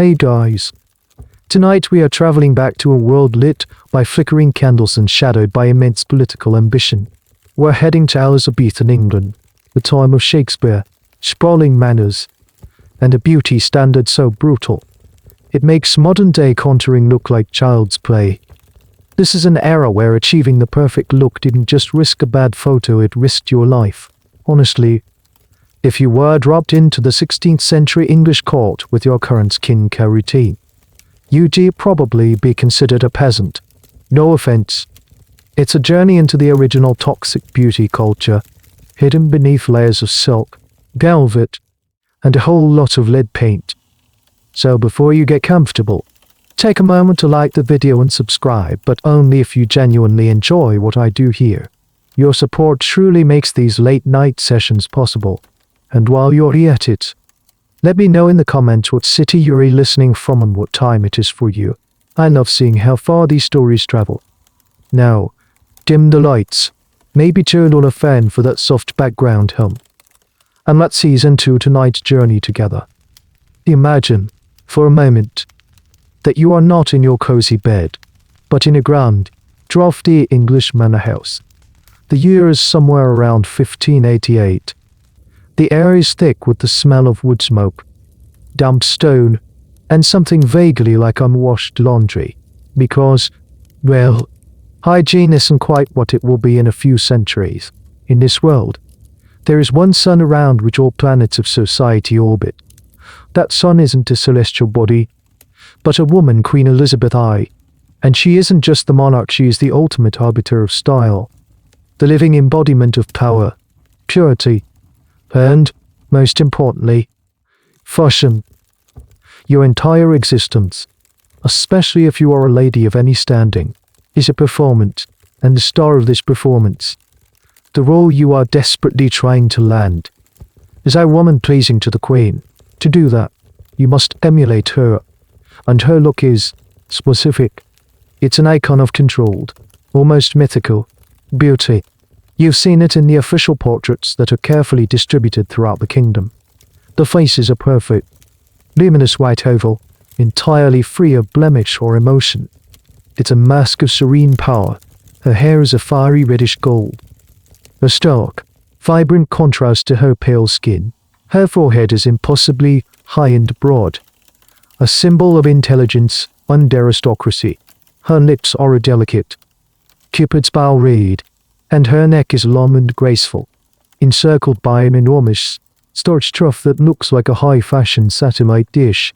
Hey guys. Tonight we are traveling back to a world lit by flickering candles and shadowed by immense political ambition. We're heading to Elizabethan England, the time of Shakespeare, sprawling manners, and a beauty standard so brutal it makes modern-day contouring look like child's play. This is an era where achieving the perfect look didn't just risk a bad photo, it risked your life. Honestly, if you were dropped into the 16th century English court with your current skincare routine, you'd probably be considered a peasant. No offense. It's a journey into the original toxic beauty culture, hidden beneath layers of silk, velvet, and a whole lot of lead paint. So before you get comfortable, take a moment to like the video and subscribe, but only if you genuinely enjoy what I do here. Your support truly makes these late-night sessions possible. And while you're at it, let me know in the comments what city you're listening from and what time it is for you. I love seeing how far these stories travel. Now, dim the lights, maybe turn on a fan for that soft background hum, and let's ease into tonight's journey together. Imagine, for a moment, that you are not in your cozy bed, but in a grand, drafty English manor house. The year is somewhere around 1588. The air is thick with the smell of wood smoke, damp stone, and something vaguely like unwashed laundry, because, well, hygiene isn't quite what it will be in a few centuries. In this world, there is one sun around which all planets of society orbit. That sun isn't a celestial body, but a woman, Queen Elizabeth I, and she isn't just the monarch, she is the ultimate arbiter of style, the living embodiment of power, purity, and, most importantly, fashion. Your entire existence, especially if you are a lady of any standing, is a performance, and the star of this performance, the role you are desperately trying to land, is a woman pleasing to the Queen. To do that, you must emulate her, and her look is specific. It's an icon of controlled, almost mythical, beauty. You've seen it in the official portraits that are carefully distributed throughout the kingdom. The faces are perfect, luminous white oval, entirely free of blemish or emotion. It's a mask of serene power. Her hair is a fiery reddish gold, a stark, vibrant contrast to her pale skin. Her forehead is impossibly high and broad, a symbol of intelligence and aristocracy. Her lips are a delicate, Cupid's bow reed, and her neck is long and graceful, encircled by an enormous starched trough that looks like a high-fashion satellite dish.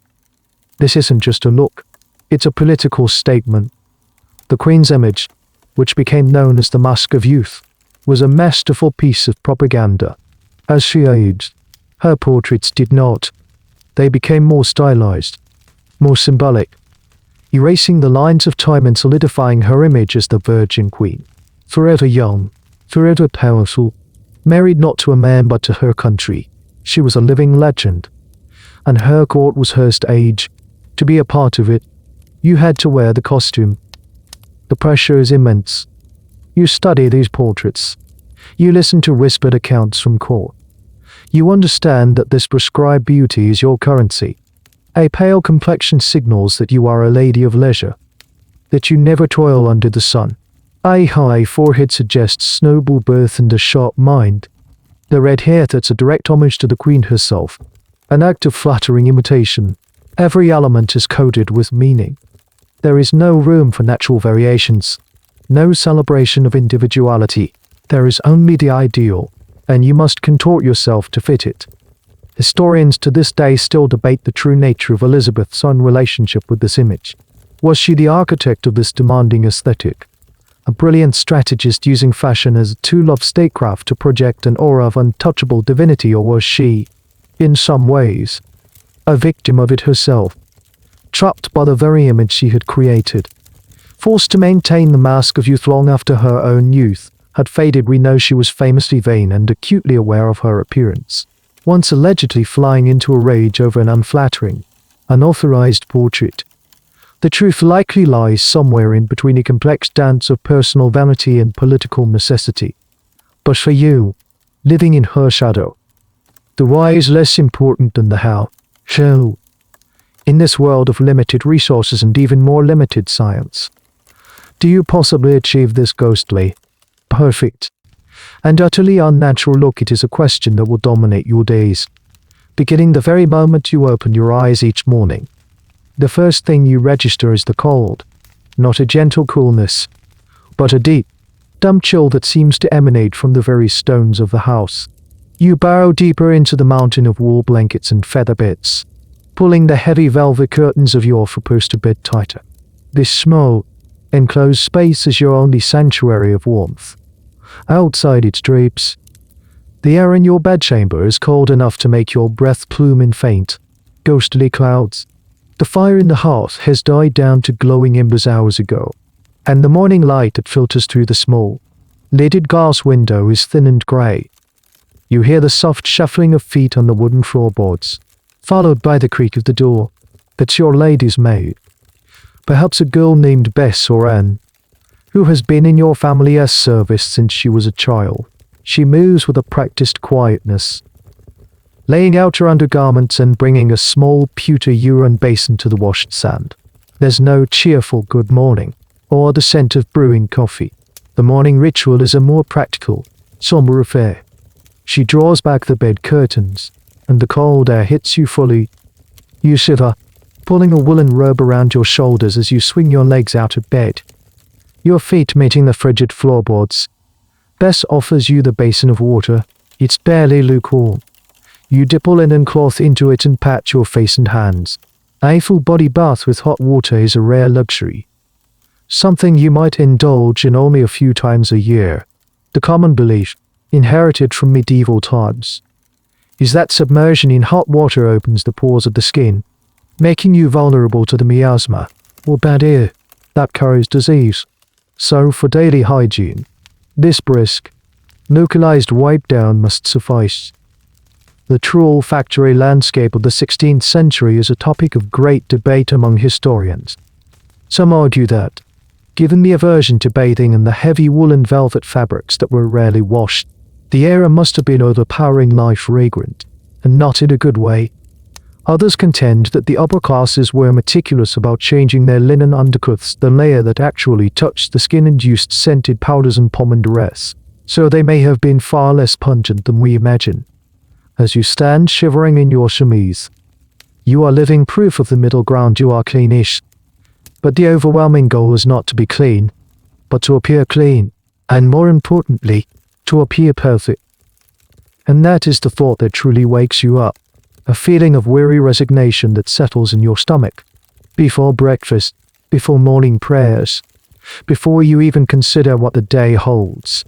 This isn't just a look, it's a political statement. The Queen's image, which became known as the Mask of Youth, was a masterful piece of propaganda. As she aged, her portraits did not. They became more stylized, more symbolic, erasing the lines of time and solidifying her image as the Virgin Queen. Forever young, forever powerful, married not to a man but to her country, she was a living legend. And her court was her stage. To be a part of it, you had to wear the costume. The pressure is immense. You study these portraits. You listen to whispered accounts from court. You understand that this prescribed beauty is your currency. A pale complexion signals that you are a lady of leisure, that you never toil under the sun. A high forehead suggests noble birth and a sharp mind. The red hair, that's a direct homage to the Queen herself, an act of flattering imitation. Every element is coded with meaning. There is no room for natural variations, no celebration of individuality. There is only the ideal, and you must contort yourself to fit it. Historians to this day still debate the true nature of Elizabeth's own relationship with this image. Was she the architect of this demanding aesthetic, a brilliant strategist using fashion as a tool of statecraft to project an aura of untouchable divinity, or was she, in some ways, a victim of it herself, trapped by the very image she had created? Forced to maintain the mask of youth long after her own youth had faded, we know she was famously vain and acutely aware of her appearance, once allegedly flying into a rage over an unflattering, unauthorized portrait. The truth likely lies somewhere in between a complex dance of personal vanity and political necessity. But for you, living in her shadow, the why is less important than the how. So, In this world of limited resources and even more limited science, do you possibly achieve this ghostly, perfect, and utterly unnatural look? It is a question that will dominate your days, beginning the very moment you open your eyes each morning. The first thing you register is the cold, not a gentle coolness, but a deep, dumb chill that seems to emanate from the very stones of the house. You burrow deeper into the mountain of wool blankets and feather beds, pulling the heavy velvet curtains of your four-poster bed tighter. This small, enclosed space is your only sanctuary of warmth. Outside its drapes, the air in your bedchamber is cold enough to make your breath plume in faint, ghostly clouds. The fire in the hearth has died down to glowing embers hours ago, and the morning light that filters through the small, lidded glass window is thin and grey. You hear the soft shuffling of feet on the wooden floorboards, followed by the creak of the door. That's your lady's maid. Perhaps a girl named Bess or Anne, who has been in your family's service since she was a child. She moves with a practiced quietness, laying out her undergarments and bringing a small pewter urine basin to the washed sand. There's no cheerful good morning, or the scent of brewing coffee. The morning ritual is a more practical, somber affair. She draws back the bed curtains, and the cold air hits you fully. You shiver, pulling a woolen robe around your shoulders as you swing your legs out of bed, your feet meeting the frigid floorboards. Bess offers you the basin of water. It's barely lukewarm. You dip a linen cloth into it and pat your face and hands. A full body bath with hot water is a rare luxury, something you might indulge in only a few times a year. The common belief, inherited from medieval times, is that submersion in hot water opens the pores of the skin, making you vulnerable to the miasma, or bad air, that carries disease. So for daily hygiene, this brisk, localized wipe down must suffice. The true olfactory landscape of the 16th century is a topic of great debate among historians. Some argue that, given the aversion to bathing and the heavy woolen velvet fabrics that were rarely washed, the air must have been overpoweringly fragrant, and not in a good way. Others contend that the upper classes were meticulous about changing their linen undercloths, the layer that actually touched the skin, and used scented powders and pomme d'oreilles, so they may have been far less pungent than we imagine. As you stand shivering in your chemise, you are living proof of the middle ground. You are cleanish, but the overwhelming goal is not to be clean, but to appear clean, and more importantly, to appear perfect. And that is the thought that truly wakes you up, a feeling of weary resignation that settles in your stomach. Before breakfast, before morning prayers, before you even consider what the day holds,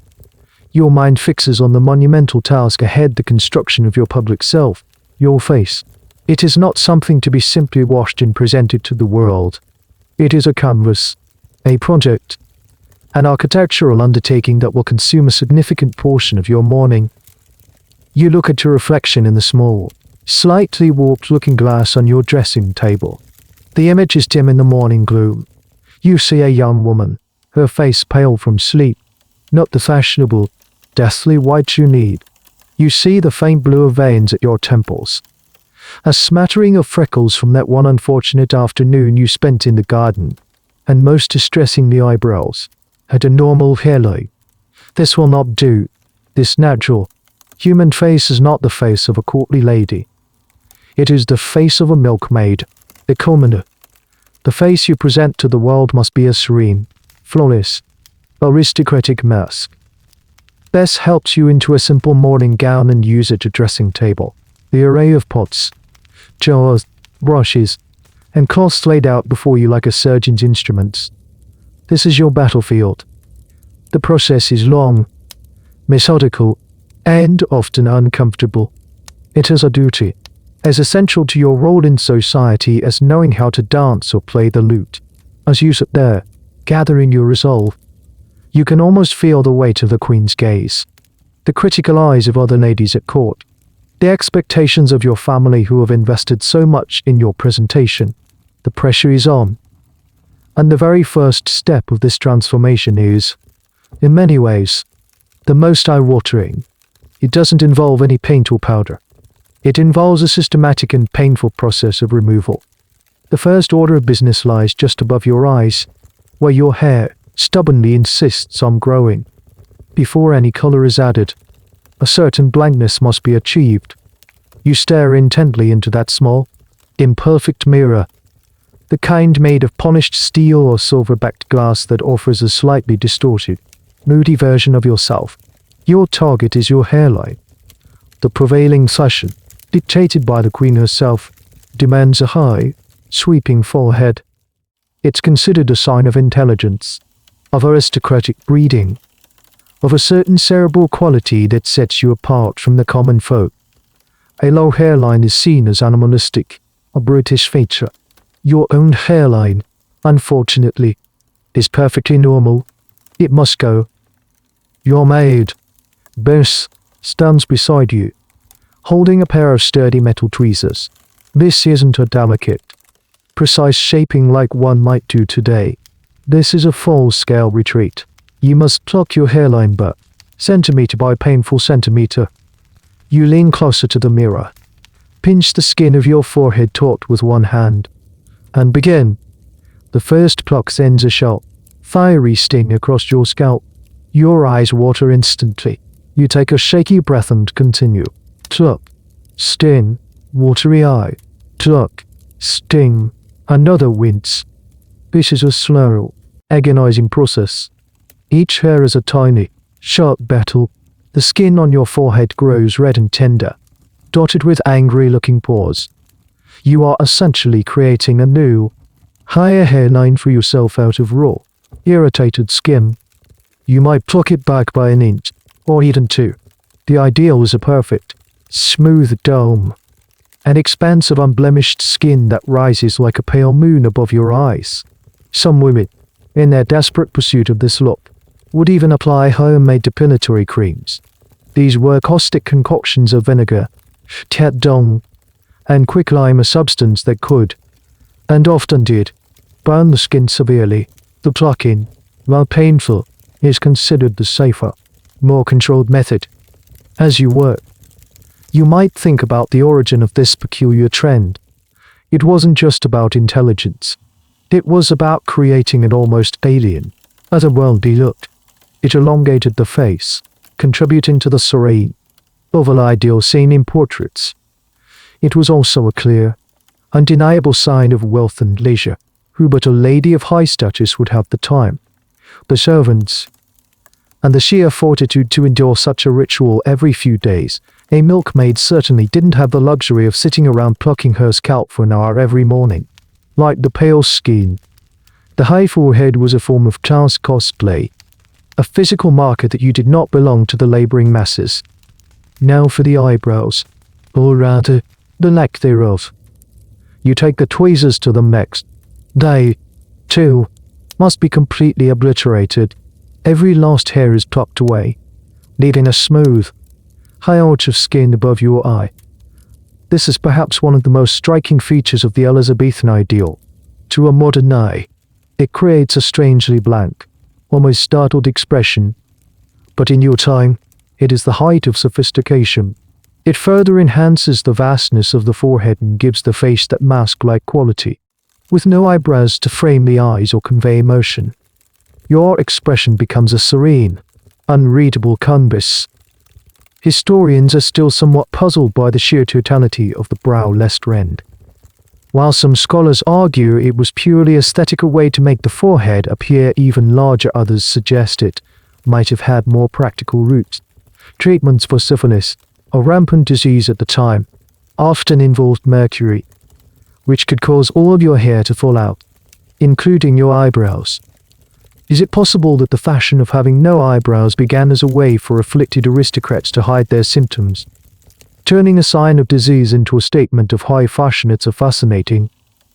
your mind fixes on the monumental task ahead, the construction of your public self, your face. It is not something to be simply washed and presented to the world. It is a canvas, a project, an architectural undertaking that will consume a significant portion of your morning. You look at your reflection in the small, slightly warped looking glass on your dressing table. The image is dim in the morning gloom. You see a young woman, her face pale from sleep, not the fashionable, deathly white you need. You see the faint blue of veins at your temples, a smattering of freckles from that one unfortunate afternoon you spent in the garden, and most distressingly eyebrows, at a normal hairline. This will not do. This natural, human face is not the face of a courtly lady. It is the face of a milkmaid, a commoner. The face you present to the world must be a serene, flawless, aristocratic mask. Bess helps you into a simple morning gown and use it at dressing table. The array of pots, jars, brushes, and cloths laid out before you like a surgeon's instruments. This is your battlefield. The process is long, methodical, and often uncomfortable. It is a duty, as essential to your role in society as knowing how to dance or play the lute. As you sit there, gathering your resolve, you can almost feel the weight of the Queen's gaze, the critical eyes of other ladies at court, the expectations of your family who have invested so much in your presentation. The pressure is on. And the very first step of this transformation is, in many ways, the most eye-watering. It doesn't involve any paint or powder. It involves a systematic and painful process of removal. The first order of business lies just above your eyes, where your hair stubbornly insists on growing. Before any color is added, a certain blankness must be achieved. You stare intently into that small, imperfect mirror, the kind made of polished steel or silver-backed glass that offers a slightly distorted, moody version of yourself. Your target is your hairline. The prevailing fashion, dictated by the Queen herself, demands a high, sweeping forehead. It's considered a sign of intelligence, of aristocratic breeding, of a certain cerebral quality that sets you apart from the common folk. A low hairline is seen as animalistic, a British feature. Your own hairline, unfortunately, is perfectly normal. It must go. Your maid, Bess, stands beside you, holding a pair of sturdy metal tweezers. This isn't a delicate, precise shaping like one might do today. This is a full-scale retreat. You must pluck your hairline back, centimeter by painful centimeter. You lean closer to the mirror, pinch the skin of your forehead taut with one hand, and begin. The first pluck sends a sharp, fiery sting across your scalp. Your eyes water instantly. You take a shaky breath and continue. Pluck, sting, watery eye, pluck, sting, another wince. This is a slow, agonizing process. Each hair is a tiny, sharp battle. The skin on your forehead grows red and tender, dotted with angry-looking pores. You are essentially creating a new, higher hairline for yourself out of raw, irritated skin. You might pluck it back by an inch, or even two. The ideal is a perfect, smooth dome, an expanse of unblemished skin that rises like a pale moon above your eyes. Some women, in their desperate pursuit of this look, would even apply home-made depilatory creams. These were caustic concoctions of vinegar, tête and quicklime, a substance that could, and often did, burn the skin severely. The plucking, while painful, is considered the safer, more controlled method. As you work, you might think about the origin of this peculiar trend. It wasn't just about intelligence. It was about creating an almost alien, otherworldly look. It elongated the face, contributing to the serene, oval ideal seen in portraits. It was also a clear, undeniable sign of wealth and leisure. Who but a lady of high status would have the time, the servants, and the sheer fortitude to endure such a ritual every few days? A milkmaid certainly didn't have the luxury of sitting around plucking her scalp for an hour every morning. Like the pale skin, the high forehead was a form of class cosplay, a physical marker that you did not belong to the laboring masses. Now for the eyebrows, or rather, the lack thereof. You take the tweezers to them next. They, too, must be completely obliterated. Every last hair is plucked away, leaving a smooth, high arch of skin above your eye. This is perhaps one of the most striking features of the Elizabethan ideal. To a modern eye, it creates a strangely blank, almost startled expression. But in your time, it is the height of sophistication. It further enhances the vastness of the forehead and gives the face that mask-like quality. With no eyebrows to frame the eyes or convey emotion, your expression becomes a serene, unreadable canvas. Historians are still somewhat puzzled by the sheer totality of the brow-less rend. While some scholars argue it was purely aesthetic, a way to make the forehead appear even larger, others suggest it might have had more practical roots. Treatments for syphilis, a rampant disease at the time, often involved mercury, which could cause all of your hair to fall out, including your eyebrows. Is it possible that the fashion of having no eyebrows began as a way for afflicted aristocrats to hide their symptoms, turning a sign of disease into a statement of high fashion? It's a fascinating,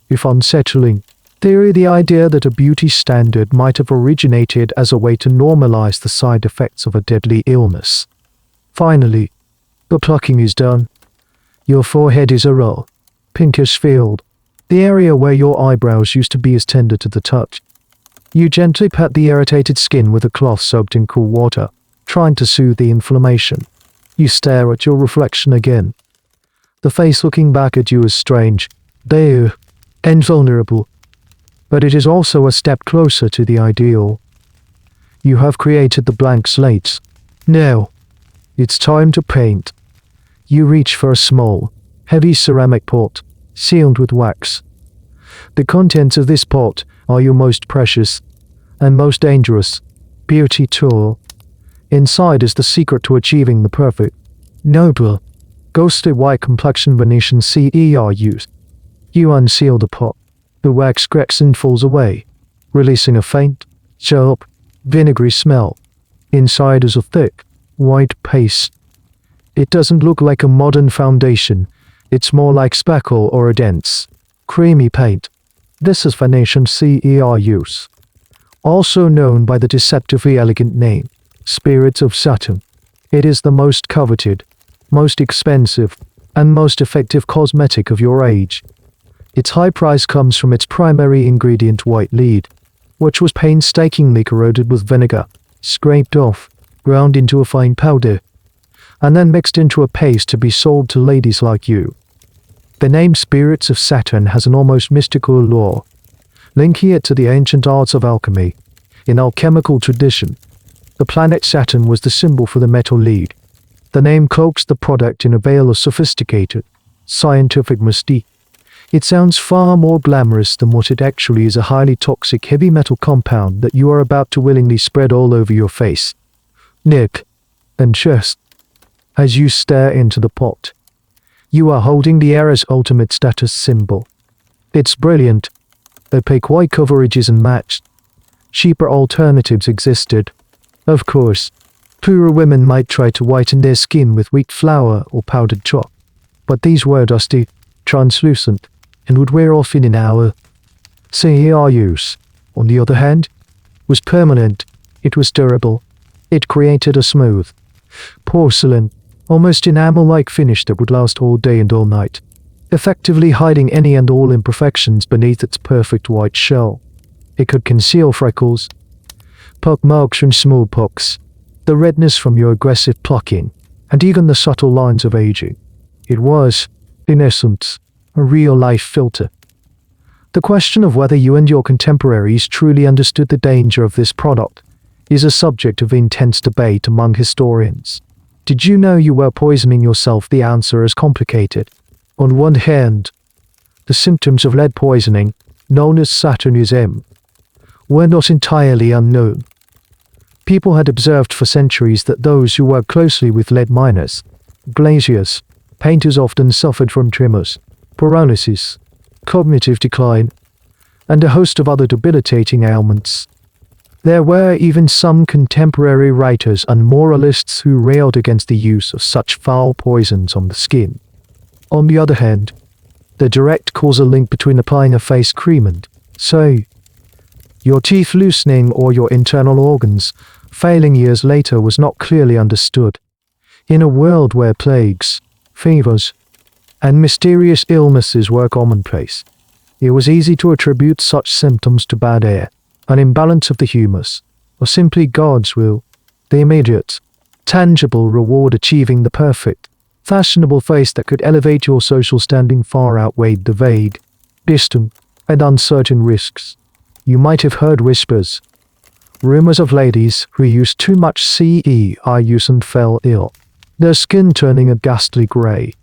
if unsettling, theory, the idea that a beauty standard might have originated as a way to normalize the side effects of a deadly illness. Finally, the plucking is done. Your forehead is a raw, pinkish field. The area where your eyebrows used to be is tender to the touch. You gently pat the irritated skin with a cloth soaked in cool water, trying to soothe the inflammation. You stare at your reflection again. The face looking back at you is strange. There, and vulnerable. But it is also a step closer to the ideal. You have created the blank slates. Now, it's time to paint. You reach for a small, heavy ceramic pot, sealed with wax. The contents of this pot are your most precious and most dangerous beauty tool. Inside is the secret to achieving the perfect, noble, ghostly white complexion Venetian CERUs. You unseal the pot. The wax cracks and falls away, releasing a faint, sharp, vinegary smell. Inside is a thick, white paste. It doesn't look like a modern foundation. It's more like speckle or a dense, creamy paint. This is Venetian CERUs, also known by the deceptively elegant name, Spirits of Saturn. It is the most coveted, most expensive, and most effective cosmetic of your age. Its high price comes from its primary ingredient, white lead, which was painstakingly corroded with vinegar, scraped off, ground into a fine powder, and then mixed into a paste to be sold to ladies like you. The name Spirits of Saturn has an almost mystical allure, linking it to the ancient arts of alchemy. In alchemical tradition, the planet Saturn was the symbol for the metal lead. The name cloaks the product in a veil of sophisticated, scientific mystique. It sounds far more glamorous than what it actually is, a highly toxic heavy metal compound that you are about to willingly spread all over your face, neck, and chest. As you stare into the pot, you are holding the era's ultimate status symbol. It's brilliant. Opaque white coverage isn't matched. Cheaper alternatives existed. Of course, poorer women might try to whiten their skin with wheat flour or powdered chalk, but these were dusty, translucent, and would wear off in an hour. CERUs, on the other hand, was permanent. It was durable. It created a smooth, porcelain, almost enamel-like finish that would last all day and all night, effectively hiding any and all imperfections beneath its perfect white shell. It could conceal freckles, pock marks and smallpox, the redness from your aggressive plucking, and even the subtle lines of aging. It was, in essence, a real-life filter. The question of whether you and your contemporaries truly understood the danger of this product is a subject of intense debate among historians. Did you know you were poisoning yourself? The answer is complicated. On one hand, the symptoms of lead poisoning, known as Saturnism, were not entirely unknown. People had observed for centuries that those who worked closely with lead miners, glaziers, painters often suffered from tremors, paralysis, cognitive decline, and a host of other debilitating ailments. There were even some contemporary writers and moralists who railed against the use of such foul poisons on the skin. On the other hand, the direct causal link between applying a face cream and, say, your teeth loosening or your internal organs failing years later was not clearly understood. In a world where plagues, fevers, and mysterious illnesses were commonplace, it was easy to attribute such symptoms to bad air, an imbalance of the humus, or simply God's will. The immediate, tangible reward achieving the perfect, fashionable face that could elevate your social standing far outweighed the vague, distant, and uncertain risks. You might have heard whispers, rumors of ladies who used too much CERUs and fell ill, their skin turning a ghastly grey.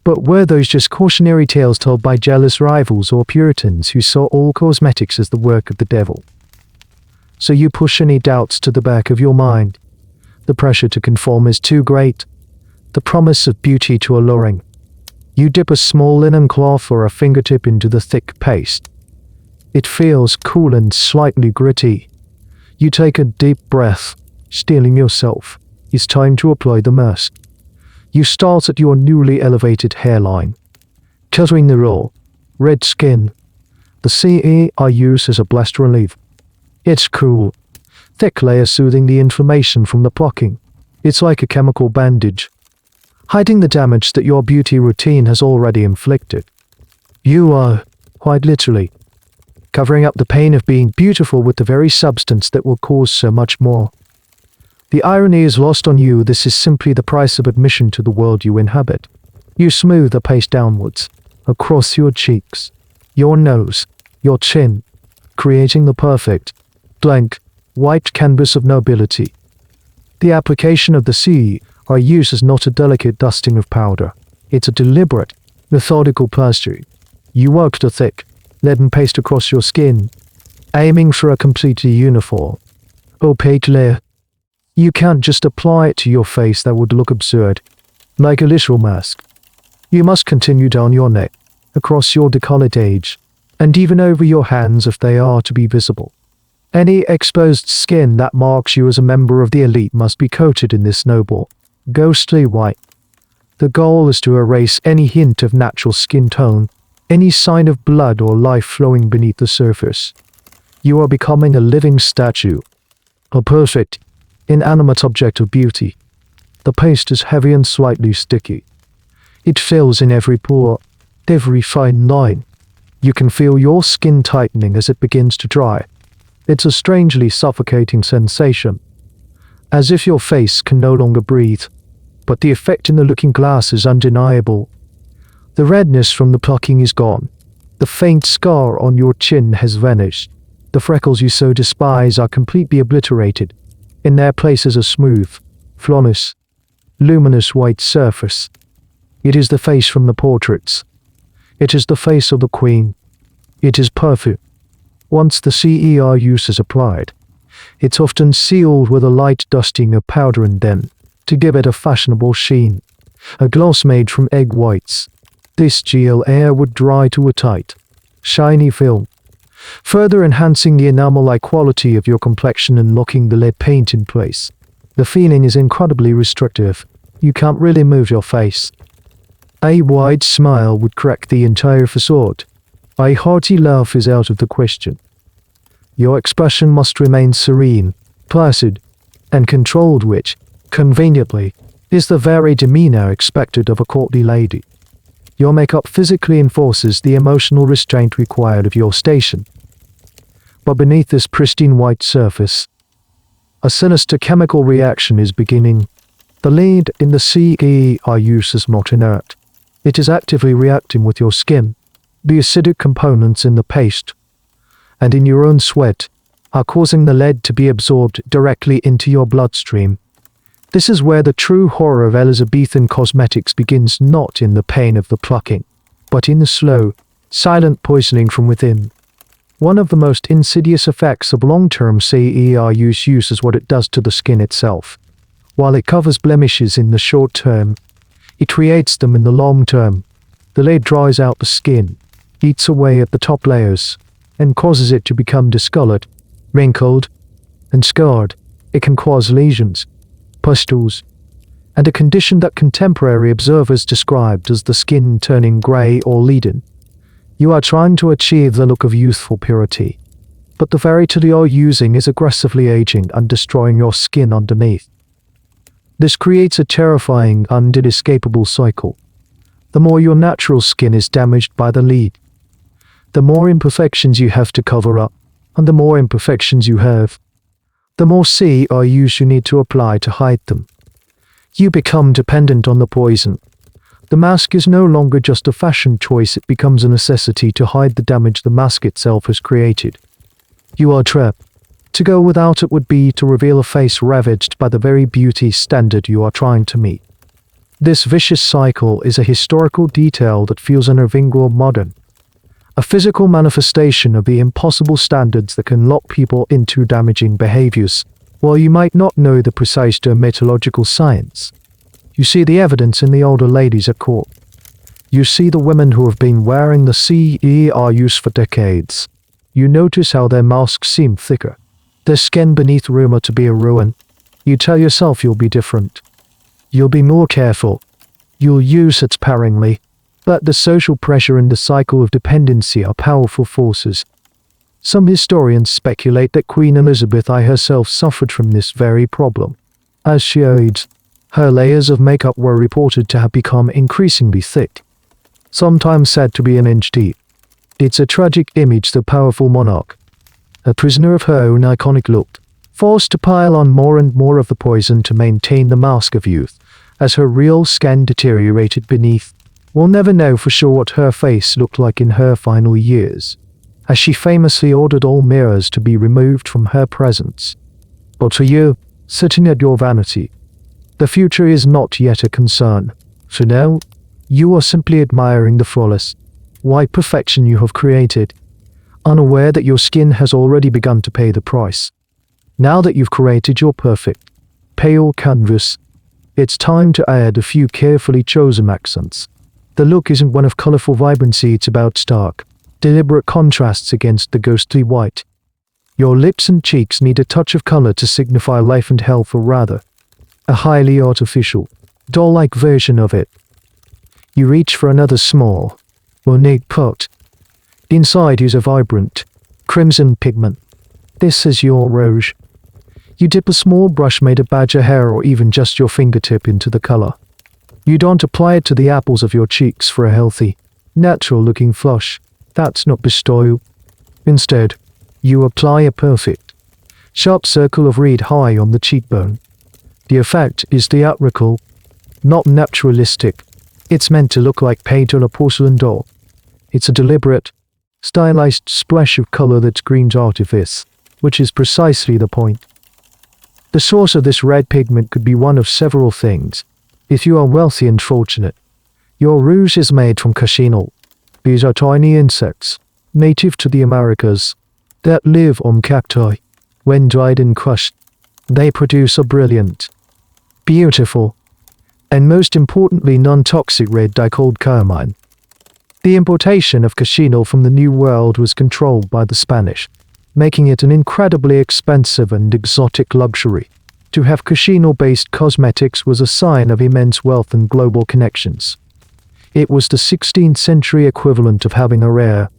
But were those just cautionary tales told by jealous rivals or Puritans who saw all cosmetics as the work of the devil? So you push any doubts to the back of your mind. The pressure to conform is too great, the promise of beauty too alluring. You dip a small linen cloth or a fingertip into the thick paste. It feels cool and slightly gritty. You take a deep breath, steeling yourself. It's time to apply the mask. You start at your newly elevated hairline, cutting the raw, red skin. The CERUs as a blessed relief. It's cool, thick layer soothing the inflammation from the plucking. It's like a chemical bandage, hiding the damage that your beauty routine has already inflicted. You are, quite literally, covering up the pain of being beautiful with the very substance that will cause so much more. The irony is lost on you. This is simply the price of admission to the world you inhabit. You smooth the paste downwards, across your cheeks, your nose, your chin, creating the perfect, blank, white canvas of nobility. The application of the CER use is not a delicate dusting of powder. It's a deliberate, methodical plastering. You work the thick, leaden paste across your skin, aiming for a completely uniform, opaque layer. You can't just apply it to your face, that would look absurd, like a literal mask. You must continue down your neck, across your décolletage, and even over your hands if they are to be visible. Any exposed skin that marks you as a member of the elite must be coated in this noble, ghostly white. The goal is to erase any hint of natural skin tone, any sign of blood or life flowing beneath the surface. You are becoming a living statue, a perfect, inanimate object of beauty. The paste is heavy and slightly sticky. It fills in every pore, every fine line. You can feel your skin tightening as it begins to dry. It's a strangely suffocating sensation, as if your face can no longer breathe, but the effect in the looking glass is undeniable. The redness from the plucking is gone. The faint scar on your chin has vanished. The freckles you so despise are completely obliterated. In their place is a smooth, flawless, luminous white surface. It is the face from the portraits. It is the face of the Queen. It is perfect. Once the CER use is applied, it's often sealed with a light dusting of powder and then, to give it a fashionable sheen, a gloss made from egg whites. This gel air would dry to a tight, shiny film, further enhancing the enamel-like quality of your complexion and locking the lead paint in place. The feeling is incredibly restrictive. You can't really move your face. A wide smile would crack the entire facade. A hearty laugh is out of the question. Your expression must remain serene, placid, and controlled, which, conveniently, is the very demeanor expected of a courtly lady. Your makeup physically enforces the emotional restraint required of your station. But beneath this pristine white surface, a sinister chemical reaction is beginning. The lead in the CER use is not inert. It is actively reacting with your skin. The acidic components in the paste and in your own sweat are causing the lead to be absorbed directly into your bloodstream. This is where the true horror of Elizabethan cosmetics begins, not in the pain of the plucking, but in the slow, silent poisoning from within. One of the most insidious effects of long-term CER use is what it does to the skin itself. While it covers blemishes in the short term, it creates them in the long term. The lead dries out the skin, eats away at the top layers, and causes it to become discolored, wrinkled, and scarred. It can cause lesions, pustules, and a condition that contemporary observers described as the skin turning grey or leaden. You are trying to achieve the look of youthful purity, but the very tool you're using is aggressively aging and destroying your skin underneath. This creates a terrifying and inescapable cycle. The more your natural skin is damaged by the lead, the more imperfections you have to cover up, and the more imperfections you have, the more CER use you need to apply to hide them. You become dependent on the poison. The mask is no longer just a fashion choice, it becomes a necessity to hide the damage the mask itself has created. You are trapped. To go without it would be to reveal a face ravaged by the very beauty standard you are trying to meet. This vicious cycle is a historical detail that feels unnerving or modern, a physical manifestation of the impossible standards that can lock people into damaging behaviors. While you might not know the precise dermatological science, you see the evidence in the older ladies at court. You see the women who have been wearing the CER use for decades. You notice how their masks seem thicker, their skin beneath rumor to be a ruin. You tell yourself you'll be different. You'll be more careful. You'll use it sparingly. But the social pressure and the cycle of dependency are powerful forces. Some historians speculate that Queen Elizabeth I herself suffered from this very problem. As she aged, her layers of makeup were reported to have become increasingly thick, sometimes said to be an inch deep. It's a tragic image, the powerful monarch, a prisoner of her own iconic look, forced to pile on more and more of the poison to maintain the mask of youth, as her real skin deteriorated beneath. We'll never know for sure what her face looked like in her final years, as she famously ordered all mirrors to be removed from her presence. But for you, sitting at your vanity, the future is not yet a concern. For now, you are simply admiring the flawless, white perfection you have created, unaware that your skin has already begun to pay the price. Now that you've created your perfect, pale canvas, it's time to add a few carefully chosen accents. The look isn't one of colorful vibrancy, it's about stark, deliberate contrasts against the ghostly white. Your lips and cheeks need a touch of color to signify life and health, or rather, a highly artificial, doll-like version of it. You reach for another small, ornate pot. Inside is a vibrant, crimson pigment. This is your rouge. You dip a small brush made of badger hair or even just your fingertip into the color. You don't apply it to the apples of your cheeks for a healthy, natural-looking flush. That's not bestow. Instead, you apply a perfect, sharp circle of red high on the cheekbone. The effect is theatrical, not naturalistic. It's meant to look like paint on a porcelain doll. It's a deliberate, stylized splash of color that screams artifice, which is precisely the point. The source of this red pigment could be one of several things. If you are wealthy and fortunate, your rouge is made from cochineal. These are tiny insects, native to the Americas, that live on cacti. When dried and crushed, they produce a brilliant, beautiful, and most importantly non-toxic red dye called carmine. The importation of cochineal from the New World was controlled by the Spanish, making it an incredibly expensive and exotic luxury. To have cochineal-based cosmetics was a sign of immense wealth and global connections. It was the 16th century equivalent of having a rare,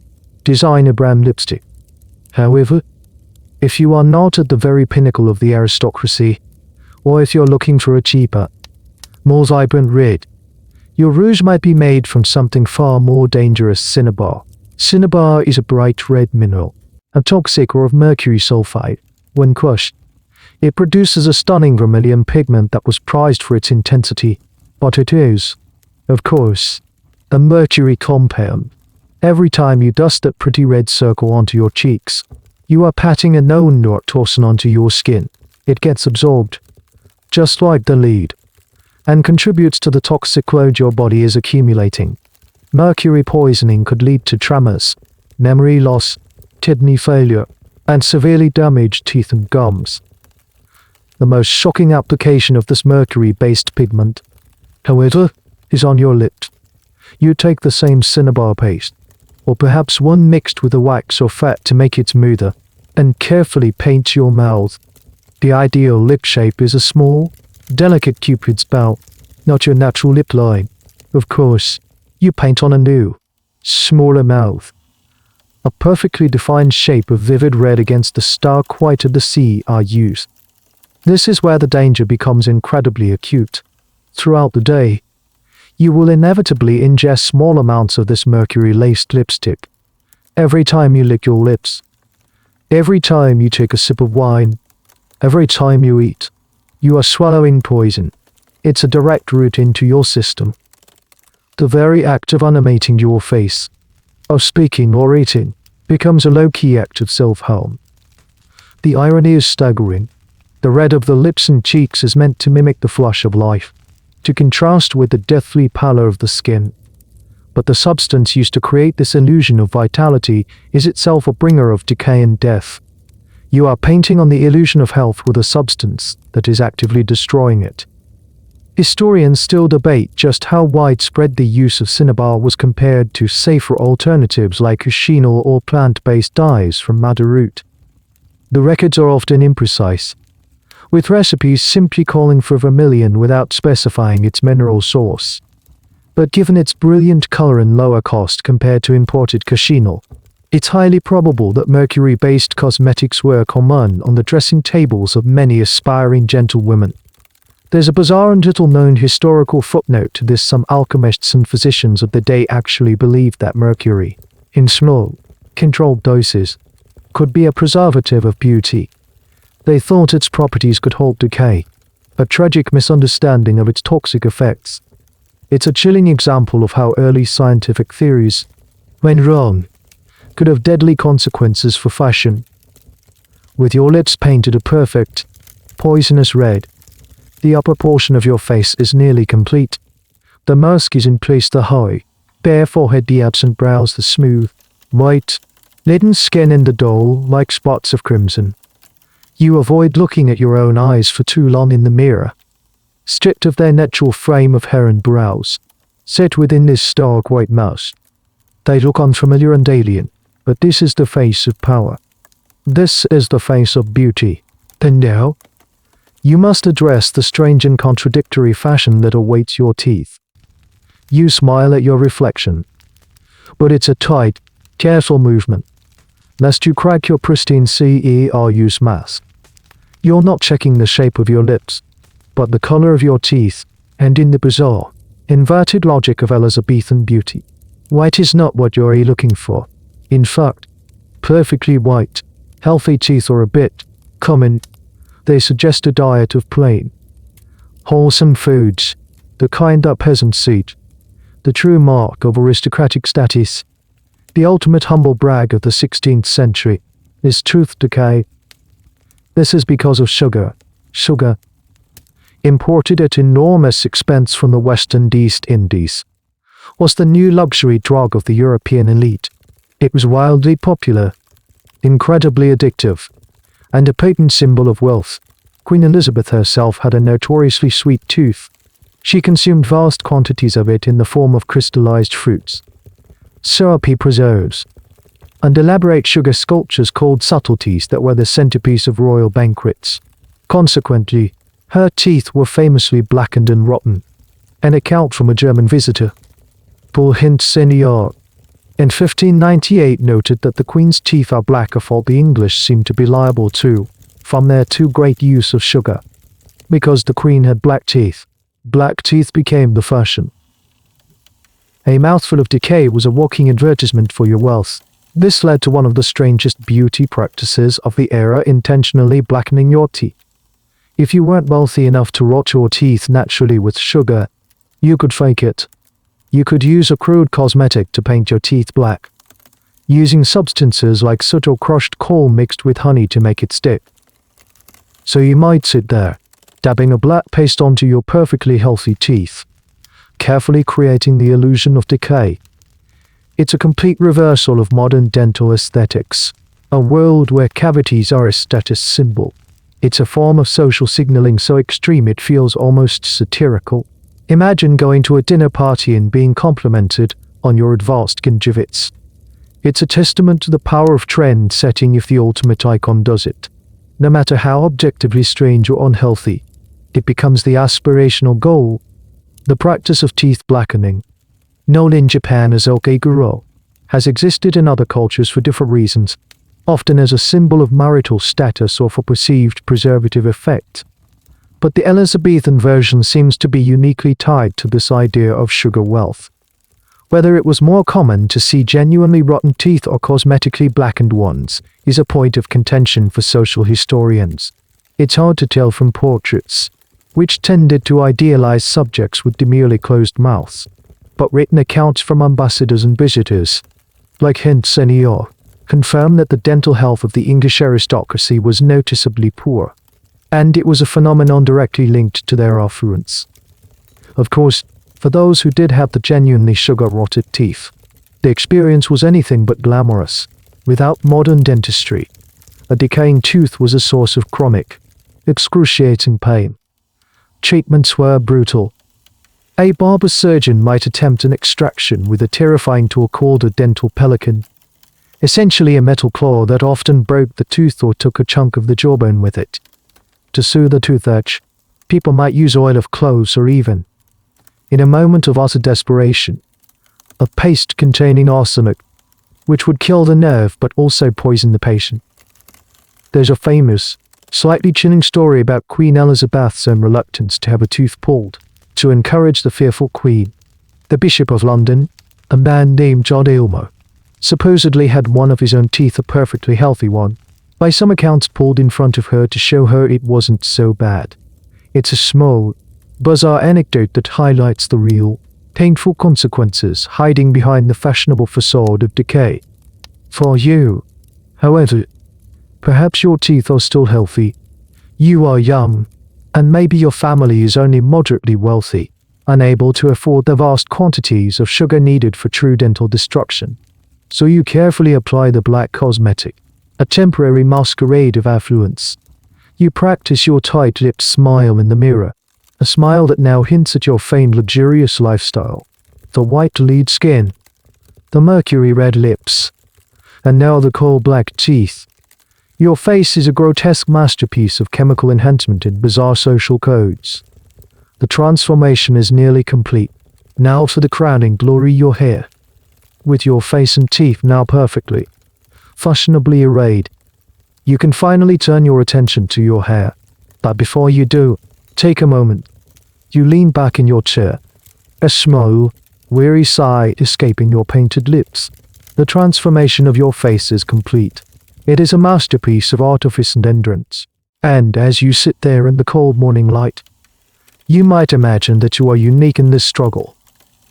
designer brand lipstick. However, if you are not at the very pinnacle of the aristocracy, or if you're looking for a cheaper, more vibrant red, your rouge might be made from something far more dangerous: cinnabar. Cinnabar is a bright red mineral, a toxic ore of mercury sulfide. When crushed, it produces a stunning vermilion pigment that was prized for its intensity, but it is, of course, a mercury compound. Every time you dust that pretty red circle onto your cheeks, you are patting a known toxin onto your skin. It gets absorbed, just like the lead, and contributes to the toxic load your body is accumulating. Mercury poisoning could lead to tremors, memory loss, kidney failure, and severely damaged teeth and gums. The most shocking application of this mercury-based pigment, however, is on your lips. You take the same cinnabar paste, or perhaps one mixed with a wax or fat to make it smoother, and carefully paint your mouth. The ideal lip shape is a small, delicate cupid's bow, not your natural lip line. Of course, you paint on a new, smaller mouth. A perfectly defined shape of vivid red against the stark white of the sea are used. This is where the danger becomes incredibly acute. Throughout the day, you will inevitably ingest small amounts of this mercury-laced lipstick. Every time you lick your lips, every time you take a sip of wine, every time you eat, you are swallowing poison. It's a direct route into your system. The very act of animating your face, of speaking or eating, becomes a low-key act of self-harm. The irony is staggering. The red of the lips and cheeks is meant to mimic the flush of life, to contrast with the deathly pallor of the skin. But the substance used to create this illusion of vitality is itself a bringer of decay and death. You are painting on the illusion of health with a substance that is actively destroying it. Historians still debate just how widespread the use of cinnabar was compared to safer alternatives like cochineal or plant-based dyes from madder root. The records are often imprecise, with recipes simply calling for vermilion without specifying its mineral source. But given its brilliant color and lower cost compared to imported cochineal, it's highly probable that mercury-based cosmetics were common on the dressing tables of many aspiring gentlewomen. There's a bizarre and little-known historical footnote to this. Some alchemists and physicians of the day actually believed that mercury, in small, controlled doses, could be a preservative of beauty. They thought its properties could halt decay, a tragic misunderstanding of its toxic effects. It's a chilling example of how early scientific theories, when wrong, could have deadly consequences for fashion. With your lips painted a perfect, poisonous red, the upper portion of your face is nearly complete. The mask is in place, the high, bare forehead, the absent brows, the smooth, white, leaden skin, and the dull-like spots of crimson. You avoid looking at your own eyes for too long in the mirror. Stripped of their natural frame of hair and brows, set within this stark white mask, they look unfamiliar and alien, but this is the face of power. This is the face of beauty. And now, you must address the strange and contradictory fashion that awaits your teeth. You smile at your reflection, but it's a tight, careful movement, lest you crack your pristine CERU's mask. You're not checking the shape of your lips, but the color of your teeth, and in the bizarre, inverted logic of Elizabethan beauty, white is not what you're looking for. In fact, perfectly white, healthy teeth are a bit common. They suggest a diet of plain, wholesome foods, the kind that peasants eat, the true mark of aristocratic status. The ultimate humble brag of the 16th century is tooth decay. This is because of sugar. Sugar, imported at enormous expense from the West and East Indies, was the new luxury drug of the European elite. It was wildly popular, incredibly addictive, and a potent symbol of wealth. Queen Elizabeth herself had a notoriously sweet tooth. She consumed vast quantities of it in the form of crystallized fruits, syrupy preserves, and elaborate sugar sculptures called subtleties that were the centerpiece of royal banquets. Consequently, her teeth were famously blackened and rotten. An account from a German visitor, Paul Hint Senior, in 1598 noted that the Queen's teeth are black, a fault the English seemed to be liable to, from their too great use of sugar. Because the Queen had black teeth became the fashion. A mouthful of decay was a walking advertisement for your wealth. This led to one of the strangest beauty practices of the era, intentionally blackening your teeth. If you weren't wealthy enough to rot your teeth naturally with sugar, you could fake it. You could use a crude cosmetic to paint your teeth black, using substances like soot or crushed coal mixed with honey to make it stick. So you might sit there, dabbing a black paste onto your perfectly healthy teeth, carefully creating the illusion of decay. It's a complete reversal of modern dental aesthetics, a world where cavities are a status symbol. It's a form of social signaling so extreme it feels almost satirical. Imagine going to a dinner party and being complimented on your advanced gingivits. It's a testament to the power of trend setting if the ultimate icon does it. No matter how objectively strange or unhealthy, it becomes the aspirational goal. The practice of teeth blackening, known in Japan as okeguro, has existed in other cultures for different reasons, often as a symbol of marital status or for perceived preservative effect. But the Elizabethan version seems to be uniquely tied to this idea of sugar wealth. Whether it was more common to see genuinely rotten teeth or cosmetically blackened ones is a point of contention for social historians. It's hard to tell from portraits, which tended to idealize subjects with demurely closed mouths, but written accounts from ambassadors and visitors, like Hint Senior, confirm that the dental health of the English aristocracy was noticeably poor, and it was a phenomenon directly linked to their affluence. Of course, for those who did have the genuinely sugar-rotted teeth, the experience was anything but glamorous. Without modern dentistry, a decaying tooth was a source of chronic, excruciating pain. Treatments were brutal. A barber surgeon might attempt an extraction with a terrifying tool called a dental pelican, essentially a metal claw that often broke the tooth or took a chunk of the jawbone with it. To soothe the tooth ache, people might use oil of cloves or even, in a moment of utter desperation, a paste containing arsenic, which would kill the nerve but also poison the patient. There's a famous, slightly chilling story about Queen Elizabeth's own reluctance to have a tooth pulled to encourage the fearful Queen. The Bishop of London, a man named John Aylmer, supposedly had one of his own teeth, a perfectly healthy one, by some accounts pulled in front of her to show her it wasn't so bad. It's a small, bizarre anecdote that highlights the real, painful consequences hiding behind the fashionable facade of decay. For you, however, perhaps your teeth are still healthy, you are young, and maybe your family is only moderately wealthy, unable to afford the vast quantities of sugar needed for true dental destruction. So you carefully apply the black cosmetic, a temporary masquerade of affluence. You practice your tight-lipped smile in the mirror, a smile that now hints at your famed luxurious lifestyle. The white lead skin, the mercury red lips, and now the coal-black teeth. Your face is a grotesque masterpiece of chemical enhancement and bizarre social codes. The transformation is nearly complete. Now for the crowning glory, your hair. With your face and teeth now perfectly, fashionably arrayed, you can finally turn your attention to your hair. But before you do, take a moment. You lean back in your chair, a small, weary sigh escaping your painted lips. The transformation of your face is complete. It is a masterpiece of artifice and endurance. And as you sit there in the cold morning light, you might imagine that you are unique in this struggle,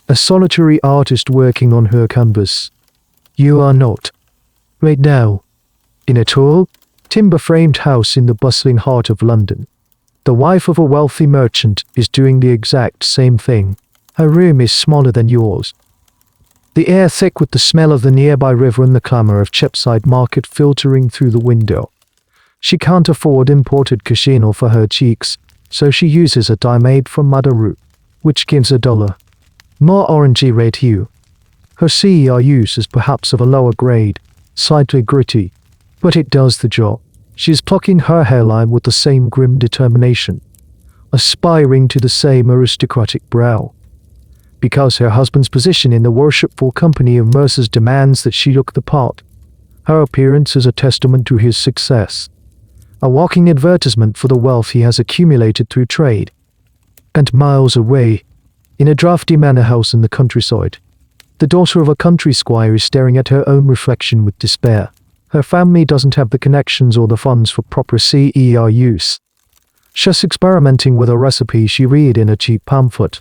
a solitary artist working on her canvas. You are not. Right now, in a tall, timber-framed house in the bustling heart of London, the wife of a wealthy merchant is doing the exact same thing. Her room is smaller than yours. The air thick with the smell of the nearby river and the clamor of Cheapside Market filtering through the window. She can't afford imported cachinol for her cheeks, so she uses a dye made from madder root, which gives a duller, more orangey red hue. Her CER use is perhaps of a lower grade, slightly gritty, but it does the job. She's plucking her hairline with the same grim determination, aspiring to the same aristocratic brow. Because her husband's position in the worshipful company of Mercers demands that she look the part, her appearance is a testament to his success, a walking advertisement for the wealth he has accumulated through trade. And miles away, in a drafty manor house in the countryside, the daughter of a country squire is staring at her own reflection with despair. Her family doesn't have the connections or the funds for proper CER use. She's experimenting with a recipe she read in a cheap pamphlet,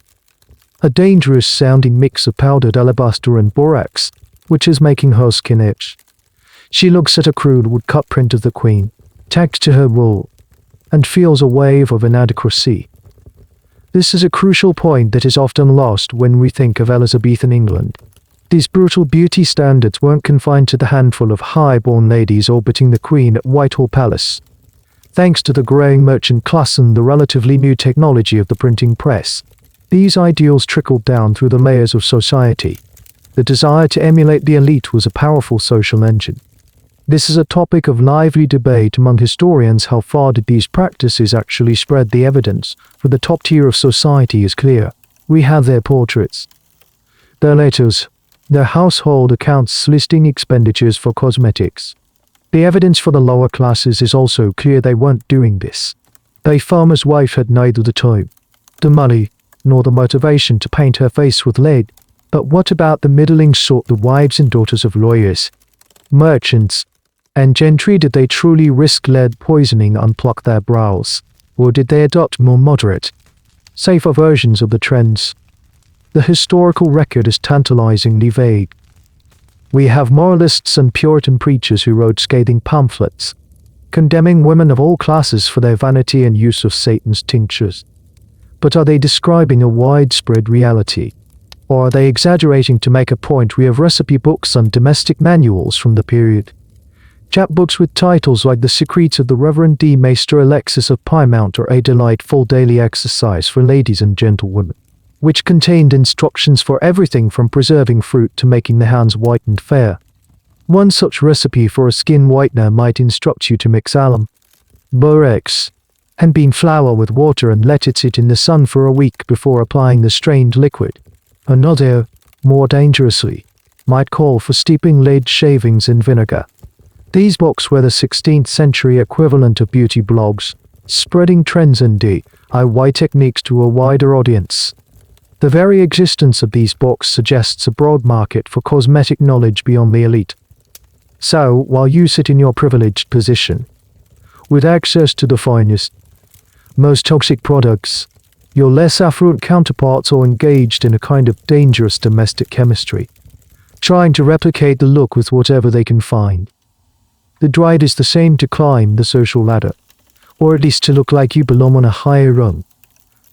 a dangerous-sounding mix of powdered alabaster and borax, which is making her skin itch. She looks at a crude woodcut print of the Queen, tacked to her wool, and feels a wave of inadequacy. This is a crucial point that is often lost when we think of Elizabethan England. These brutal beauty standards weren't confined to the handful of high-born ladies orbiting the Queen at Whitehall Palace. Thanks to the growing merchant class and the relatively new technology of the printing press, these ideals trickled down through the layers of society. The desire to emulate the elite was a powerful social engine. This is a topic of lively debate among historians. How far did these practices actually spread? The evidence for the top tier of society is clear. We have their portraits, their letters, their household accounts listing expenditures for cosmetics. The evidence for the lower classes is also clear. They weren't doing this. A farmer's wife had neither the time, the money, nor the motivation to paint her face with lead. But what about the middling sort, the wives and daughters of lawyers, merchants, and gentry? Did they truly risk lead poisoning and pluck their brows? Or did they adopt more moderate, safer versions of the trends? The historical record is tantalizingly vague. We have moralists and Puritan preachers who wrote scathing pamphlets, condemning women of all classes for their vanity and use of Satan's tinctures. But are they describing a widespread reality? Or are they exaggerating to make a point? We have recipe books and domestic manuals from the period, chapbooks with titles like The Secrets of the Reverend D. Maester Alexis of Plymouth or A Delightful Daily Exercise for Ladies and Gentlewomen, which contained instructions for everything from preserving fruit to making the hands white and fair. One such recipe for a skin whitener might instruct you to mix alum, borax, and bean flour with water and let it sit in the sun for a week before applying the strained liquid. Another, more dangerously, might call for steeping lead shavings in vinegar. These books were the 16th century equivalent of beauty blogs, spreading trends and DIY techniques to a wider audience. The very existence of these books suggests a broad market for cosmetic knowledge beyond the elite. So, while you sit in your privileged position, with access to the finest, most toxic products, Your less affluent counterparts are engaged in a kind of dangerous domestic chemistry, trying to replicate the look with whatever they can find. The drive is the same: to climb the social ladder, or at least to look like you belong on a higher rung.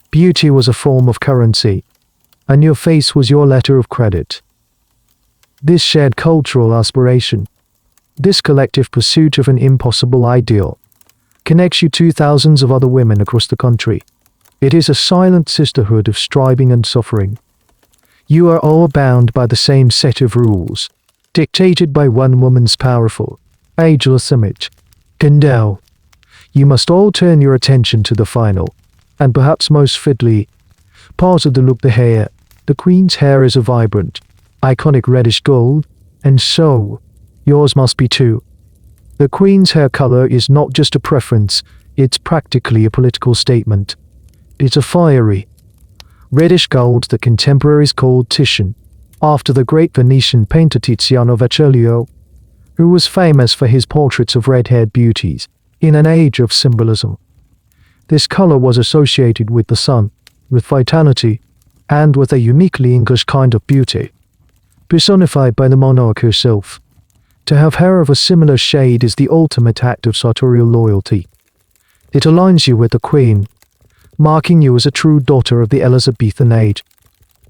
Beauty was a form of currency, and your face was your letter of credit. This shared cultural aspiration, this collective pursuit of an impossible ideal, connects you to thousands of other women across the country. It is a silent sisterhood of striving and suffering. You are all bound by the same set of rules, dictated by one woman's powerful, ageless image. Gandel. You must all turn your attention to the final, and perhaps most fiddly, part of the look: the hair. The Queen's hair is a vibrant, iconic reddish gold, and so, yours must be too. The Queen's hair color is not just a preference, it's practically a political statement. It's a fiery, reddish gold that contemporaries called Titian, after the great Venetian painter Tiziano Vecellio, who was famous for his portraits of red-haired beauties in an age of symbolism. This color was associated with the sun, with vitality, and with a uniquely English kind of beauty, personified by the monarch herself. To have hair of a similar shade is the ultimate act of sartorial loyalty. It aligns you with the Queen, marking you as a true daughter of the Elizabethan age.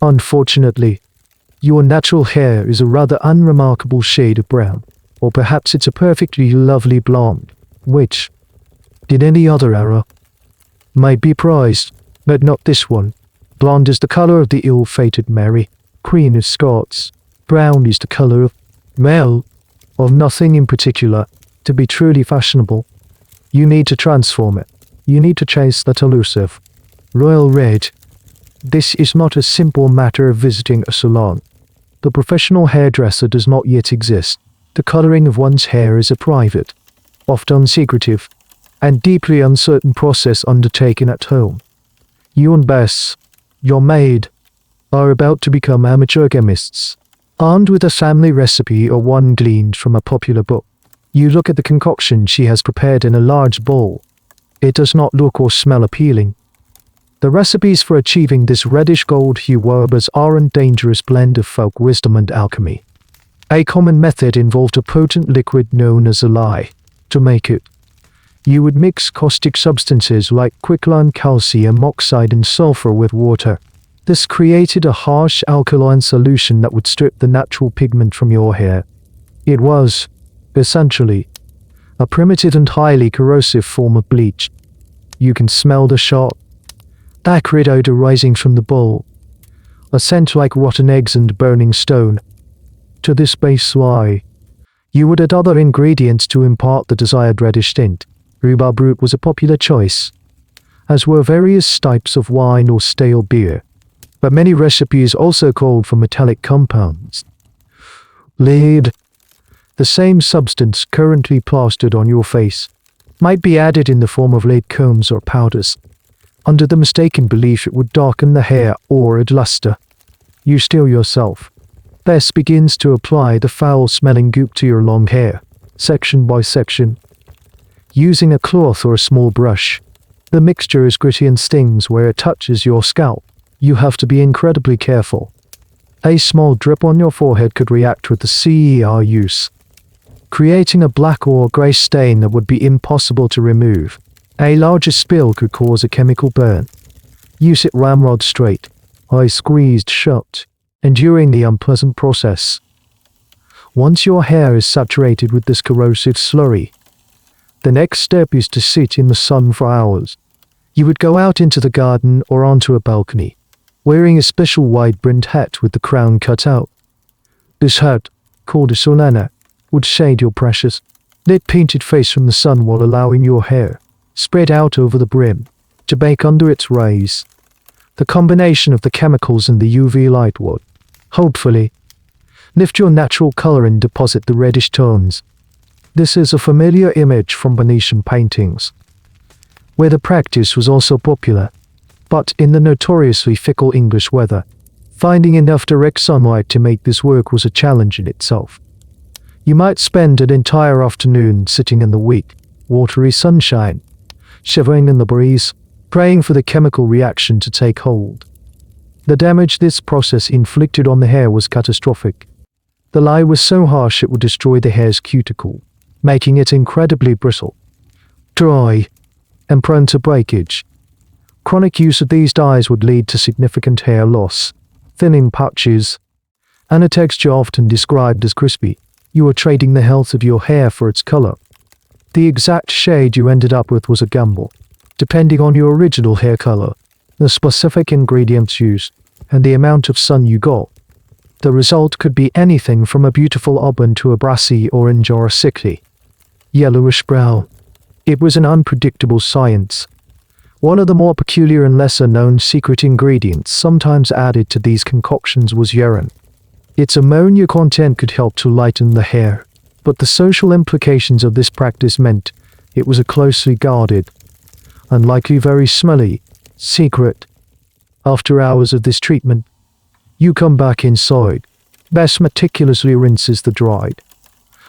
Unfortunately, your natural hair is a rather unremarkable shade of brown, or perhaps it's a perfectly lovely blonde, which, in any other era, might be prized, but not this one. Blonde is the color of the ill-fated Mary, Queen of Scots. Brown is the color of Mel, of nothing in particular. To be truly fashionable, you need to transform it. You need to chase that elusive royal red. This is not a simple matter of visiting a salon. The professional hairdresser does not yet exist. The coloring of one's hair is a private, often secretive, and deeply uncertain process undertaken at home. You and Bess, your maid, are about to become amateur chemists. Armed with a family recipe or one gleaned from a popular book, you look at the concoction she has prepared in a large bowl. It does not look or smell appealing. The recipes for achieving this reddish gold hue were a bizarre and dangerous blend of folk wisdom and alchemy. A common method involved a potent liquid known as a lye. To make it, you would mix caustic substances like quicklime, calcium oxide, and sulfur with water. This created a harsh alkaline solution that would strip the natural pigment from your hair. It was, essentially, a primitive and highly corrosive form of bleach. You can smell the sharp, acrid odor rising from the bowl, a scent like rotten eggs and burning stone. To this base lye, you would add other ingredients to impart the desired reddish tint. Rhubarb root was a popular choice, as were various types of wine or stale beer, but many recipes also called for metallic compounds. Lead, the same substance currently plastered on your face, might be added in the form of lead combs or powders, under the mistaken belief it would darken the hair or add luster. You still yourself. Bess begins to apply the foul-smelling goop to your long hair, section by section, using a cloth or a small brush. The mixture is gritty and stings where it touches your scalp. You have to be incredibly careful. A small drip on your forehead could react with the CER use, creating a black or grey stain that would be impossible to remove. A larger spill could cause a chemical burn. Use it ramrod straight, eyes squeezed shut, enduring the unpleasant process. Once your hair is saturated with this corrosive slurry, the next step is to sit in the sun for hours. You would go out into the garden or onto a balcony, wearing a special wide-brimmed hat with the crown cut out. This hat, called a solana, would shade your precious, lead-painted face from the sun while allowing your hair, spread out over the brim, to bake under its rays. The combination of the chemicals and the UV light would, hopefully, lift your natural color and deposit the reddish tones. This is a familiar image from Venetian paintings, where the practice was also popular, but in the notoriously fickle English weather, finding enough direct sunlight to make this work was a challenge in itself. You might spend an entire afternoon sitting in the weak, watery sunshine, shivering in the breeze, praying for the chemical reaction to take hold. The damage this process inflicted on the hair was catastrophic. The lye was so harsh it would destroy the hair's cuticle, making it incredibly brittle, dry, and prone to breakage. Chronic use of these dyes would lead to significant hair loss, thinning patches, and a texture often described as crispy. You were trading the health of your hair for its color. The exact shade you ended up with was a gamble, depending on your original hair color, the specific ingredients used, and the amount of sun you got. The result could be anything from a beautiful auburn to a brassy orange or a sickly yellowish brown. It was an unpredictable science. One of the more peculiar and lesser-known secret ingredients sometimes added to these concoctions was urine. Its ammonia content could help to lighten the hair, but the social implications of this practice meant it was a closely guarded, and likely very smelly, secret. After hours of this treatment, you come back inside. Bess meticulously rinses the dried,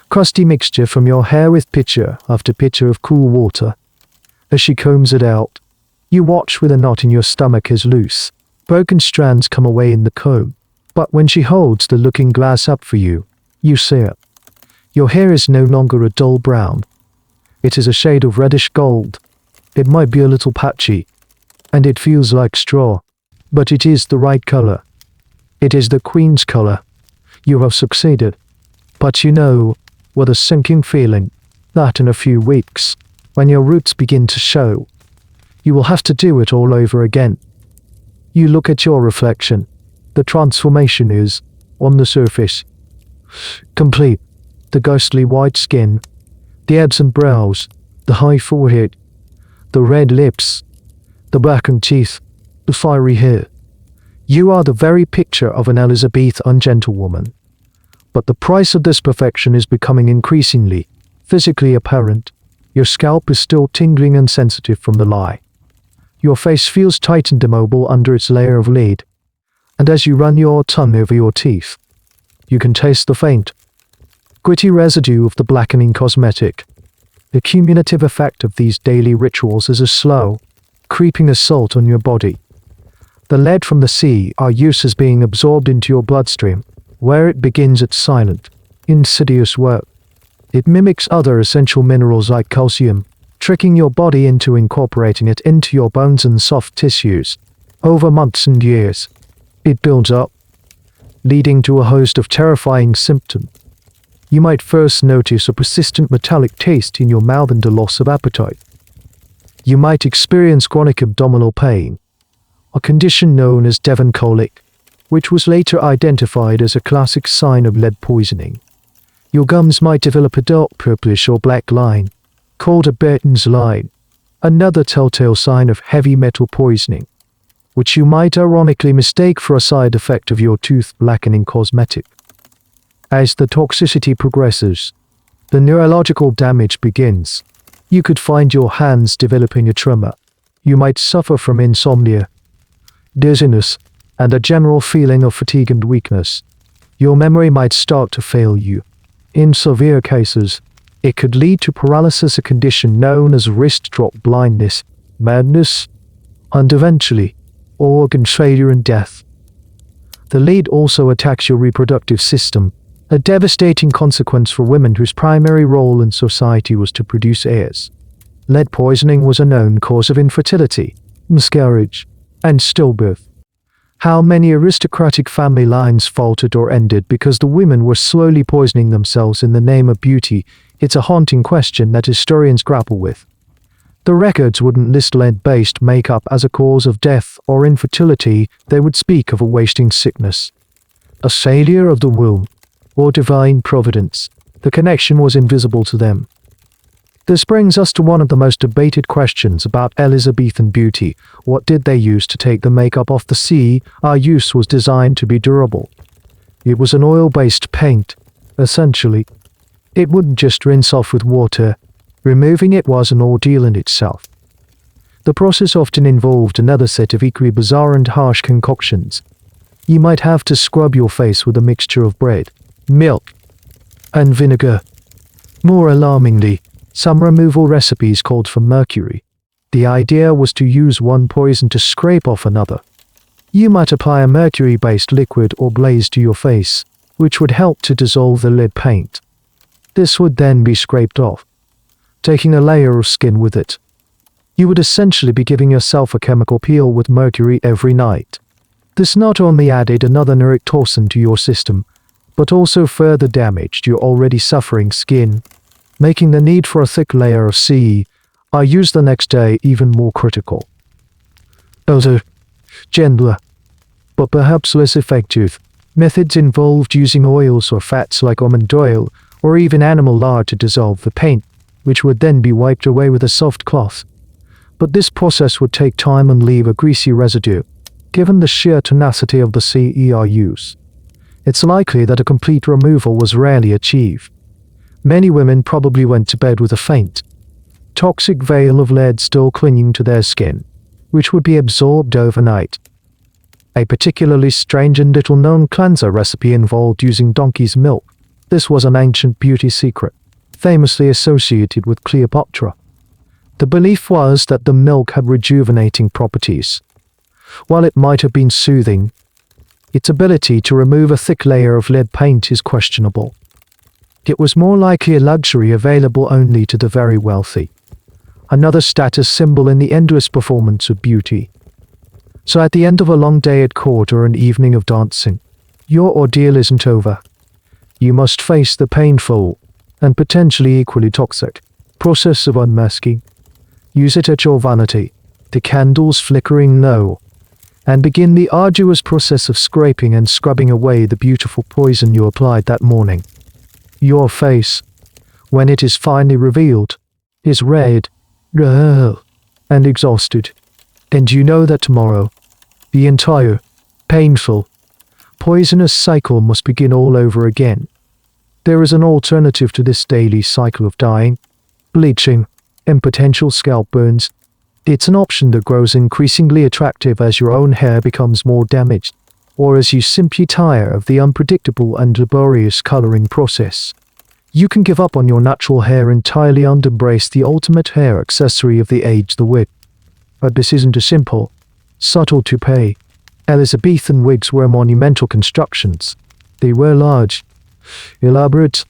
crusty mixture from your hair with pitcher after pitcher of cool water. As she combs it out, you watch with a knot in your stomach as loose, broken strands come away in the comb. But when she holds the looking glass up for you, you see it. Your hair is no longer a dull brown. It is a shade of reddish gold. It might be a little patchy, and it feels like straw, but it is the right color. It is the Queen's color. You have succeeded. But you know, with a sinking feeling, that in a few weeks, when your roots begin to show, you will have to do it all over again. You look at your reflection. The transformation is, on the surface, complete. The ghostly white skin, the absent brows, the high forehead, the red lips, the blackened teeth, the fiery hair. You are the very picture of an Elizabethan gentlewoman. But the price of this perfection is becoming increasingly physically apparent. Your scalp is still tingling and sensitive from the lye. Your face feels tight and immobile under its layer of lead. And as you run your tongue over your teeth, you can taste the faint, gritty residue of the blackening cosmetic. The cumulative effect of these daily rituals is a slow, creeping assault on your body. The lead from the sea are used as being absorbed into your bloodstream, where it begins its silent, insidious work. It mimics other essential minerals like calcium, tricking your body into incorporating it into your bones and soft tissues. Over months and years, it builds up, leading to a host of terrifying symptoms. You might first notice a persistent metallic taste in your mouth and a loss of appetite. You might experience chronic abdominal pain, a condition known as Devon colic, which was later identified as a classic sign of lead poisoning. Your gums might develop a dark purplish or black line, called a Burton's line, another telltale sign of heavy metal poisoning, which you might ironically mistake for a side effect of your tooth-blackening cosmetic. As the toxicity progresses, the neurological damage begins. You could find your hands developing a tremor. You might suffer from insomnia, dizziness, and a general feeling of fatigue and weakness. Your memory might start to fail you. In severe cases, it could lead to paralysis, a condition known as wrist drop blindness, madness, and eventually, organ failure and death. The lead also attacks your reproductive system, a devastating consequence for women whose primary role in society was to produce heirs. Lead poisoning was a known cause of infertility, miscarriage, and stillbirth. How many aristocratic family lines faltered or ended because the women were slowly poisoning themselves in the name of beauty? It's a haunting question that historians grapple with. The records wouldn't list lead-based makeup as a cause of death or infertility. They would speak of a wasting sickness, a failure of the womb, or divine providence. The connection was invisible to them. This brings us to one of the most debated questions about Elizabethan beauty. What did they use to take the makeup off the sea? Our use was designed to be durable. It was an oil-based paint, essentially. It wouldn't just rinse off with water. Removing it was an ordeal in itself. The process often involved another set of equally bizarre and harsh concoctions. You might have to scrub your face with a mixture of bread, milk, and vinegar. More alarmingly, some removal recipes called for mercury, The idea was to use one poison to scrape off another. You might apply a mercury-based liquid or glaze to your face, which would help to dissolve the lead paint. This would then be scraped off, taking a layer of skin with it. You would essentially be giving yourself a chemical peel with mercury every night. This not only added another neurotoxin to your system, but also further damaged your already suffering skin, making the need for a thick layer of I used the next day even more critical. Other, gentler, but perhaps less effective, methods involved using oils or fats like almond oil or even animal lard to dissolve the paint, which would then be wiped away with a soft cloth. But this process would take time and leave a greasy residue, given the sheer tenacity of the CERUs. It's likely that a complete removal was rarely achieved. Many women probably went to bed with a faint, toxic veil of lead still clinging to their skin, which would be absorbed overnight. A particularly strange and little-known cleanser recipe involved using donkey's milk. This was an ancient beauty secret, famously associated with Cleopatra. The belief was that the milk had rejuvenating properties. While it might have been soothing, its ability to remove a thick layer of lead paint is questionable. It was more likely a luxury available only to the very wealthy, another status symbol in the endless performance of beauty. So at the end of a long day at court or an evening of dancing, your ordeal isn't over. You must face the painful, and potentially equally toxic, process of unmasking. Use it at your vanity, the candles flickering low, and begin the arduous process of scraping and scrubbing away the beautiful poison you applied that morning. Your face, when it is finally revealed, is red, and exhausted, and you know that tomorrow, the entire, painful, poisonous cycle must begin all over again. There is an alternative to this daily cycle of dyeing, bleaching, and potential scalp burns. It's an option that grows increasingly attractive as your own hair becomes more damaged, or as you simply tire of the unpredictable and laborious coloring process. You can give up on your natural hair entirely and embrace the ultimate hair accessory of the age, the wig. But this isn't a simple, subtle toupee. Elizabethan wigs were monumental constructions. They were large, elaborate,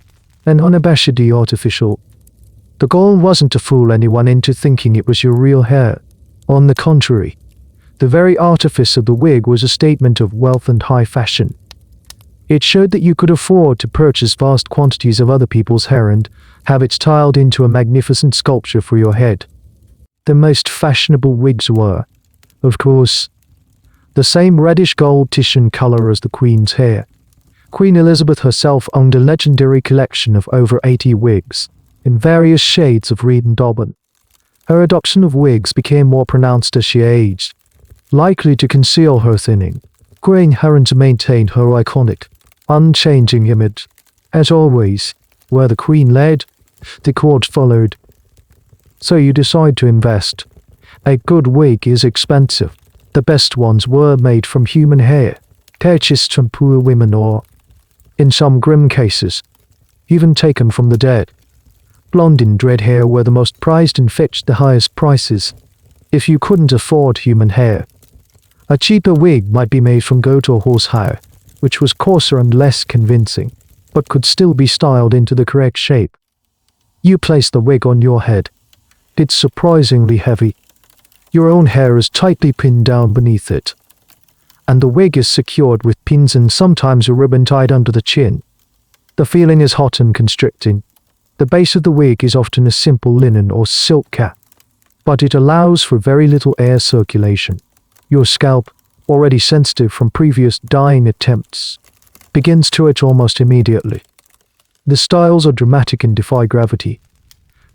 and unabashedly artificial. The goal wasn't to fool anyone into thinking it was your real hair. On the contrary, the very artifice of the wig was a statement of wealth and high fashion. It showed that you could afford to purchase vast quantities of other people's hair and have it styled into a magnificent sculpture for your head. The most fashionable wigs were, of course, the same reddish-gold Titian color as the Queen's hair. Queen Elizabeth herself owned a legendary collection of over 80 wigs, in various shades of reed and auburn. Her adoption of wigs became more pronounced as she aged, likely to conceal her thinning, graying hair and to maintain her iconic, unchanging image. As always, where the Queen led, the court followed. So you decide to invest. A good wig is expensive. The best ones were made from human hair, purchased from poor women or, in some grim cases, even taken from the dead. Blonde and red hair were the most prized and fetched the highest prices. If you couldn't afford human hair, a cheaper wig might be made from goat or horsehair, which was coarser and less convincing, but could still be styled into the correct shape. You place the wig on your head. It's surprisingly heavy. Your own hair is tightly pinned down beneath it, and the wig is secured with pins and sometimes a ribbon tied under the chin. The feeling is hot and constricting. The base of the wig is often a simple linen or silk cap, but it allows for very little air circulation. Your scalp, already sensitive from previous dyeing attempts, begins to itch almost immediately. The styles are dramatic and defy gravity.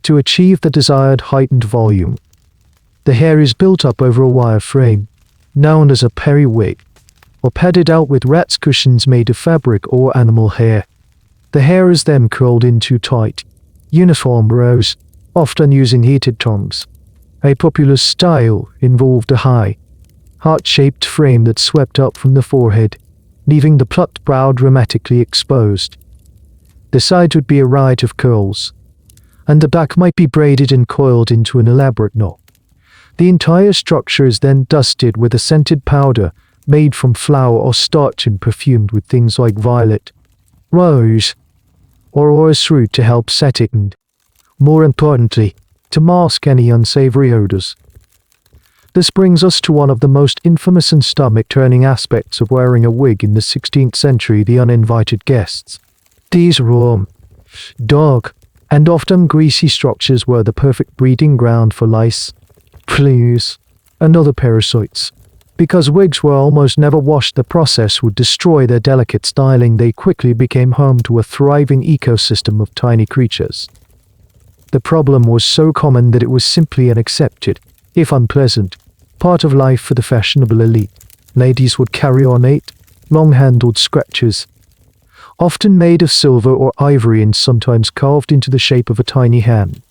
To achieve the desired heightened volume, the hair is built up over a wire frame, known as a periwig, or padded out with rat's cushions made of fabric or animal hair. The hair is then curled into tight, uniform rows, often using heated tongs. A popular style involved a high, heart-shaped frame that swept up from the forehead, leaving the plucked brow dramatically exposed. The sides would be a riot of curls, and the back might be braided and coiled into an elaborate knot. The entire structure is then dusted with a scented powder made from flour or starch and perfumed with things like violet, rose, or orris root to help set it and, more importantly, to mask any unsavory odors. This brings us to one of the most infamous and stomach-turning aspects of wearing a wig in the 16th century: the uninvited guests. These warm, dark, and often greasy structures were the perfect breeding ground for lice, fleas, and other parasites. Because wigs were almost never washed, the process would destroy their delicate styling. They quickly became home to a thriving ecosystem of tiny creatures. The problem was so common that it was simply an accepted, if unpleasant, part of life for the fashionable elite. Ladies would carry ornate, long-handled scratchers, often made of silver or ivory and sometimes carved into the shape of a tiny hand,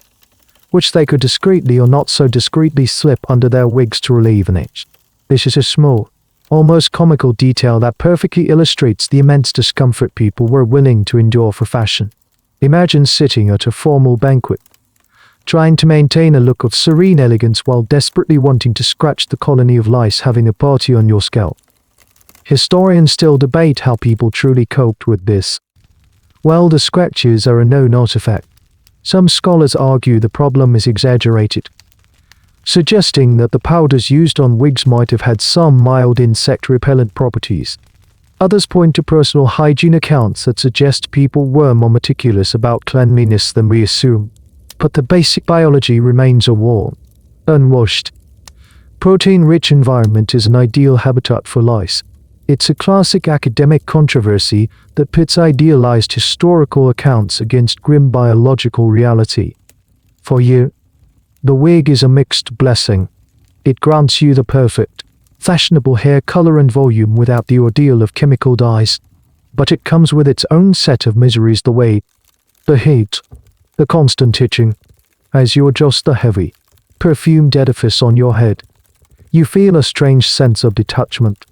which they could discreetly or not so discreetly slip under their wigs to relieve an itch. This is a small, almost comical detail that perfectly illustrates the immense discomfort people were willing to endure for fashion. Imagine sitting at a formal banquet, trying to maintain a look of serene elegance while desperately wanting to scratch the colony of lice having a party on your scalp. Historians still debate how people truly coped with this. While the scratches are a known artifact, some scholars argue the problem is exaggerated, suggesting that the powders used on wigs might have had some mild insect-repellent properties. Others point to personal hygiene accounts that suggest people were more meticulous about cleanliness than we assume. But the basic biology remains: a warm, unwashed, protein-rich environment is an ideal habitat for lice. It's a classic academic controversy that pits idealized historical accounts against grim biological reality. For you, the wig is a mixed blessing. It grants you the perfect, fashionable hair color and volume without the ordeal of chemical dyes. But it comes with its own set of miseries: the weight, the heat, the constant itching. As you adjust the heavy, perfumed edifice on your head, you feel a strange sense of detachment.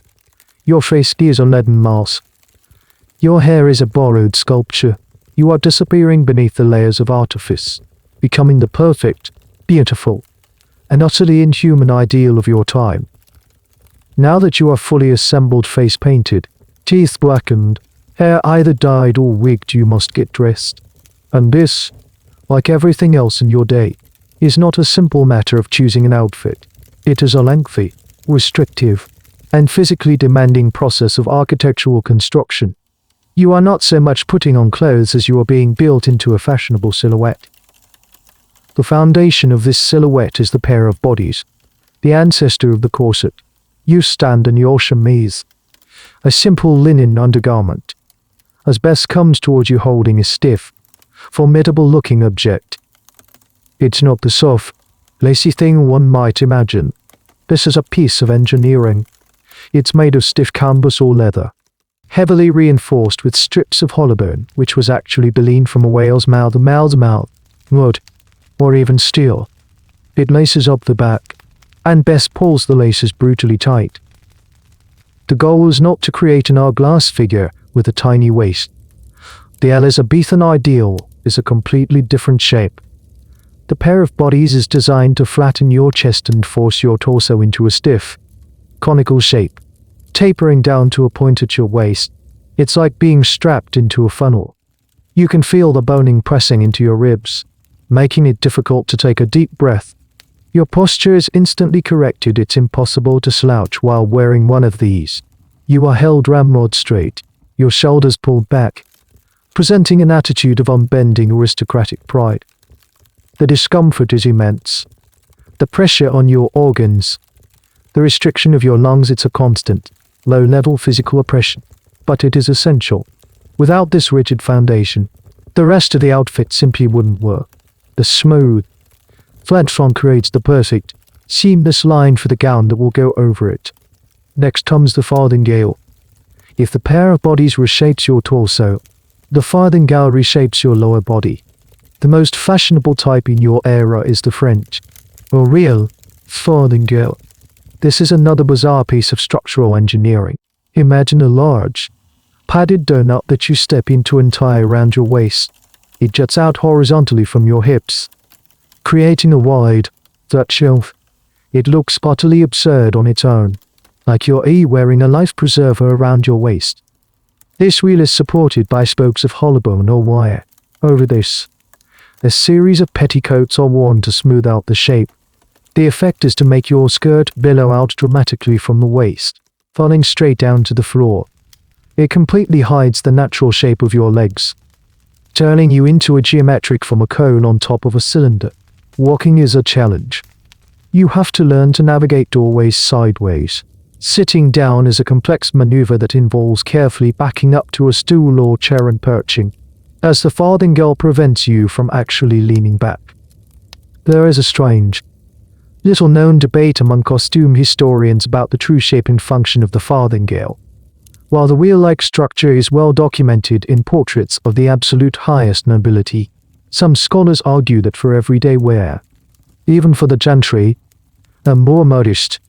Your face is a leaden mass. Your hair is a borrowed sculpture. You are disappearing beneath the layers of artifice, becoming the perfect, beautiful, and utterly inhuman ideal of your time. Now that you are fully assembled, face painted, teeth blackened, hair either dyed or wigged, you must get dressed. And this, like everything else in your day, is not a simple matter of choosing an outfit. It is a lengthy, restrictive, and physically demanding process of architectural construction. You are not so much putting on clothes as you are being built into a fashionable silhouette. The foundation of this silhouette is the pair of bodies, the ancestor of the corset. You stand in your chemise, a simple linen undergarment, as best comes towards you, holding a stiff, formidable-looking object. It's not the soft, lacy thing one might imagine. This is a piece of engineering. It's made of stiff canvas or leather, heavily reinforced with strips of hollow bone, which was actually baleen from a whale's mouth, wood, or even steel. It laces up the back, and best pulls the laces brutally tight. The goal is not to create an hourglass figure with a tiny waist. The Elizabethan ideal is a completely different shape. The pair of bodies is designed to flatten your chest and force your torso into a stiff, conical shape, tapering down to a point at your waist. It's like being strapped into a funnel. You can feel the boning pressing into your ribs, making it difficult to take a deep breath. Your posture is instantly corrected. It's impossible to slouch while wearing one of these. You are held ramrod straight, your shoulders pulled back, presenting an attitude of unbending aristocratic pride. The discomfort is immense. The pressure on your organs, the restriction of your lungs, it's a constant, low-level physical oppression. But it is essential. Without this rigid foundation, the rest of the outfit simply wouldn't work. The smooth, flat front creates the perfect, seamless line for the gown that will go over it. Next comes the farthingale. If the pair of bodies reshapes your torso, the farthingale reshapes your lower body. The most fashionable type in your era is the French, or real, farthingale. This is another bizarre piece of structural engineering. Imagine a large, padded donut that you step into and tie around your waist. It juts out horizontally from your hips, creating a wide, flat shelf. It looks utterly absurd on its own, like you're wearing a life preserver around your waist. This wheel is supported by spokes of hollow bone or wire. Over this, a series of petticoats are worn to smooth out the shape. The effect is to make your skirt billow out dramatically from the waist, falling straight down to the floor. It completely hides the natural shape of your legs, turning you into a geometric from a cone on top of a cylinder. Walking is a challenge. You have to learn to navigate doorways sideways. Sitting down is a complex maneuver that involves carefully backing up to a stool or chair and perching, as the farthingale prevents you from actually leaning back. There is a strange, little-known debate among costume historians about the true shape and function of the farthingale. While the wheel-like structure is well documented in portraits of the absolute highest nobility, some scholars argue that for everyday wear, even for the gentry, a more modest,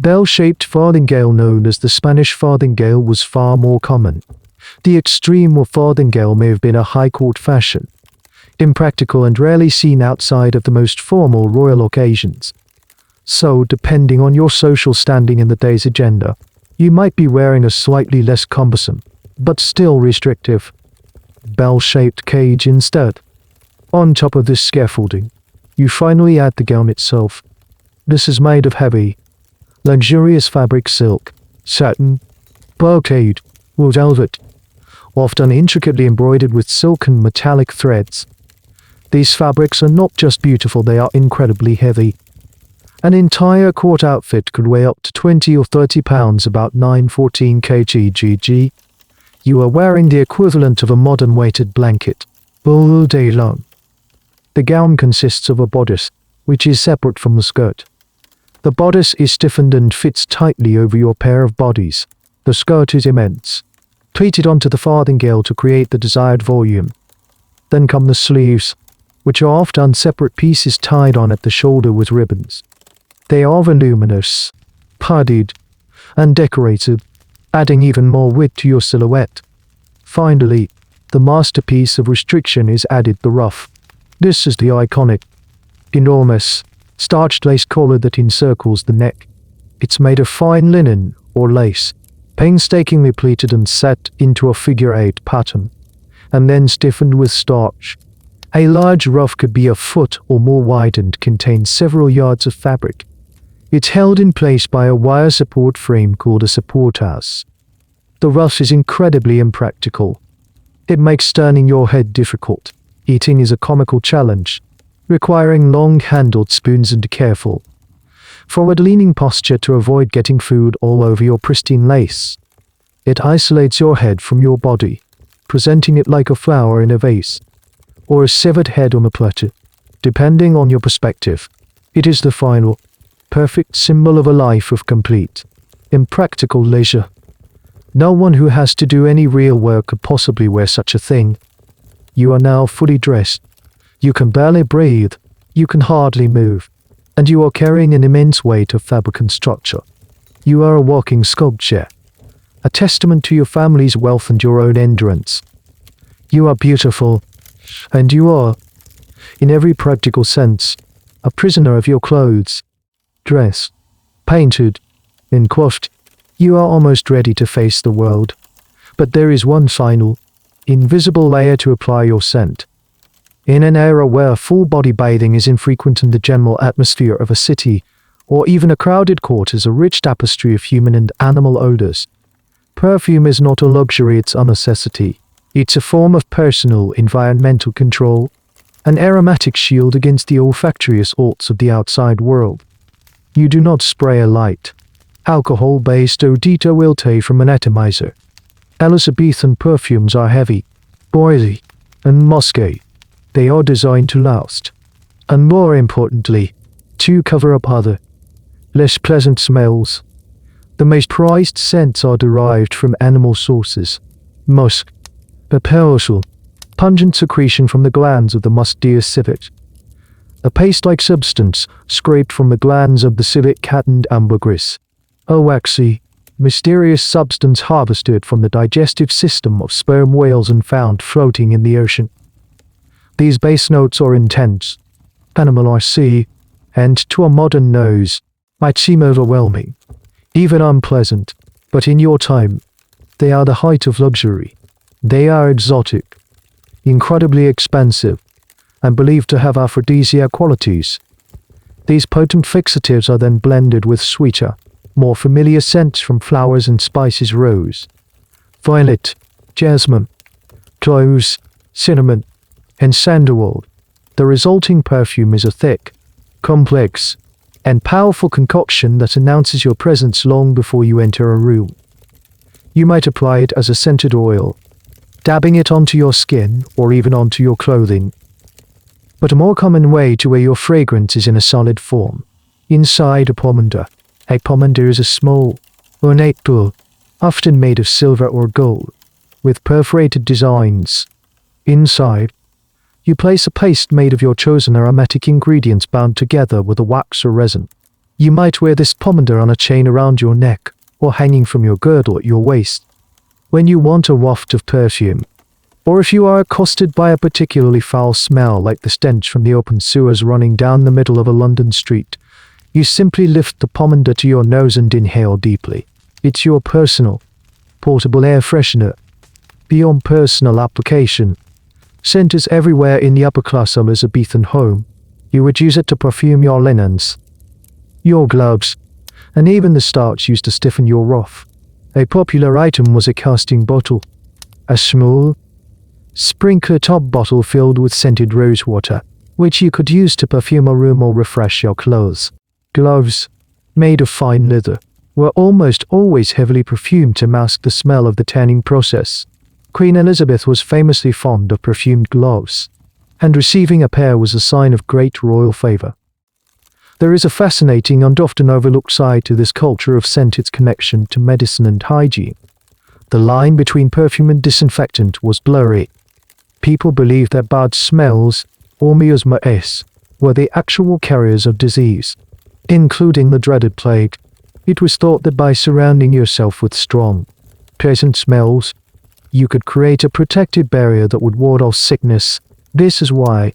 bell-shaped farthingale known as the Spanish farthingale was far more common. The extreme of farthingale may have been a high court fashion, impractical and rarely seen outside of the most formal royal occasions. So, depending on your social standing in the day's agenda, you might be wearing a slightly less cumbersome, but still restrictive, bell-shaped cage instead. On top of this scaffolding, you finally add the gown itself. This is made of heavy, luxurious fabric, silk, satin, brocade, or velvet, often intricately embroidered with silken metallic threads. These fabrics are not just beautiful, they are incredibly heavy. An entire court outfit could weigh up to 20 or 30 pounds, about 9-14 kg. You are wearing the equivalent of a modern weighted blanket, all day long. The gown consists of a bodice, which is separate from the skirt. The bodice is stiffened and fits tightly over your pair of bodies. The skirt is immense, pleated onto the farthingale to create the desired volume. Then come the sleeves, which are often separate pieces tied on at the shoulder with ribbons. They are voluminous, padded, and decorated, adding even more width to your silhouette. Finally, the masterpiece of restriction is added, the ruff. This is the iconic, enormous, starched lace collar that encircles the neck. It's made of fine linen or lace, painstakingly pleated and set into a figure-8 pattern, and then stiffened with starch. A large ruff could be a foot or more wide and contain several yards of fabric. It's held in place by a wire support frame called a support house. The ruff is incredibly impractical. It makes turning your head difficult. Eating is a comical challenge, requiring long-handled spoons and careful, forward-leaning posture to avoid getting food all over your pristine lace. It isolates your head from your body, presenting it like a flower in a vase, or a severed head on a platter, depending on your perspective. It is the final, perfect symbol of a life of complete, impractical leisure. No one who has to do any real work could possibly wear such a thing. You are now fully dressed. You can barely breathe, you can hardly move, and you are carrying an immense weight of fabric and structure. You are a walking sculpture, a testament to your family's wealth and your own endurance. You are beautiful, and you are, in every practical sense, a prisoner of your clothes. Dressed, painted, and coiffed, you are almost ready to face the world. But there is one final, invisible layer to apply your scent. In an era where full-body bathing is infrequent and the general atmosphere of a city, or even a crowded court, is a rich tapestry of human and animal odors, perfume is not a luxury, it's a necessity. It's a form of personal, environmental control, an aromatic shield against the olfactory assaults of the outside world. You do not spray a light, alcohol-based eau de toilette from an atomizer. Elizabethan perfumes are heavy, oily, and musky. They are designed to last, and more importantly, to cover up other, less pleasant smells. The most prized scents are derived from animal sources. Musk, a powerful, pungent secretion from the glands of the musk deer civet. A paste-like substance scraped from the glands of the civet cat and ambergris. A waxy, mysterious substance harvested from the digestive system of sperm whales and found floating in the ocean. These base notes are intense, animal-y, and to a modern nose, might seem overwhelming, even unpleasant, but in your time, they are the height of luxury. They are exotic, incredibly expensive, and believed to have aphrodisiac qualities. These potent fixatives are then blended with sweeter, more familiar scents from flowers and spices: rose, violet, jasmine, cloves, cinnamon, and sandalwood. The resulting perfume is a thick, complex, and powerful concoction that announces your presence long before you enter a room. You might apply it as a scented oil, dabbing it onto your skin or even onto your clothing. But a more common way to wear your fragrance is in a solid form, inside a pomander. A pomander is a small, ornate tool, often made of silver or gold, with perforated designs. Inside, you place a paste made of your chosen aromatic ingredients bound together with a wax or resin. You might wear this pomander on a chain around your neck or hanging from your girdle at your waist. When you want a waft of perfume, or if you are accosted by a particularly foul smell like the stench from the open sewers running down the middle of a London street, you simply lift the pomander to your nose and inhale deeply. It's your personal, portable air freshener. Beyond personal application, centers everywhere in the upper-class Elizabethan home. You would use it to perfume your linens, your gloves, and even the starch used to stiffen your ruff. A popular item was a casting bottle, a small, sprinkler-top bottle filled with scented rose water, which you could use to perfume a room or refresh your clothes. Gloves, made of fine leather, were almost always heavily perfumed to mask the smell of the tanning process. Queen Elizabeth was famously fond of perfumed gloves, and receiving a pair was a sign of great royal favor. There is a fascinating and often overlooked side to this culture of scent: its connection to medicine and hygiene. The line between perfume and disinfectant was blurry. People believed that bad smells, or miasmas, were the actual carriers of disease, including the dreaded plague. It was thought that by surrounding yourself with strong, pleasant smells, you could create a protective barrier that would ward off sickness. This is why,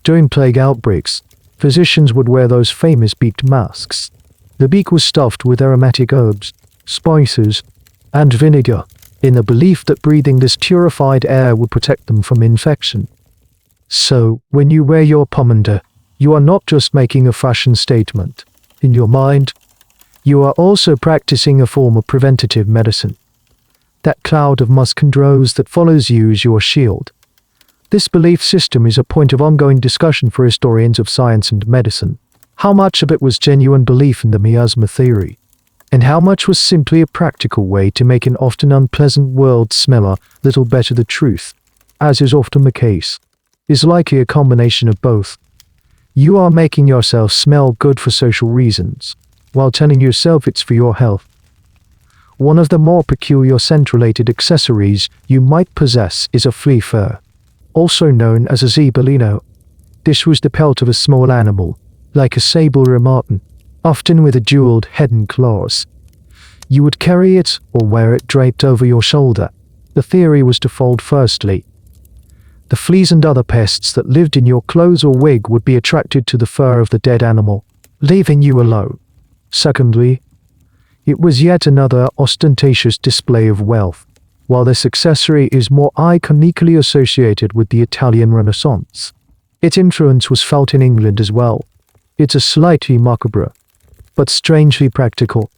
during plague outbreaks, physicians would wear those famous beaked masks. The beak was stuffed with aromatic herbs, spices, and vinegar, in the belief that breathing this purified air would protect them from infection. So, when you wear your pomander, you are not just making a fashion statement. In your mind, you are also practicing a form of preventative medicine. That cloud of musk and rose that follows you is your shield. This belief system is a point of ongoing discussion for historians of science and medicine. How much of it was genuine belief in the miasma theory, and how much was simply a practical way to make an often unpleasant world smell a little better? The truth, as is often the case, is likely a combination of both. You are making yourself smell good for social reasons, while telling yourself it's for your health. One of the more peculiar scent-related accessories you might possess is a flea fur, also known as a zebellino. This was the pelt of a small animal, like a sable or a marten, often with a jeweled head and claws. You would carry it or wear it draped over your shoulder. The theory was twofold. Firstly, the fleas and other pests that lived in your clothes or wig would be attracted to the fur of the dead animal, leaving you alone. Secondly, it was yet another ostentatious display of wealth. While this accessory is more iconically associated with the Italian Renaissance, its influence was felt in England as well. It's a slightly macabre, but strangely practical,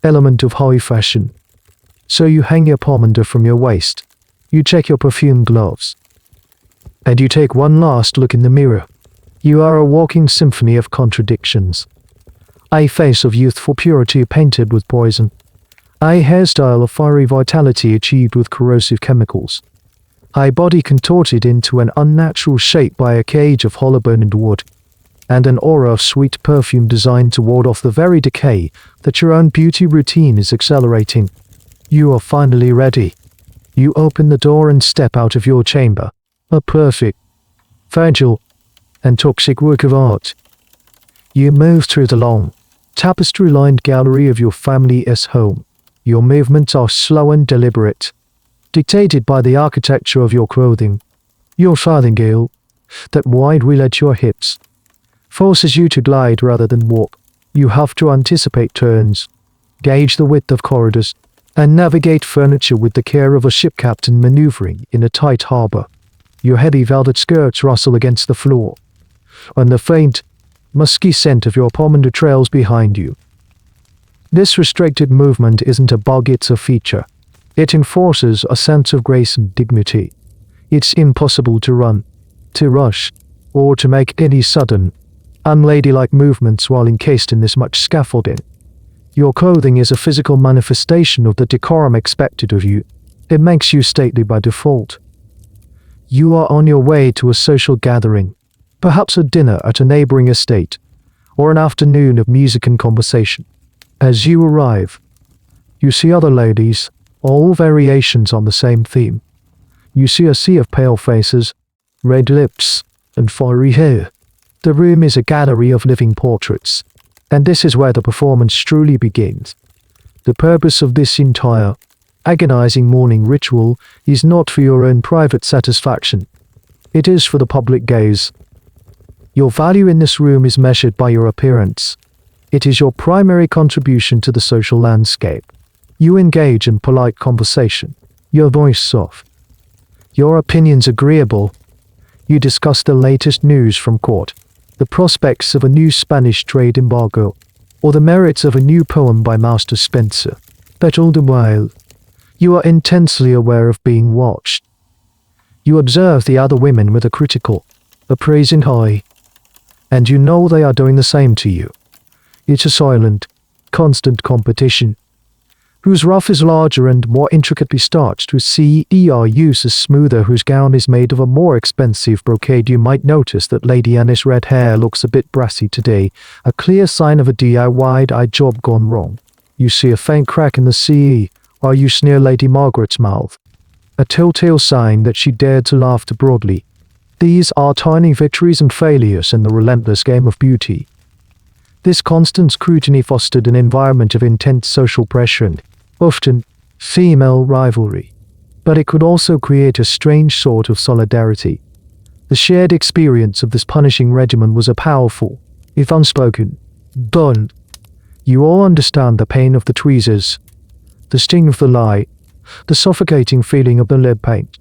element of high fashion. So you hang your pomander from your waist, you check your perfume gloves, and you take one last look in the mirror. You are a walking symphony of contradictions. A face of youthful purity painted with poison. A hairstyle of fiery vitality achieved with corrosive chemicals. A body contorted into an unnatural shape by a cage of hollow bone and wood. And an aura of sweet perfume designed to ward off the very decay that your own beauty routine is accelerating. You are finally ready. You open the door and step out of your chamber. A perfect, fragile, and toxic work of art. You move through the long, tapestry-lined gallery of your family's home. Your movements are slow and deliberate, dictated by the architecture of your clothing. Your farthingale, that wide wheel at your hips, forces you to glide rather than walk. You have to anticipate turns, gauge the width of corridors, and navigate furniture with the care of a ship captain maneuvering in a tight harbor. Your heavy velvet skirts rustle against the floor, and the faint, musky scent of your pomander trails behind you. This restricted movement isn't a bug, it's a feature. It enforces a sense of grace and dignity. It's impossible to run, to rush, or to make any sudden, unladylike movements while encased in this much scaffolding. Your clothing is a physical manifestation of the decorum expected of you. It makes you stately by default. You are on your way to a social gathering, perhaps a dinner at a neighboring estate, or an afternoon of music and conversation. As you arrive, you see other ladies, all variations on the same theme. You see a sea of pale faces, red lips, and fiery hair. The room is a gallery of living portraits, and this is where the performance truly begins. The purpose of this entire, agonizing morning ritual is not for your own private satisfaction. It is for the public gaze. Your value in this room is measured by your appearance. It is your primary contribution to the social landscape. You engage in polite conversation, your voice soft, your opinions agreeable. You discuss the latest news from court, the prospects of a new Spanish trade embargo, or the merits of a new poem by Master Spencer. But all the while, you are intensely aware of being watched. You observe the other women with a critical, appraising eye, and you know they are doing the same to you. It's a silent, constant competition, whose ruff is larger and more intricately starched, whose use is smoother, whose gown is made of a more expensive brocade. You might notice that Lady Anne's red hair looks a bit brassy today, a clear sign of a DIY job gone wrong. You see a faint crack in the CE, while you sneer Lady Margaret's mouth, a telltale sign that she dared to laugh too broadly. These are tiny victories and failures in the relentless game of beauty. This constant scrutiny fostered an environment of intense social pressure and, often, female rivalry. But it could also create a strange sort of solidarity. The shared experience of this punishing regimen was a powerful, if unspoken, bond. You all understand the pain of the tweezers, the sting of the lie, the suffocating feeling of the lead paint.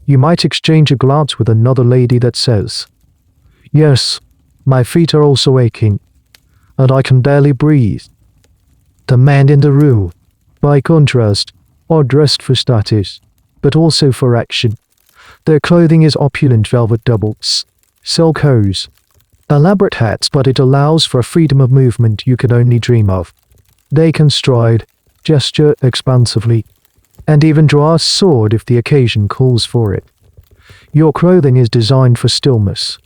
You might exchange a glance with another lady that says, "Yes, my feet are also aching, and I can barely breathe." The men in the room, by contrast, are dressed for status, but also for action. Their clothing is opulent velvet doubles, silk hose, elaborate hats, but it allows for a freedom of movement you could only dream of. They can stride, gesture expansively, and even draw a sword if the occasion calls for it. Your clothing is designed for stillness.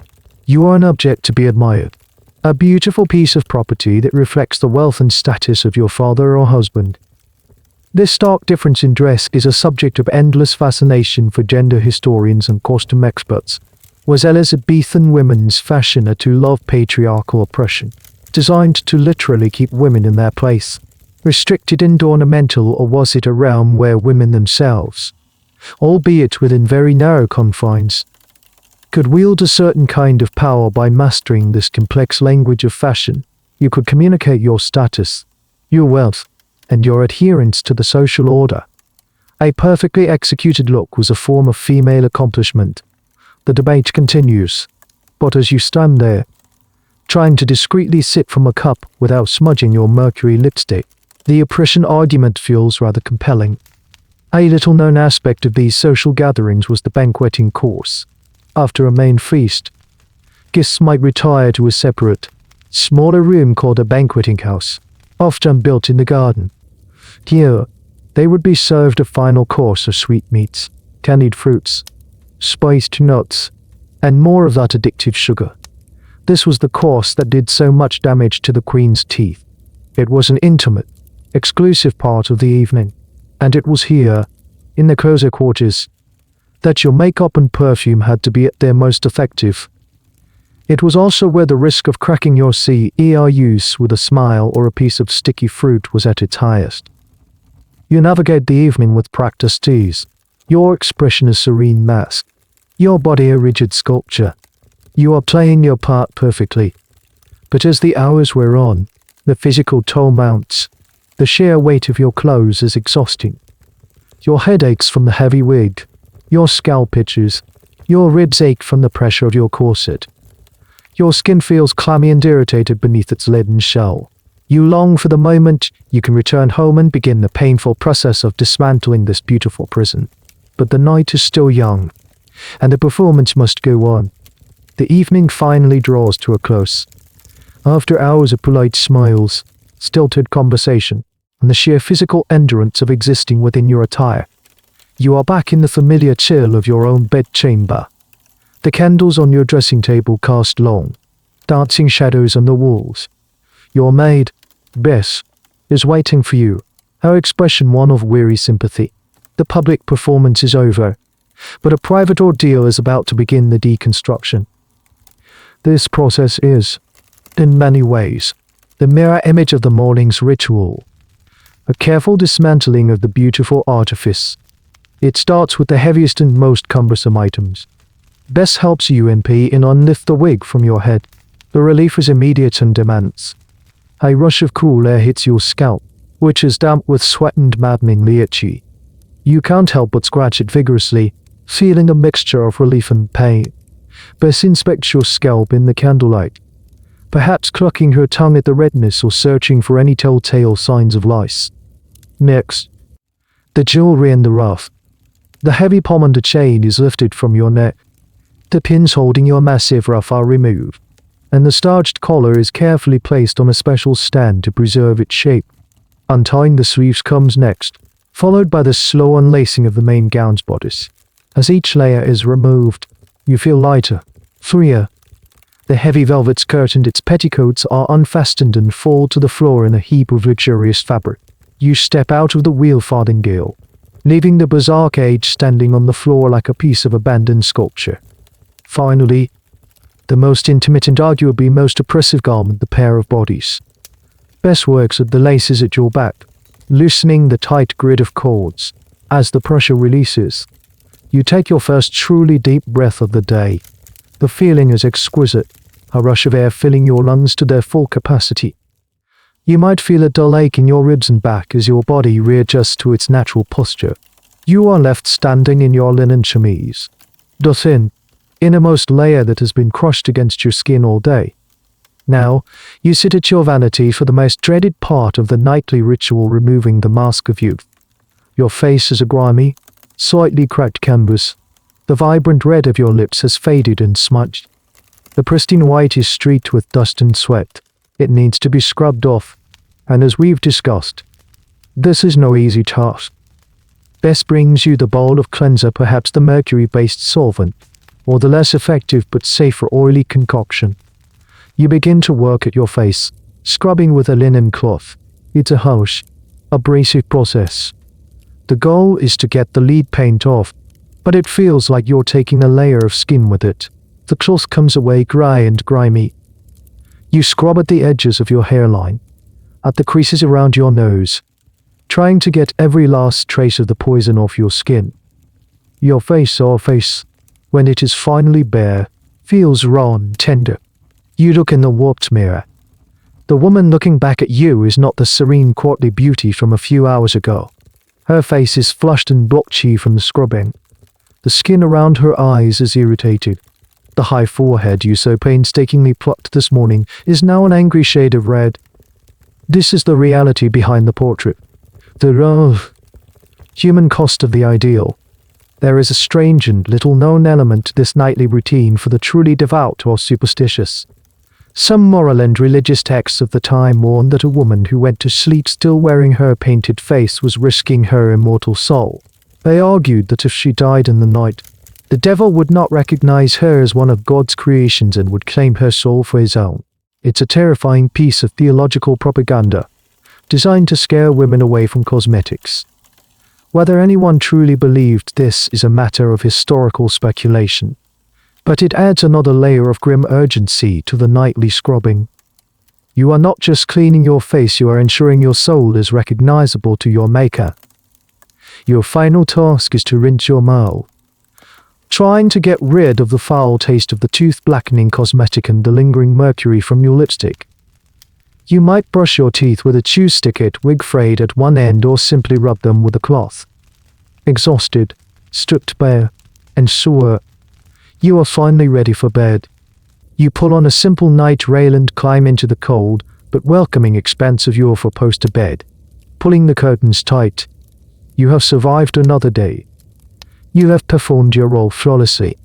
You are an object to be admired, a beautiful piece of property that reflects the wealth and status of your father or husband. This stark difference in dress is a subject of endless fascination for gender historians and costume experts. Was Elizabethan women's fashion a tool of patriarchal oppression, designed to literally keep women in their place, restricted and ornamental, or was it a realm where women themselves, albeit within very narrow confines, could wield a certain kind of power by mastering this complex language of fashion? You could communicate your status, your wealth, and your adherence to the social order. A perfectly executed look was a form of female accomplishment. The debate continues, but as you stand there, trying to discreetly sip from a cup without smudging your mercury lipstick, the oppression argument feels rather compelling. A little-known aspect of these social gatherings was the banqueting course. After a main feast, guests might retire to a separate, smaller room called a banqueting house, often built in the garden. Here, they would be served a final course of sweetmeats, candied fruits, spiced nuts, and more of that addictive sugar. This was the course that did so much damage to the Queen's teeth. It was an intimate, exclusive part of the evening, and it was here, in the cozy quarters, that your makeup and perfume had to be at their most effective. It was also where the risk of cracking your use with a smile or a piece of sticky fruit was at its highest. You navigate the evening with practiced ease, your expression a serene mask, your body a rigid sculpture. You are playing your part perfectly. But as the hours wear on, The physical toll mounts. The sheer weight of your clothes is exhausting. Your head aches from the heavy wig. Your scalp itches. Your ribs ache from the pressure of your corset. Your skin feels clammy and irritated beneath its leaden shell. You long for the moment you can return home and begin the painful process of dismantling this beautiful prison. But the night is still young, and the performance must go on. The evening finally draws to a close. After hours of polite smiles, stilted conversation, and the sheer physical endurance of existing within your attire, you are back in the familiar chill of your own bedchamber. The candles on your dressing table cast long, dancing shadows on the walls. Your maid, Bess, is waiting for you, her expression one of weary sympathy. The public performance is over, but a private ordeal is about to begin the deconstruction. This process is, in many ways, the mirror image of the morning's ritual. A careful dismantling of the beautiful artifice. It starts with the heaviest and most cumbersome items. Bess helps you in unlift the wig from your head. The relief is immediate and immense. A rush of cool air hits your scalp, which is damp with sweat and maddeningly itchy. You can't help but scratch it vigorously, feeling a mixture of relief and pain. Bess inspects your scalp in the candlelight, perhaps clucking her tongue at the redness or searching for any telltale signs of lice. Next, the jewelry and the ruff. The heavy pomander chain is lifted from your neck. The pins holding your massive ruff are removed, and the starched collar is carefully placed on a special stand to preserve its shape. Untying the sleeves comes next, followed by the slow unlacing of the main gown's bodice. As each layer is removed, you feel lighter, freer. The heavy velvet skirt and its petticoats are unfastened and fall to the floor in a heap of luxurious fabric. You step out of the wheel farthingale, leaving the bizarre cage standing on the floor like a piece of abandoned sculpture. Finally, the most intimate and arguably most oppressive garment, the pair of bodies. Bess works at the laces at your back, loosening the tight grid of cords. As the pressure releases, you take your first truly deep breath of the day. The feeling is exquisite, a rush of air filling your lungs to their full capacity. You might feel a dull ache in your ribs and back as your body readjusts to its natural posture. You are left standing in your linen chemise, the thin, innermost layer that has been crushed against your skin all day. Now, you sit at your vanity for the most dreaded part of the nightly ritual, removing the mask of youth. Your face is a grimy, slightly cracked canvas. The vibrant red of your lips has faded and smudged. The pristine white is streaked with dust and sweat. It needs to be scrubbed off, and as we've discussed, this is no easy task. Bess brings you the bowl of cleanser, perhaps the mercury-based solvent, or the less effective but safer oily concoction. You begin to work at your face, scrubbing with a linen cloth. It's a harsh, abrasive process. The goal is to get the lead paint off, but it feels like you're taking a layer of skin with it. The cloth comes away dry and grimy. You scrub at the edges of your hairline, at the creases around your nose, trying to get every last trace of the poison off your skin. Your face, when it is finally bare, feels raw and tender. You look in the warped mirror. The woman looking back at you is not the serene, courtly beauty from a few hours ago. Her face is flushed and blotchy from the scrubbing. The skin around her eyes is irritated. The high forehead you so painstakingly plucked this morning is now an angry shade of red. This is the reality behind the portrait. The raw, human cost of the ideal. There is a strange and little-known element to this nightly routine for the truly devout or superstitious. Some moral and religious texts of the time warn that a woman who went to sleep still wearing her painted face was risking her immortal soul. They argued that if she died in the night, the devil would not recognize her as one of God's creations and would claim her soul for his own. It's a terrifying piece of theological propaganda, designed to scare women away from cosmetics. Whether anyone truly believed this is a matter of historical speculation, but it adds another layer of grim urgency to the nightly scrubbing. You are not just cleaning your face, you are ensuring your soul is recognizable to your maker. Your final task is to rinse your mouth, trying to get rid of the foul taste of the tooth-blackening cosmetic and the lingering mercury from your lipstick. You might brush your teeth with a chew-stick, wig frayed at one end, or simply rub them with a cloth. Exhausted, stripped bare, and sore, you are finally ready for bed. You pull on a simple night rail and climb into the cold but welcoming expanse of your four-poster bed. Pulling the curtains tight, you have survived another day. You have performed your role flawlessly,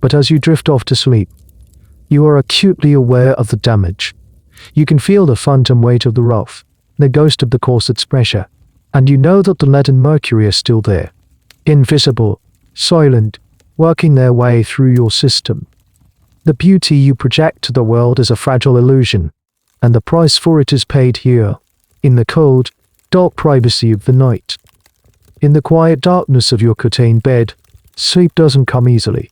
but as you drift off to sleep, you are acutely aware of the damage. You can feel the phantom weight of the ruff, the ghost of the corset's pressure, and you know that the lead and mercury are still there, invisible, silent, working their way through your system. The beauty you project to the world is a fragile illusion, and the price for it is paid here, in the cold, dark privacy of the night. In the quiet darkness of your curtained bed, sleep doesn't come easily.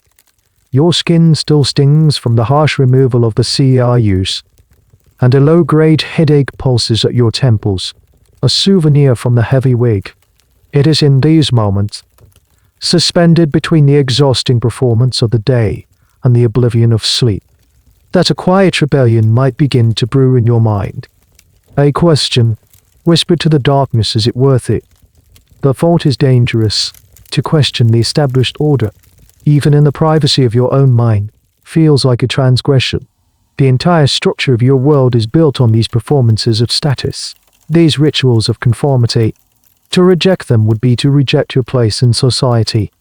Your skin still stings from the harsh removal of the CRUs, and a low-grade headache pulses at your temples, a souvenir from the heavy wig. It is in these moments, suspended between the exhausting performance of the day and the oblivion of sleep, that a quiet rebellion might begin to brew in your mind. A question, whispered to the darkness, is it worth it? The thought is dangerous. To question the established order, even in the privacy of your own mind, feels like a transgression. The entire structure of your world is built on these performances of status, these rituals of conformity. To reject them would be to reject your place in society.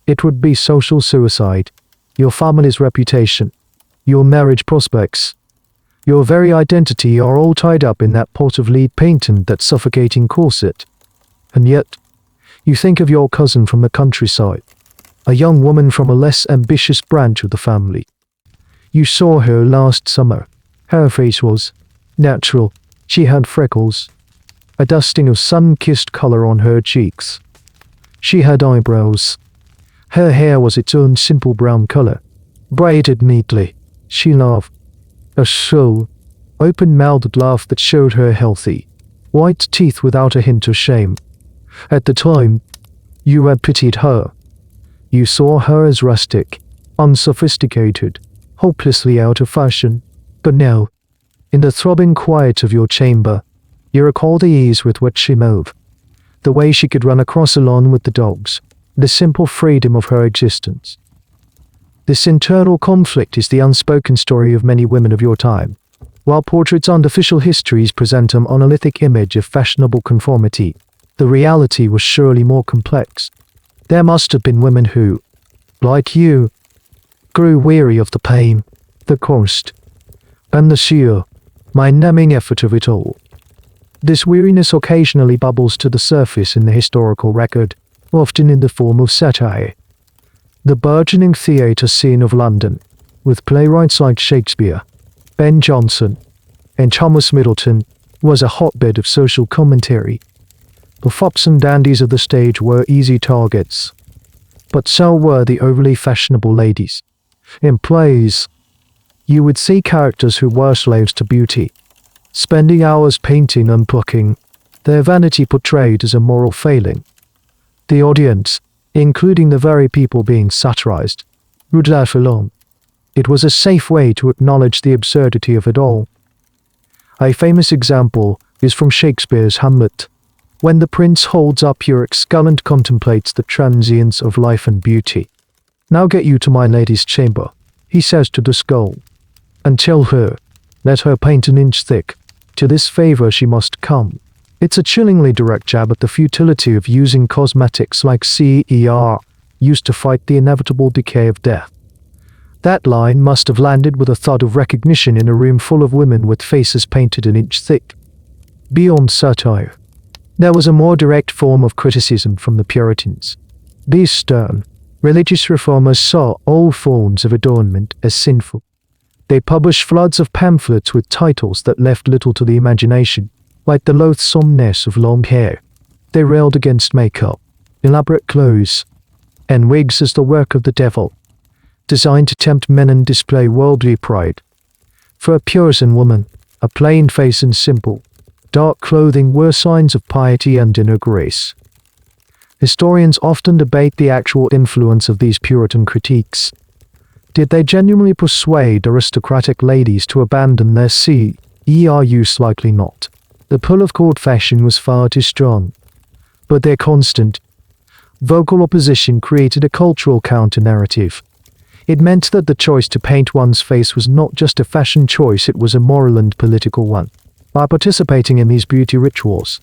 It would be social suicide. Your family's reputation, your marriage prospects, your very identity are all tied up in that pot of lead paint and that suffocating corset. And yet, you think of your cousin from the countryside, a young woman from a less ambitious branch of the family. You saw her last summer. Her face was natural. She had freckles, a dusting of sun-kissed color on her cheeks. She had eyebrows. Her hair was its own simple brown color, braided neatly. She laughed, a slow, open-mouthed laugh that showed her healthy, white teeth without a hint of shame. At the time, you had pitied her. You saw her as rustic, unsophisticated, hopelessly out of fashion. But now, in the throbbing quiet of your chamber, you recall the ease with which she moved, the way she could run across a lawn with the dogs, the simple freedom of her existence. This internal conflict is the unspoken story of many women of your time. While portraits and official histories present a monolithic image of fashionable conformity, the reality was surely more complex. There must have been women who, like you, grew weary of the pain, the cost, and the sheer, mind-numbing effort of it all. This weariness occasionally bubbles to the surface in the historical record, often in the form of satire. The burgeoning theatre scene of London, with playwrights like Shakespeare, Ben Jonson, and Thomas Middleton, was a hotbed of social commentary. The fops and dandies of the stage were easy targets, but so were the overly fashionable ladies. In plays, you would see characters who were slaves to beauty, spending hours painting and plucking, their vanity portrayed as a moral failing. The audience, including the very people being satirized, would laugh along. It was a safe way to acknowledge the absurdity of it all. A famous example is from Shakespeare's Hamlet, when the prince holds up your skull and contemplates the transience of life and beauty. "Now get you to my lady's chamber," he says to the skull, "and tell her, let her paint an inch thick. To this favor she must come." It's a chillingly direct jab at the futility of using cosmetics like CER, used to fight the inevitable decay of death. That line must have landed with a thud of recognition in a room full of women with faces painted an inch thick. Beyond satire, there was a more direct form of criticism from the Puritans. These stern, religious reformers saw all forms of adornment as sinful. They published floods of pamphlets with titles that left little to the imagination, like the loathsomeness of long hair. They railed against makeup, elaborate clothes, and wigs as the work of the devil, designed to tempt men and display worldly pride. For a Puritan woman, a plain face and simple, dark clothing were signs of piety and inner grace. Historians often debate the actual influence of these Puritan critiques. Did they genuinely persuade aristocratic ladies to abandon their Use likely not. The pull of court fashion was far too strong. But their constant, vocal opposition created a cultural counter-narrative. It meant that the choice to paint one's face was not just a fashion choice, it was a moral and political one. By participating in these beauty rituals,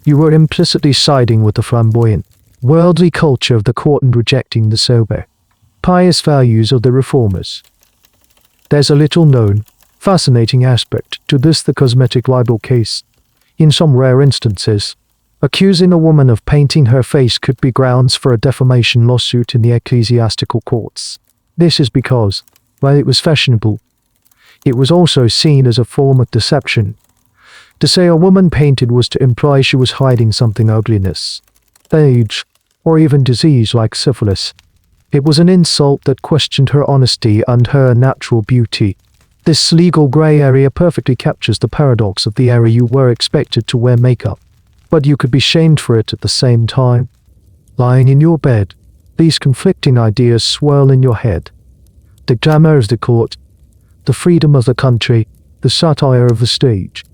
you were implicitly siding with the flamboyant, worldly culture of the court and rejecting the sober, pious values of the reformers. There's a little-known, fascinating aspect to the cosmetic libel case. In some rare instances, accusing a woman of painting her face could be grounds for a defamation lawsuit in the ecclesiastical courts. This is because, while it was fashionable, it was also seen as a form of deception. To say a woman painted was to imply she was hiding something: ugliness, age, or even disease like syphilis. It was an insult that questioned her honesty and her natural beauty. This legal grey area perfectly captures the paradox of the era. You were expected to wear makeup, but you could be shamed for it at the same time. Lying in your bed, these conflicting ideas swirl in your head. The glamour of the court, the freedom of the country, the satire of the stage,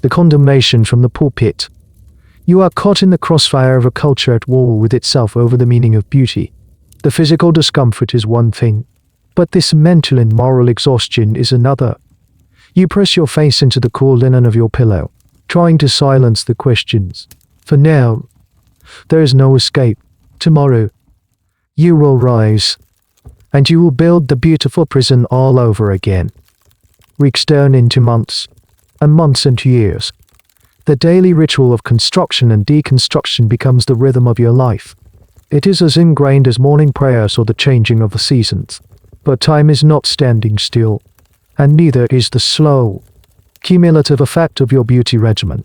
the condemnation from the pulpit. You are caught in the crossfire of a culture at war with itself over the meaning of beauty. The physical discomfort is one thing, but this mental and moral exhaustion is another. You press your face into the cool linen of your pillow, trying to silence the questions. For now, there is no escape. Tomorrow, you will rise, and you will build the beautiful prison all over again. Weeks turn into months, and months into years. The daily ritual of construction and deconstruction becomes the rhythm of your life. It is as ingrained as morning prayers or the changing of the seasons. But time is not standing still, and neither is the slow, cumulative effect of your beauty regimen.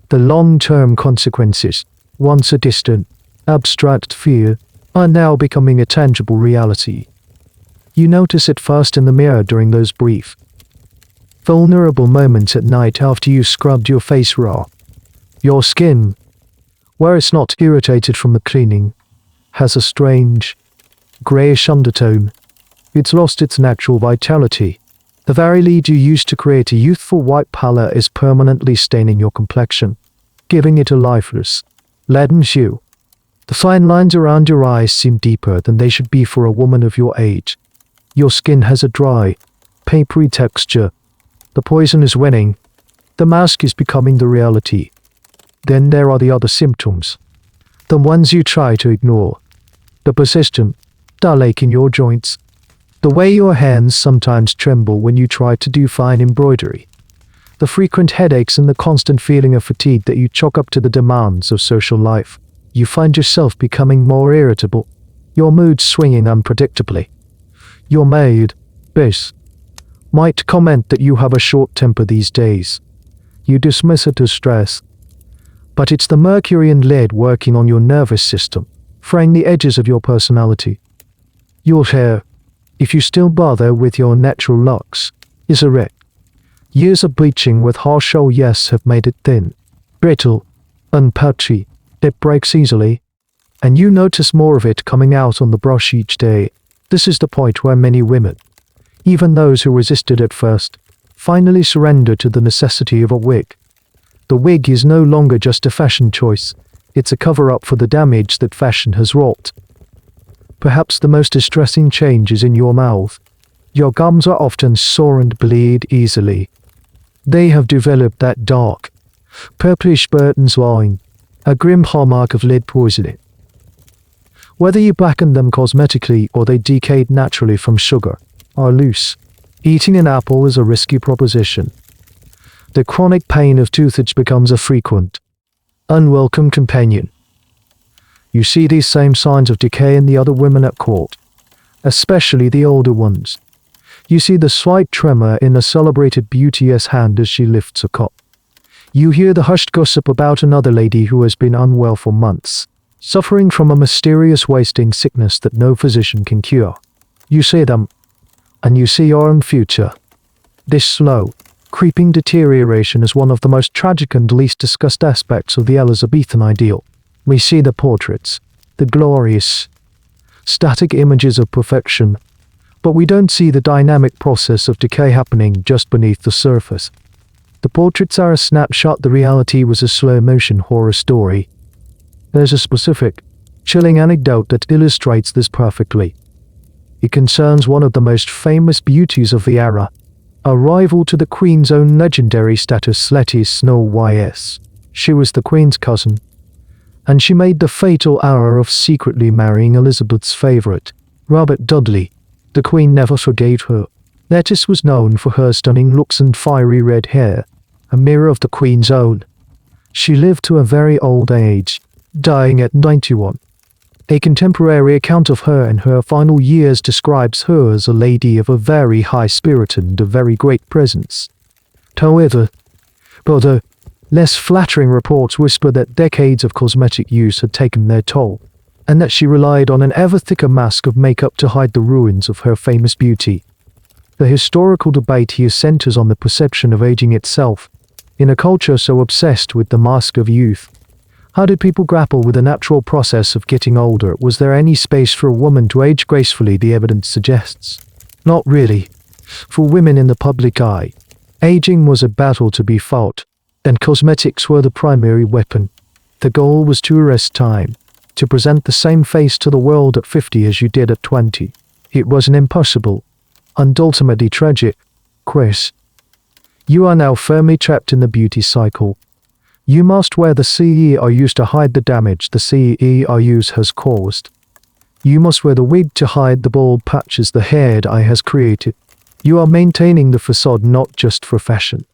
The long-term consequences, once a distant, abstract fear, are now becoming a tangible reality. You notice it first in the mirror during those brief, vulnerable moments at night after you scrubbed your face raw. Your skin, where it's not irritated from the cleaning, has a strange, greyish undertone. It's lost its natural vitality. The very lead you used to create a youthful white pallor is permanently staining your complexion, giving it a lifeless, leaden hue. The fine lines around your eyes seem deeper than they should be for a woman of your age. Your skin has a dry, papery texture. The poison is winning. The mask is becoming the reality. Then there are the other symptoms. The ones you try to ignore. The persistent, dull ache in your joints. The way your hands sometimes tremble when you try to do fine embroidery. The frequent headaches and the constant feeling of fatigue that you chalk up to the demands of social life. You find yourself becoming more irritable, your mood swinging unpredictably. Your maid, Bess, might comment that you have a short temper these days. You dismiss it as stress. But it's the mercury and lead working on your nervous system, fraying the edges of your personality. Your hair, if you still bother with your natural locks, is a wreck. Years of bleaching with harsh yes have made it thin, brittle, and patchy. It breaks easily, and you notice more of it coming out on the brush each day. This is the point where many women, even those who resisted at first, finally surrender to the necessity of a wig. The wig is no longer just a fashion choice, it's a cover-up for the damage that fashion has wrought. Perhaps the most distressing change is in your mouth. Your gums are often sore and bleed easily. They have developed that dark, purplish Burton's line, a grim hallmark of lead poisoning. Whether you blacken them cosmetically or they decayed naturally from sugar, are loose. Eating an apple is a risky proposition. The chronic pain of toothache becomes a frequent, unwelcome companion. You see these same signs of decay in the other women at court, especially the older ones. You see the slight tremor in a celebrated beauteous hand as she lifts a cup. You hear the hushed gossip about another lady who has been unwell for months, suffering from a mysterious wasting sickness that no physician can cure. You see them, and you see your own future. This slow, creeping deterioration is one of the most tragic and least discussed aspects of the Elizabethan ideal. We see the portraits, the glorious, static images of perfection, But we don't see the dynamic process of decay happening just beneath the surface. The portraits are a snapshot, the reality was a slow-motion horror story. There's a specific, chilling anecdote that illustrates this perfectly. It concerns one of the most famous beauties of the era, a rival to the Queen's own legendary status, Letty's Snow White. She was the Queen's cousin, and she made the fatal error of secretly marrying Elizabeth's favourite, Robert Dudley. The Queen never forgave her. Letty was known for her stunning looks and fiery red hair, a mirror of the Queen's own. She lived to a very old age, dying at 91. A contemporary account of her in her final years describes her as a lady of a very high spirit and a very great presence. However, other, less flattering reports whisper that decades of cosmetic use had taken their toll, and that she relied on an ever thicker mask of makeup to hide the ruins of her famous beauty. The historical debate here centers on the perception of aging itself. In a culture so obsessed with the mask of youth, how did people grapple with the natural process of getting older? Was there any space for a woman to age gracefully? The evidence suggests not really. For women in the public eye, aging was a battle to be fought, and cosmetics were the primary weapon. The goal was to arrest time, to present the same face to the world at 50 as you did at 20. It was an impossible, and ultimately tragic, quest. You are now firmly trapped in the beauty cycle. You must wear the CERUs to hide the damage the CERUs has caused. You must wear the wig to hide the bald patches the hair dye has created. You are maintaining the facade not just for fashion,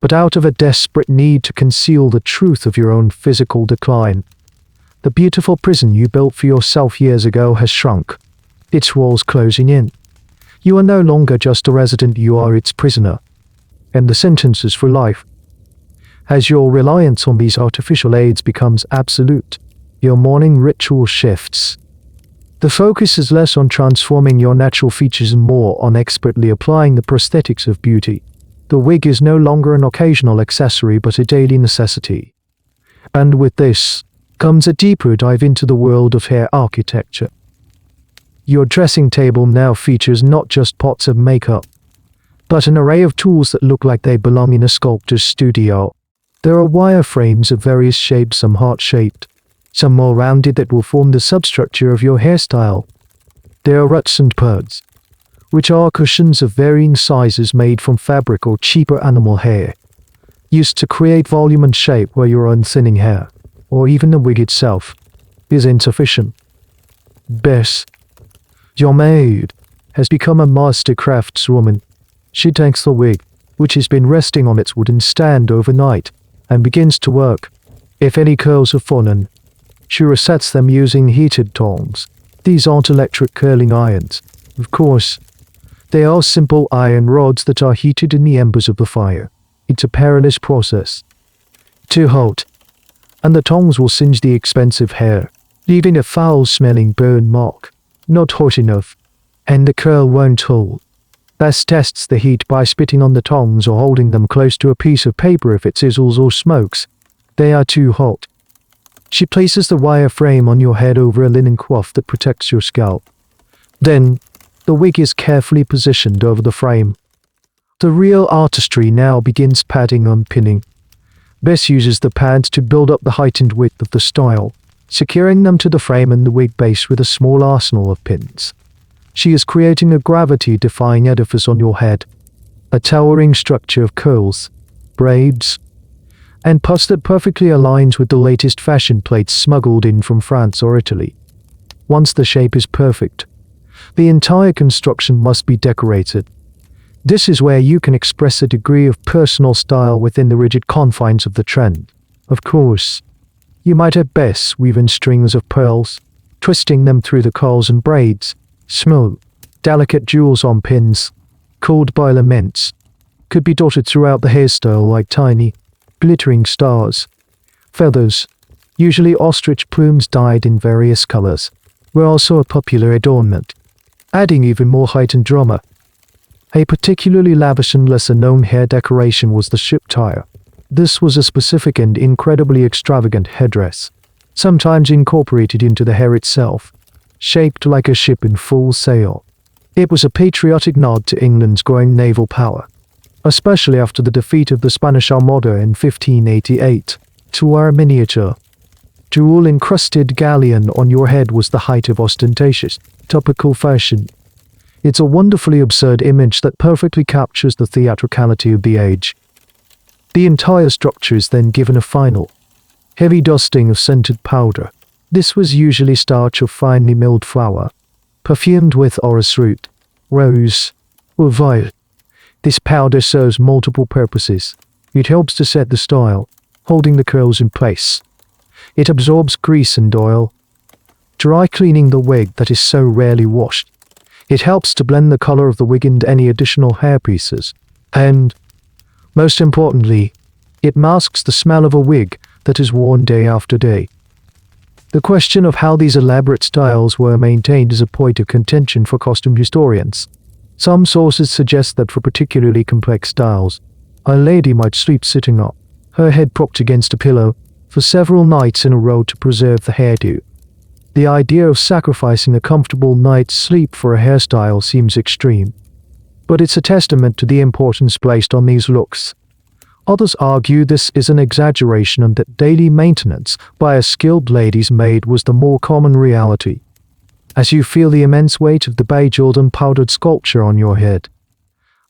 but out of a desperate need to conceal the truth of your own physical decline. The beautiful prison you built for yourself years ago has shrunk, its walls closing in. You are no longer just a resident, you are its prisoner. And the sentence is for life. As your reliance on these artificial aids becomes absolute, your mourning ritual shifts. The focus is less on transforming your natural features and more on expertly applying the prosthetics of beauty. The wig is no longer an occasional accessory but a daily necessity. And with this comes a deeper dive into the world of hair architecture. Your dressing table now features not just pots of makeup, but an array of tools that look like they belong in a sculptor's studio. There are wireframes of various shapes, some heart-shaped, some more rounded, that will form the substructure of your hairstyle. There are ruts and puds, which are cushions of varying sizes made from fabric or cheaper animal hair, used to create volume and shape where your own thinning hair, or even the wig itself, is insufficient. Bess, your maid, has become a master craftswoman. She takes the wig, which has been resting on its wooden stand overnight, and begins to work. If any curls have fallen, she resets them using heated tongs. These aren't electric curling irons, of course. They are simple iron rods that are heated in the embers of the fire. It's a perilous process. Too hot, and the tongs will singe the expensive hair, leaving a foul-smelling burn mark. Not hot enough, and the curl won't hold. Bess tests the heat by spitting on the tongs or holding them close to a piece of paper. If it sizzles or smokes, they are too hot. She places the wire frame on your head over a linen coif that protects your scalp. Then, the wig is carefully positioned over the frame. The real artistry now begins: padding and pinning. Bess uses the pads to build up the height and width of the style, securing them to the frame and the wig base with a small arsenal of pins. She is creating a gravity-defying edifice on your head, a towering structure of curls, braids, and pus that perfectly aligns with the latest fashion plates smuggled in from France or Italy. Once the shape is perfect, the entire construction must be decorated. This is where you can express a degree of personal style within the rigid confines of the trend. Of course, you might at best weave in strings of pearls, twisting them through the curls and braids. Small, delicate jewels on pins, called bilaments, could be dotted throughout the hairstyle like tiny, glittering stars. Feathers, usually ostrich plumes dyed in various colors, were also a popular adornment, adding even more height and drama. A particularly lavish and lesser-known hair decoration was the ship tire. This was a specific and incredibly extravagant headdress, sometimes incorporated into the hair itself, shaped like a ship in full sail. It was a patriotic nod to England's growing naval power, especially after the defeat of the Spanish Armada in 1588. To wear a miniature, jewel-encrusted galleon on your head was the height of ostentatious, topical fashion. It's a wonderfully absurd image that perfectly captures the theatricality of the age. The entire structure is then given a final, heavy dusting of scented powder. This was usually starch of finely milled flour, perfumed with orris root, rose, or violet. This powder serves multiple purposes. It helps to set the style, holding the curls in place. It absorbs grease and oil, dry cleaning the wig that is so rarely washed. It helps to blend the color of the wig and any additional hairpieces. And, most importantly, it masks the smell of a wig that is worn day after day. The question of how these elaborate styles were maintained is a point of contention for costume historians. Some sources suggest that for particularly complex styles, a lady might sleep sitting up, her head propped against a pillow, for several nights in a row to preserve the hairdo. The idea of sacrificing a comfortable night's sleep for a hairstyle seems extreme, but it's a testament to the importance placed on these looks. Others argue this is an exaggeration and that daily maintenance by a skilled lady's maid was the more common reality. As you feel the immense weight of the bejeweled and powdered sculpture on your head,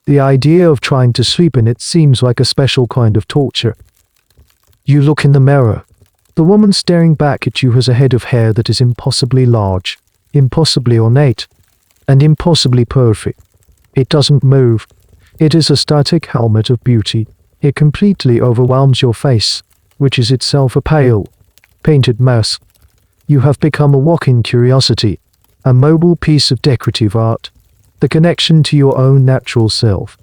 the idea of trying to sleep in it seems like a special kind of torture. You look in the mirror. The woman staring back at you has a head of hair that is impossibly large, impossibly ornate, and impossibly perfect. It doesn't move. It is a static helmet of beauty. It completely overwhelms your face, which is itself a pale, painted mask. You have become a walking curiosity, a mobile piece of decorative art, the connection to your own natural self.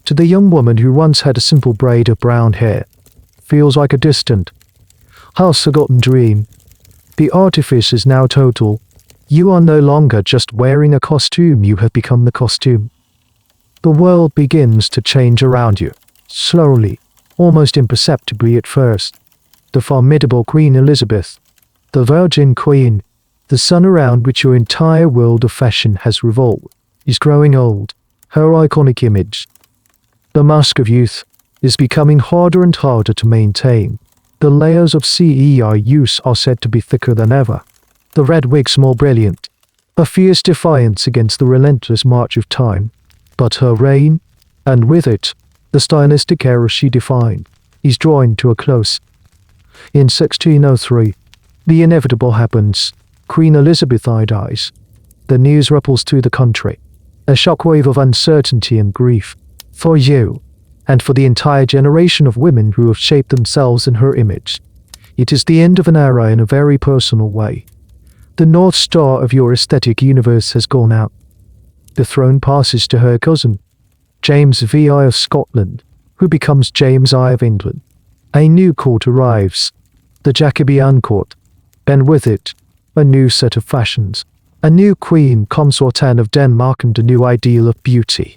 To the young woman who once had a simple braid of brown hair, feels like a distant, half-forgotten dream. The artifice is now total. You are no longer just wearing a costume, you have become the costume. The world begins to change around you, slowly, almost imperceptibly at first. The formidable Queen Elizabeth, the Virgin Queen, the sun around which your entire world of fashion has revolved, is growing old. Her iconic image, the mask of youth, is becoming harder and harder to maintain. The layers of CEI use are said to be thicker than ever. The red wigs more brilliant, a fierce defiance against the relentless march of time. But her reign, and with it, the stylistic era she defined, is drawing to a close. In 1603, the inevitable happens. Queen Elizabeth dies. The news ripples through the country, a shockwave of uncertainty and grief. For you, and for the entire generation of women who have shaped themselves in her image. It is the end of an era in a very personal way. The North Star of your aesthetic universe has gone out. The throne passes to her cousin, James VI of Scotland, who becomes James I of England. A new court arrives, the Jacobean court, and with it, a new set of fashions. A new queen, consort Anne of Denmark, and a new ideal of beauty.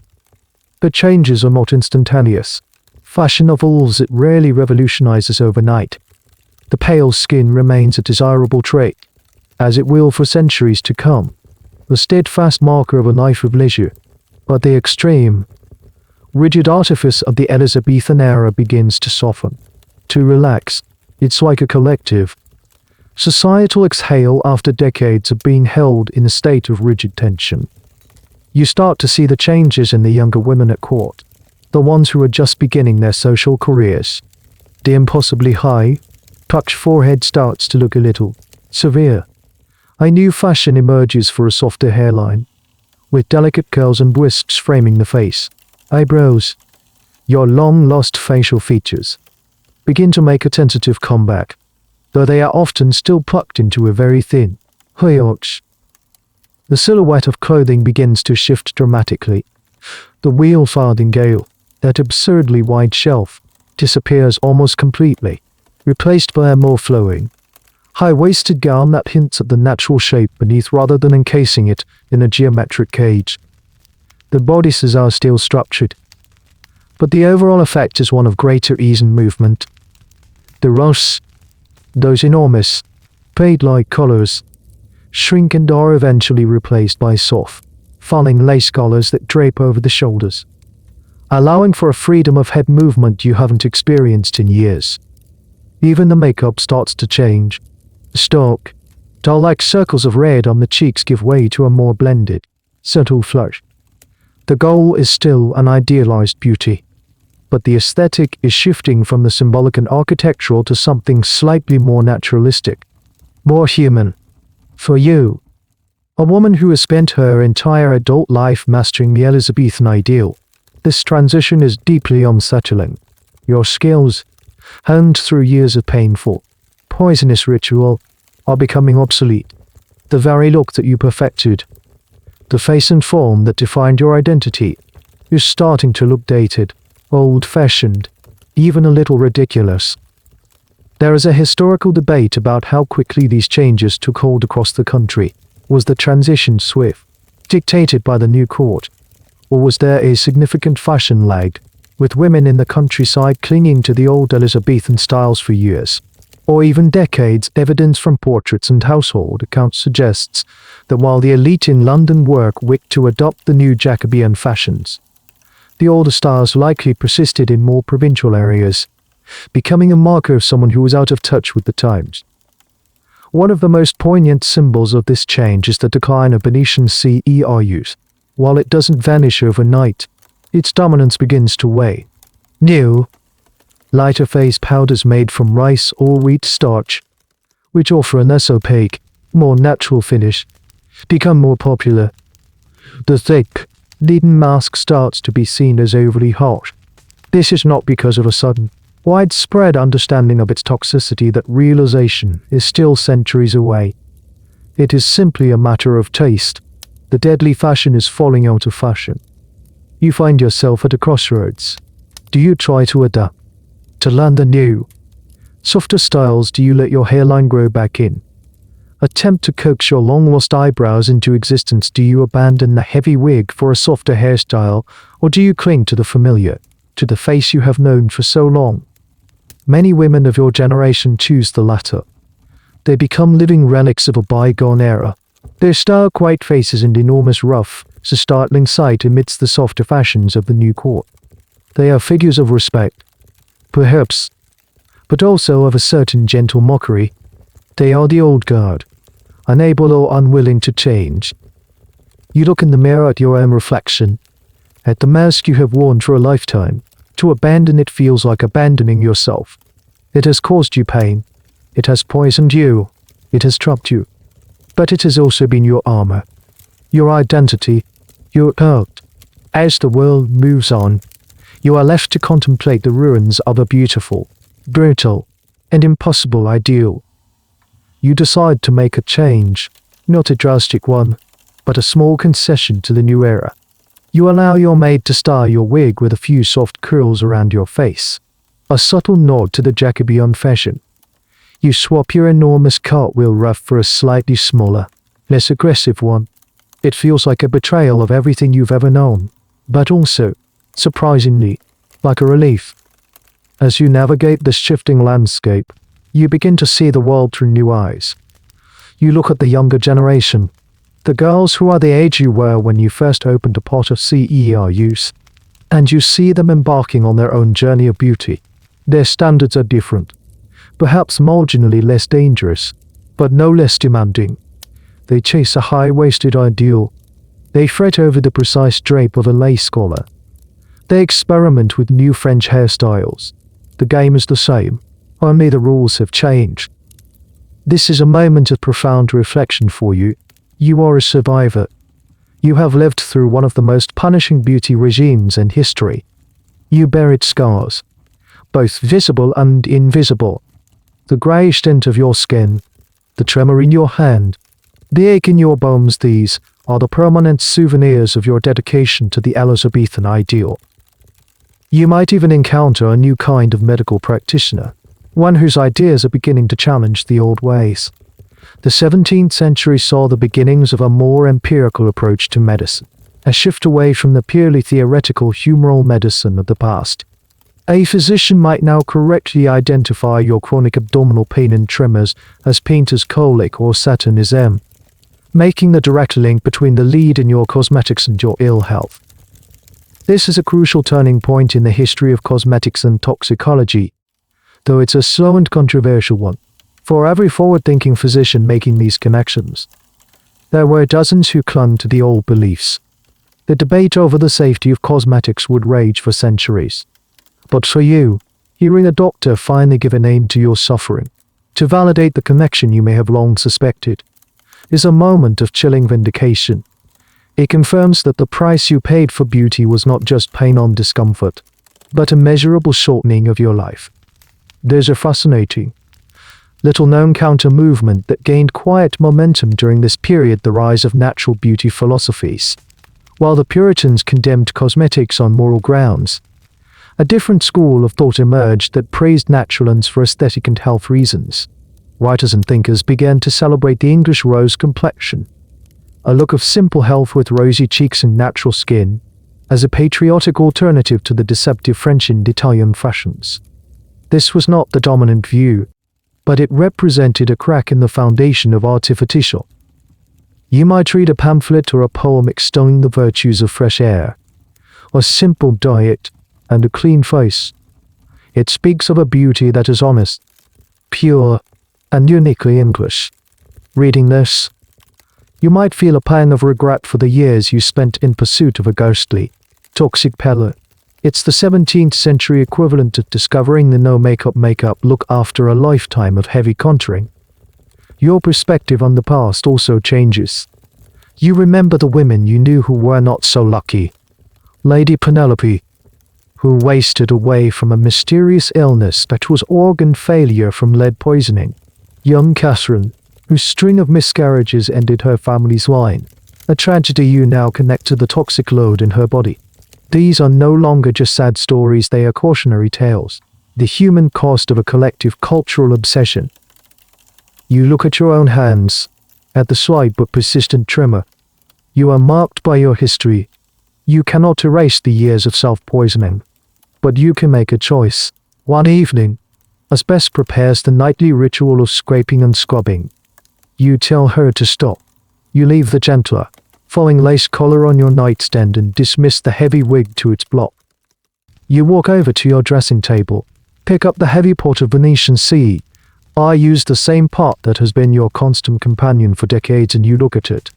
The changes are not instantaneous. Fashion evolves, it rarely revolutionizes overnight. The pale skin remains a desirable trait, as it will for centuries to come, the steadfast marker of a life of leisure. But the extreme, rigid artifice of the Elizabethan era begins to soften, to relax. It's like a collective, societal exhale after decades of being held in a state of rigid tension. You start to see the changes in the younger women at court, the ones who are just beginning their social careers. The impossibly high, tucked forehead starts to look a little severe. A new fashion emerges for a softer hairline, with delicate curls and wisps framing the face. Eyebrows, your long-lost facial features, begin to make a tentative comeback, though they are often still plucked into a very thin arch. The silhouette of clothing begins to shift dramatically. The wheel farthingale, that absurdly wide shelf, disappears almost completely, replaced by a more flowing, high-waisted gown that hints at the natural shape beneath rather than encasing it in a geometric cage. The bodices are still structured, but the overall effect is one of greater ease and movement. The ruffs, those enormous, plaid-like collars, shrink and are eventually replaced by soft, falling lace collars that drape over the shoulders, allowing for a freedom of head movement you haven't experienced in years. Even the makeup starts to change. Stark, dull-like circles of red on the cheeks give way to a more blended, subtle flush. The goal is still an idealized beauty, but the aesthetic is shifting from the symbolic and architectural to something slightly more naturalistic, more human. For you, a woman who has spent her entire adult life mastering the Elizabethan ideal, this transition is deeply unsettling. Your skills, honed through years of painful, poisonous ritual, are becoming obsolete. The very look that you perfected, the face and form that defined your identity, is starting to look dated, old-fashioned, even a little ridiculous. There is a historical debate about how quickly these changes took hold across the country. Was the transition swift, dictated by the new court, or was there a significant fashion lag, with women in the countryside clinging to the old Elizabethan styles for years, or even decades? Evidence from portraits and household accounts suggests that while the elite in London work quick to adopt the new Jacobean fashions, the older styles likely persisted in more provincial areas, becoming a marker of someone who was out of touch with the times. One of the most poignant symbols of this change is the decline of Venetian CERUs. While it doesn't vanish overnight, its dominance begins to wane. New, lighter face powders made from rice or wheat starch, which offer a less opaque, more natural finish, become more popular. The thick, leaden mask starts to be seen as overly harsh. This is not because of a sudden, widespread understanding of its toxicity. That realization is still centuries away. It is simply a matter of taste. The deadly fashion is falling out of fashion. You find yourself at a crossroads. Do you try to adapt, to learn the new, softer styles? Do you let your hairline grow back in, attempt to coax your long-lost eyebrows into existence? Do you abandon the heavy wig for a softer hairstyle, or do you cling to the familiar, to the face you have known for so long? Many women of your generation choose the latter. They become living relics of a bygone era. Their stark white faces and enormous ruff is a startling sight amidst the softer fashions of the new court. They are figures of respect, perhaps, but also of a certain gentle mockery. They are the old guard, unable or unwilling to change. You look in the mirror at your own reflection, at the mask you have worn for a lifetime. To abandon it feels like abandoning yourself. It has caused you pain. It has poisoned you. It has trapped you. But it has also been your armor, your identity, your hurt. As the world moves on, you are left to contemplate the ruins of a beautiful, brutal, and impossible ideal. You decide to make a change, not a drastic one, but a small concession to the new era. You allow your maid to style your wig with a few soft curls around your face, a subtle nod to the Jacobean fashion. You swap your enormous cartwheel ruff for a slightly smaller, less aggressive one. It feels like a betrayal of everything you've ever known, but also, surprisingly, like a relief. As you navigate this shifting landscape, you begin to see the world through new eyes. You look at the younger generation, the girls who are the age you were when you first opened a pot of CERUs, and you see them embarking on their own journey of beauty. Their standards are different, perhaps marginally less dangerous, but no less demanding. They chase a high-waisted ideal. They fret over the precise drape of a lace collar. They experiment with new French hairstyles. The game is the same, only the rules have changed. This is a moment of profound reflection for you. You are a survivor. You have lived through one of the most punishing beauty regimes in history. You bear its scars, both visible and invisible. The greyish tint of your skin, the tremor in your hand, the ache in your bones, these are the permanent souvenirs of your dedication to the Elizabethan ideal. You might even encounter a new kind of medical practitioner, one whose ideas are beginning to challenge the old ways. The 17th century saw the beginnings of a more empirical approach to medicine, a shift away from the purely theoretical humoral medicine of the past. A physician might now correctly identify your chronic abdominal pain and tremors as painter's colic or Saturnism. making the direct link between the lead in your cosmetics and your ill health. This is a crucial turning point in the history of cosmetics and toxicology, though it's a slow and controversial one. For every forward-thinking physician making these connections, there were dozens who clung to the old beliefs. The debate over the safety of cosmetics would rage for centuries. But for you, hearing a doctor finally give a name to your suffering, to validate the connection you may have long suspected, is a moment of chilling vindication. It confirms that the price you paid for beauty was not just pain or discomfort, but a measurable shortening of your life. There's a fascinating, little-known counter-movement that gained quiet momentum during this period, the rise of natural beauty philosophies. While the Puritans condemned cosmetics on moral grounds, a different school of thought emerged that praised naturalness for aesthetic and health reasons. Writers and thinkers began to celebrate the English rose complexion, a look of simple health with rosy cheeks and natural skin, as a patriotic alternative to the deceptive French and Italian fashions. This was not the dominant view, but it represented a crack in the foundation of artificial. You might read a pamphlet or a poem extolling the virtues of fresh air, a simple diet, and a clean face. It speaks of a beauty that is honest, pure, and uniquely English. Reading this, you might feel a pang of regret for the years you spent in pursuit of a ghostly, toxic palette. It's the 17th century equivalent of discovering the no-makeup look after a lifetime of heavy contouring. Your perspective on the past also changes. You remember the women you knew who were not so lucky. Lady Penelope, who wasted away from a mysterious illness that was organ failure from lead poisoning. Young Catherine, whose string of miscarriages ended her family's line, a tragedy you now connect to the toxic load in her body. These are no longer just sad stories, they are cautionary tales, the human cost of a collective cultural obsession. You look at your own hands, at the slight but persistent tremor. You are marked by your history. You cannot erase the years of self-poisoning, but you can make a choice. One evening, as Bess prepares the nightly ritual of scraping and scrubbing, you tell her to stop. You leave the gentler, falling lace collar on your nightstand and dismiss the heavy wig to its block. You walk over to your dressing table, pick up the heavy pot of Venetian sea. I use the same pot that has been your constant companion for decades, and you look at it.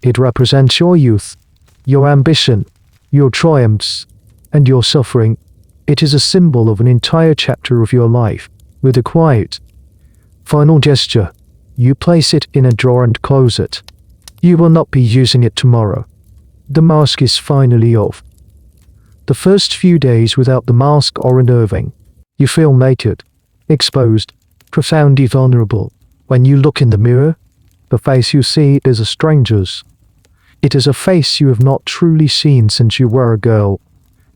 It represents your youth, your ambition, your triumphs, and your suffering. It is a symbol of an entire chapter of your life. With a quiet, final gesture, you place it in a drawer and close it. You will not be using it tomorrow. The mask is finally off. The first few days without the mask are unnerving. You feel naked, exposed, profoundly vulnerable. When you look in the mirror, the face you see is a stranger's. It is a face you have not truly seen since you were a girl.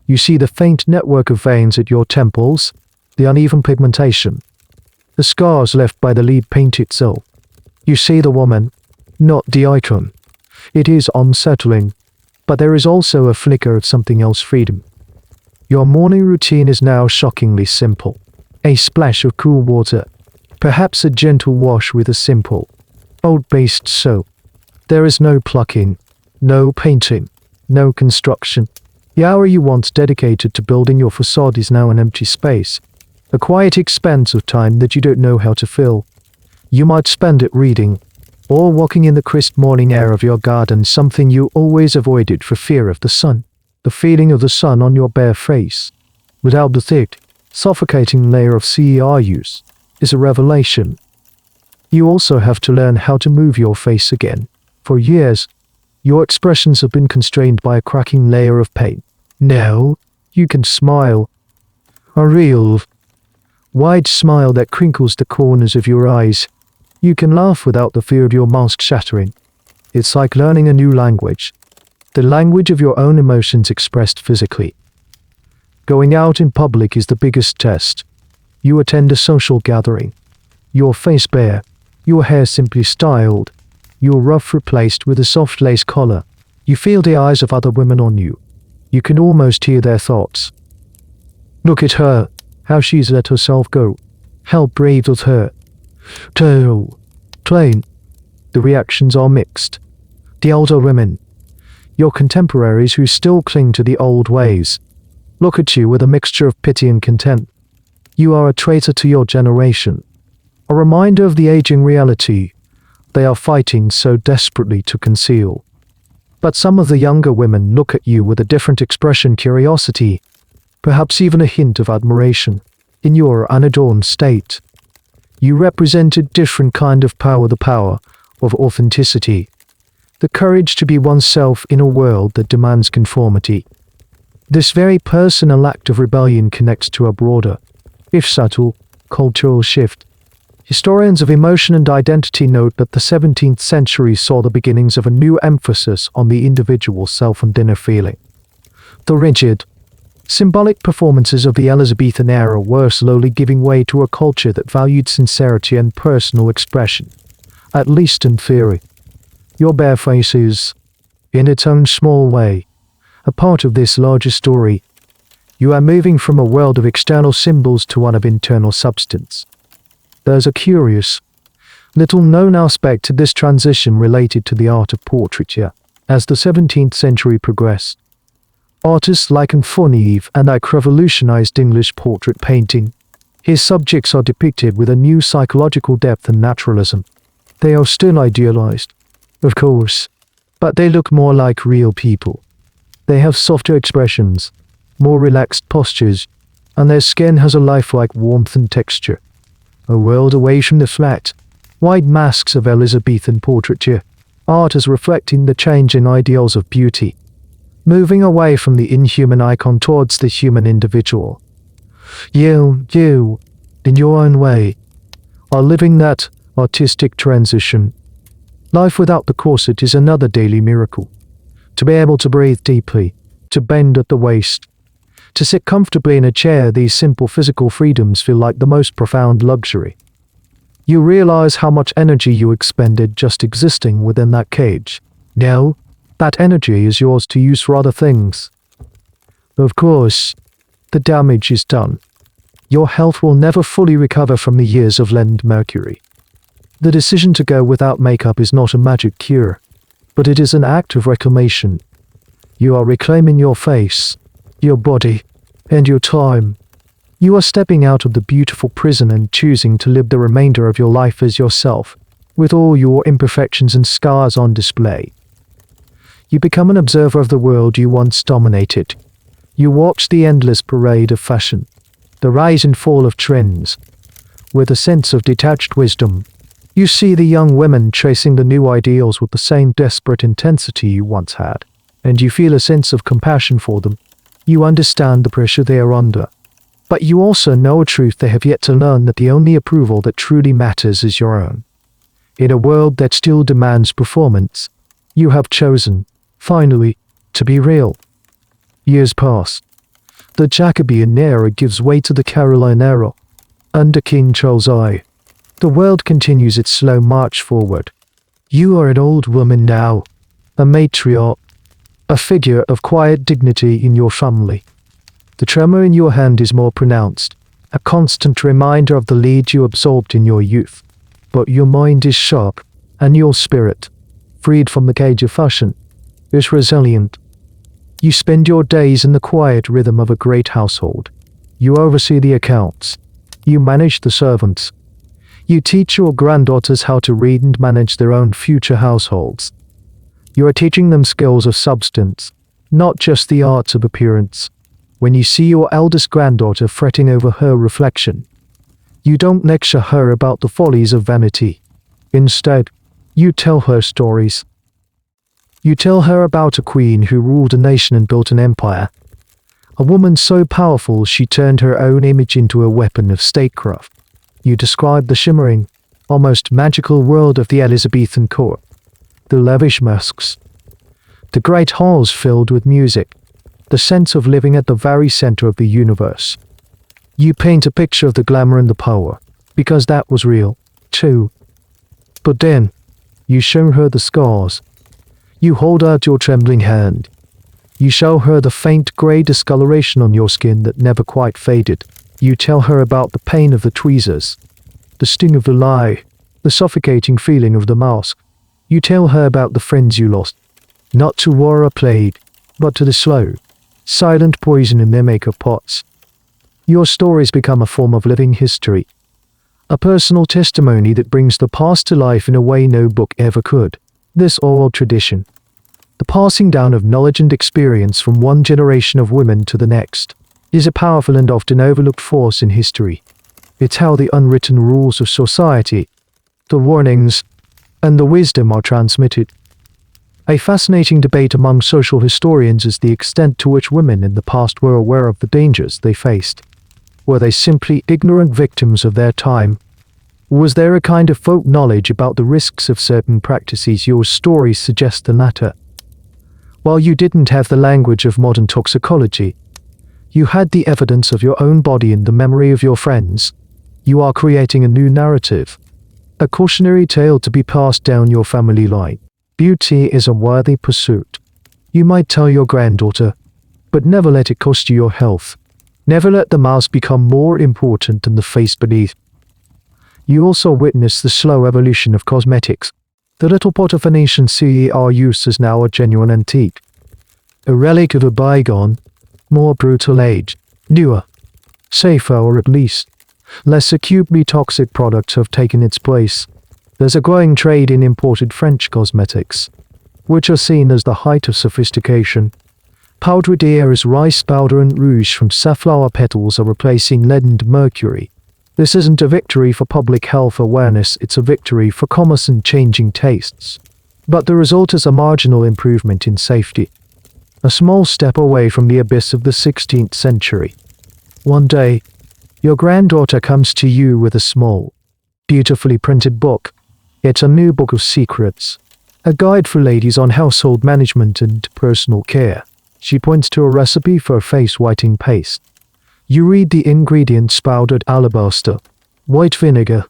You see the faint network of veins at your temples, the uneven pigmentation, the scars left by the lead paint itself. You see the woman, not the icon. It is unsettling, but there is also a flicker of something else: freedom. Your morning routine is now shockingly simple. A splash of cool water, perhaps a gentle wash with a simple, oat-based soap. There is no plucking, no painting, no construction. The hour you once dedicated to building your facade is now an empty space, a quiet expanse of time that you don't know how to fill. You might spend it reading, or walking in the crisp morning air of your garden, something you always avoided for fear of the sun. The feeling of the sun on your bare face, without the thick, suffocating layer of CERUs, is a revelation. You also have to learn how to move your face again. For years, your expressions have been constrained by a cracking layer of pain. Now, you can smile. A real, wide smile that crinkles the corners of your eyes. You can laugh without the fear of your mask shattering. It's like learning a new language, the language of your own emotions expressed physically. Going out in public is the biggest test. You attend a social gathering, your face bare, your hair simply styled, your ruff replaced with a soft lace collar. You feel the eyes of other women on you. You can almost hear their thoughts. Look at her, how she's let herself go. How brave of her. Tall, plain. The reactions are mixed. The older women, your contemporaries who still cling to the old ways, look at you with a mixture of pity and contempt. You are a traitor to your generation, a reminder of the aging reality they are fighting so desperately to conceal. But some of the younger women look at you with a different expression: curiosity, perhaps even a hint of admiration. In your unadorned state, you represent a different kind of power, the power of authenticity, the courage to be oneself in a world that demands conformity. This very personal act of rebellion connects to a broader, if subtle, cultural shift. Historians of emotion and identity note that the 17th century saw the beginnings of a new emphasis on the individual self and inner feeling. The rigid, symbolic performances of the Elizabethan era were slowly giving way to a culture that valued sincerity and personal expression, at least in theory. Your bare face is, in its own small way, a part of this larger story. You are moving from a world of external symbols to one of internal substance. There's a curious, little-known aspect to this transition related to the art of portraiture. As the 17th century progressed, artists like Fournier and Ike revolutionized English portrait painting. His subjects are depicted with a new psychological depth and naturalism. They are still idealized, of course, but they look more like real people. They have softer expressions, more relaxed postures, and their skin has a lifelike warmth and texture. A world away from the flat, wide masks of Elizabethan portraiture, art is reflecting the change in ideals of beauty, moving away from the inhuman icon towards the human individual. You, in your own way, are living that artistic transition. Life without the corset is another daily miracle. To be able to breathe deeply, to bend at the waist, to sit comfortably in a chair, these simple physical freedoms feel like the most profound luxury. You realize how much energy you expended just existing within that cage. Now, that energy is yours to use for other things. Of course, the damage is done. Your health will never fully recover from the years of leadened mercury. The decision to go without makeup is not a magic cure, but it is an act of reclamation. You are reclaiming your face, your body, and your time. You are stepping out of the beautiful prison and choosing to live the remainder of your life as yourself, with all your imperfections and scars on display. You become an observer of the world you once dominated. You watch the endless parade of fashion, the rise and fall of trends. With a sense of detached wisdom, you see the young women chasing the new ideals with the same desperate intensity you once had, and you feel a sense of compassion for them. You understand the pressure they are under, but you also know a truth they have yet to learn, that the only approval that truly matters is your own. In a world that still demands performance, you have chosen, finally, to be real. Years pass. The Jacobean era gives way to the Caroline era. Under King Charles I, the world continues its slow march forward. You are an old woman now, a matriarch, a figure of quiet dignity in your family. The tremor in your hand is more pronounced, a constant reminder of the lead you absorbed in your youth. But your mind is sharp, and your spirit, freed from the cage of fashion, is resilient. You spend your days in the quiet rhythm of a great household. You oversee the accounts. You manage the servants. You teach your granddaughters how to read and manage their own future households. You are teaching them skills of substance, not just the arts of appearance. When you see your eldest granddaughter fretting over her reflection, you don't lecture her about the follies of vanity. Instead, you tell her stories. You tell her about a queen who ruled a nation and built an empire. A woman so powerful she turned her own image into a weapon of statecraft. You describe the shimmering, almost magical world of the Elizabethan court. The lavish masks, the great halls filled with music, the sense of living at the very center of the universe. You paint a picture of the glamour and the power, because that was real, too. But then, you show her the scars. You hold out your trembling hand. You show her the faint grey discoloration on your skin that never quite faded. You tell her about the pain of the tweezers, the sting of the lie, the suffocating feeling of the mask. You tell her about the friends you lost, not to war or plague, but to the slow, silent poison in their makeup pots. Your stories become a form of living history, a personal testimony that brings the past to life in a way no book ever could. This oral tradition, the passing down of knowledge and experience from one generation of women to the next, is a powerful and often overlooked force in history. It's how the unwritten rules of society, the warnings, and the wisdom are transmitted. A fascinating debate among social historians is the extent to which women in the past were aware of the dangers they faced. Were they simply ignorant victims of their time? Was there a kind of folk knowledge about the risks of certain practices? Your stories suggest the latter. While you didn't have the language of modern toxicology, you had the evidence of your own body and the memory of your friends. You are creating a new narrative, a cautionary tale to be passed down your family line. Beauty is a worthy pursuit. You might tell your granddaughter, but never let it cost you your health. Never let the mask become more important than the face beneath. You also witness the slow evolution of cosmetics. The little pot of Venetian CER use is now a genuine antique, a relic of a bygone, more brutal age. Newer, safer, or at least less acutely toxic products have taken its place. There's a growing trade in imported French cosmetics, which are seen as the height of sophistication. Poudre d'Air's rice powder and rouge from safflower petals are replacing lead and mercury. This isn't a victory for public health awareness, it's a victory for commerce and changing tastes. But the result is a marginal improvement in safety, a small step away from the abyss of the 16th century. One day, your granddaughter comes to you with a small, beautifully printed book. It's a new book of secrets, a guide for ladies on household management and personal care. She points to a recipe for a face whitening paste. You read the ingredients: powdered alabaster, white vinegar,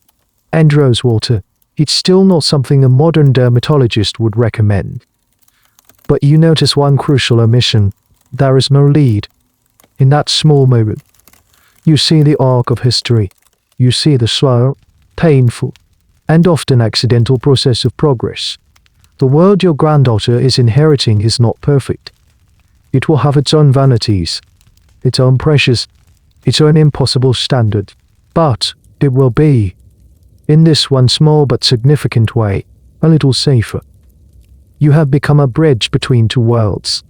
and rosewater. It's still not something a modern dermatologist would recommend. But you notice one crucial omission. There is no lead. In that small moment, you see the arc of history. You see the slow, painful, and often accidental process of progress. The world your granddaughter is inheriting is not perfect. It will have its own vanities, its own pressures, its own impossible standard. But it will be, in this one small but significant way, a little safer. You have become a bridge between two worlds.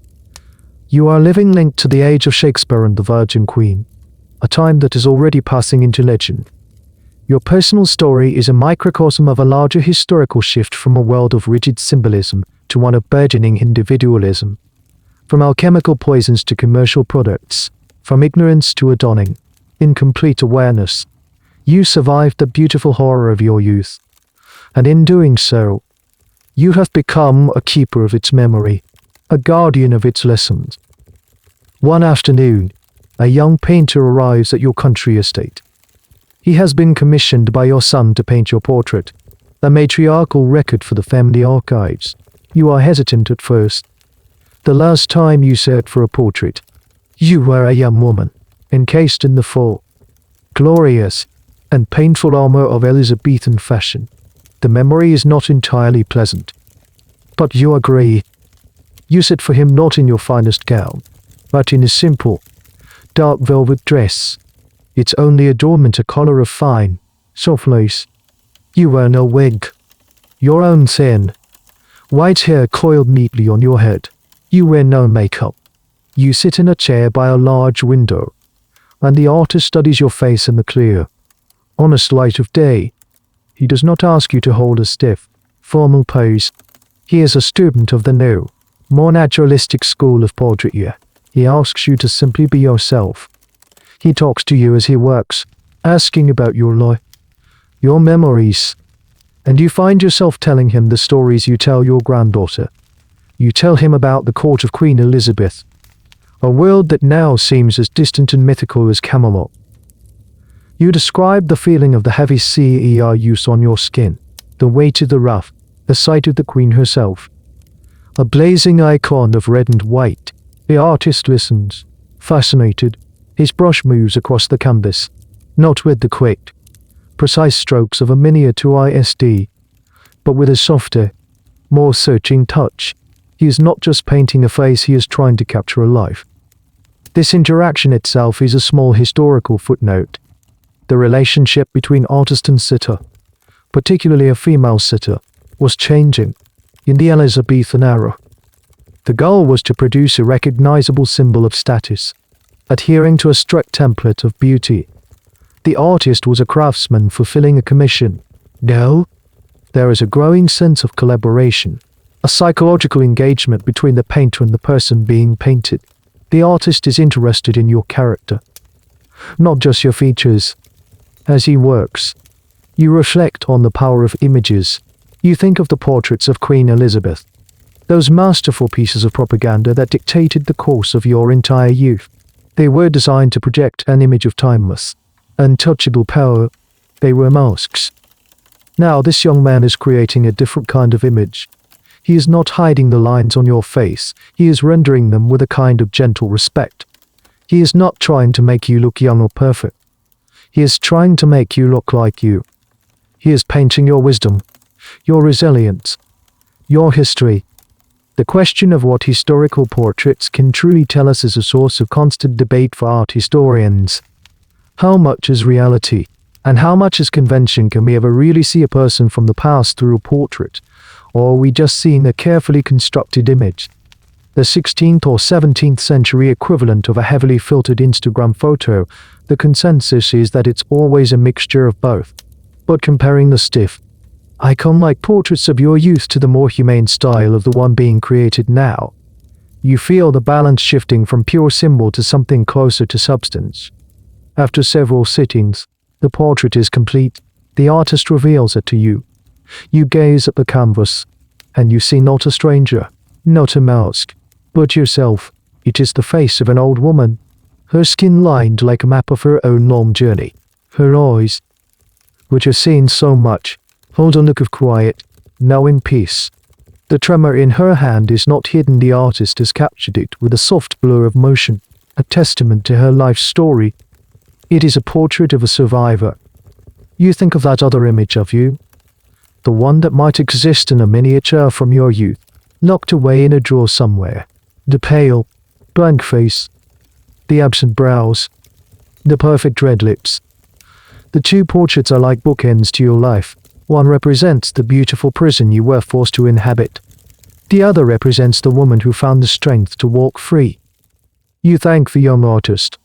You are a living link to the age of Shakespeare and the Virgin Queen, a time that is already passing into legend. Your personal story is a microcosm of a larger historical shift from a world of rigid symbolism to one of burgeoning individualism. From alchemical poisons to commercial products, from ignorance to a dawning, incomplete awareness, you survived the beautiful horror of your youth. And in doing so, you have become a keeper of its memory, a guardian of its lessons. One afternoon, a young painter arrives at your country estate. He has been commissioned by your son to paint your portrait, a matriarchal record for the family archives. You are hesitant at first. The last time you searched for a portrait, you were a young woman, encased in the full, glorious, and painful armor of Elizabethan fashion. The memory is not entirely pleasant. But you agree. You sit for him not in your finest gown, but in a simple, dark velvet dress. Its only adornment a collar of fine, soft lace. You wear no wig. Your own thin, white hair coiled neatly on your head. You wear no makeup. You sit in a chair by a large window, and the artist studies your face in the clear, honest light of day. He does not ask you to hold a stiff, formal pose. He is a student of the new, more naturalistic school of portraiture. He asks you to simply be yourself. He talks to you as he works, asking about your life, your memories, and you find yourself telling him the stories you tell your granddaughter. You tell him about the court of Queen Elizabeth, a world that now seems as distant and mythical as Camelot. You describe the feeling of the heavy CER use on your skin, the weight of the ruff, the sight of the Queen herself, a blazing icon of red and white. The artist listens, fascinated. His brush moves across the canvas, not with the quick, precise strokes of a miniature ISD, but with a softer, more searching touch. He is not just painting a face, he is trying to capture a life. This interaction itself is a small historical footnote. The relationship between artist and sitter, particularly a female sitter, was changing. In the Elizabethan era, the goal was to produce a recognizable symbol of status, adhering to a strict template of beauty. The artist was a craftsman fulfilling a commission. Now, there is a growing sense of collaboration, a psychological engagement between the painter and the person being painted. The artist is interested in your character, not just your features. As he works, you reflect on the power of images. You think of the portraits of Queen Elizabeth, those masterful pieces of propaganda that dictated the course of your entire youth. They were designed to project an image of timeless, untouchable power. They were masks. Now this young man is creating a different kind of image. He is not hiding the lines on your face, he is rendering them with a kind of gentle respect. He is not trying to make you look young or perfect. He is trying to make you look like you. He is painting your wisdom, your resilience, your history. The question of what historical portraits can truly tell us is a source of constant debate for art historians. How much is reality, and how much is convention? Can we ever really see a person from the past through a portrait, or are we just seeing a carefully constructed image? The 16th or 17th century equivalent of a heavily filtered Instagram photo, the consensus is that it's always a mixture of both. But comparing the stiff, icon-like portraits of your youth to the more humane style of the one being created now, you feel the balance shifting from pure symbol to something closer to substance. After several sittings, the portrait is complete. The artist reveals it to you. You gaze at the canvas, and you see not a stranger, not a mask, but yourself. It is the face of an old woman, her skin lined like a map of her own long journey. Her eyes, which have seen so much, hold a look of quiet, knowing peace. The tremor in her hand is not hidden. The artist has captured it with a soft blur of motion, a testament to her life story. It is a portrait of a survivor. You think of that other image of you, the one that might exist in a miniature from your youth, locked away in a drawer somewhere. The pale, blank face, the absent brows, the perfect red lips. The two portraits are like bookends to your life. One represents the beautiful prison you were forced to inhabit. The other represents the woman who found the strength to walk free. You thank the young artist.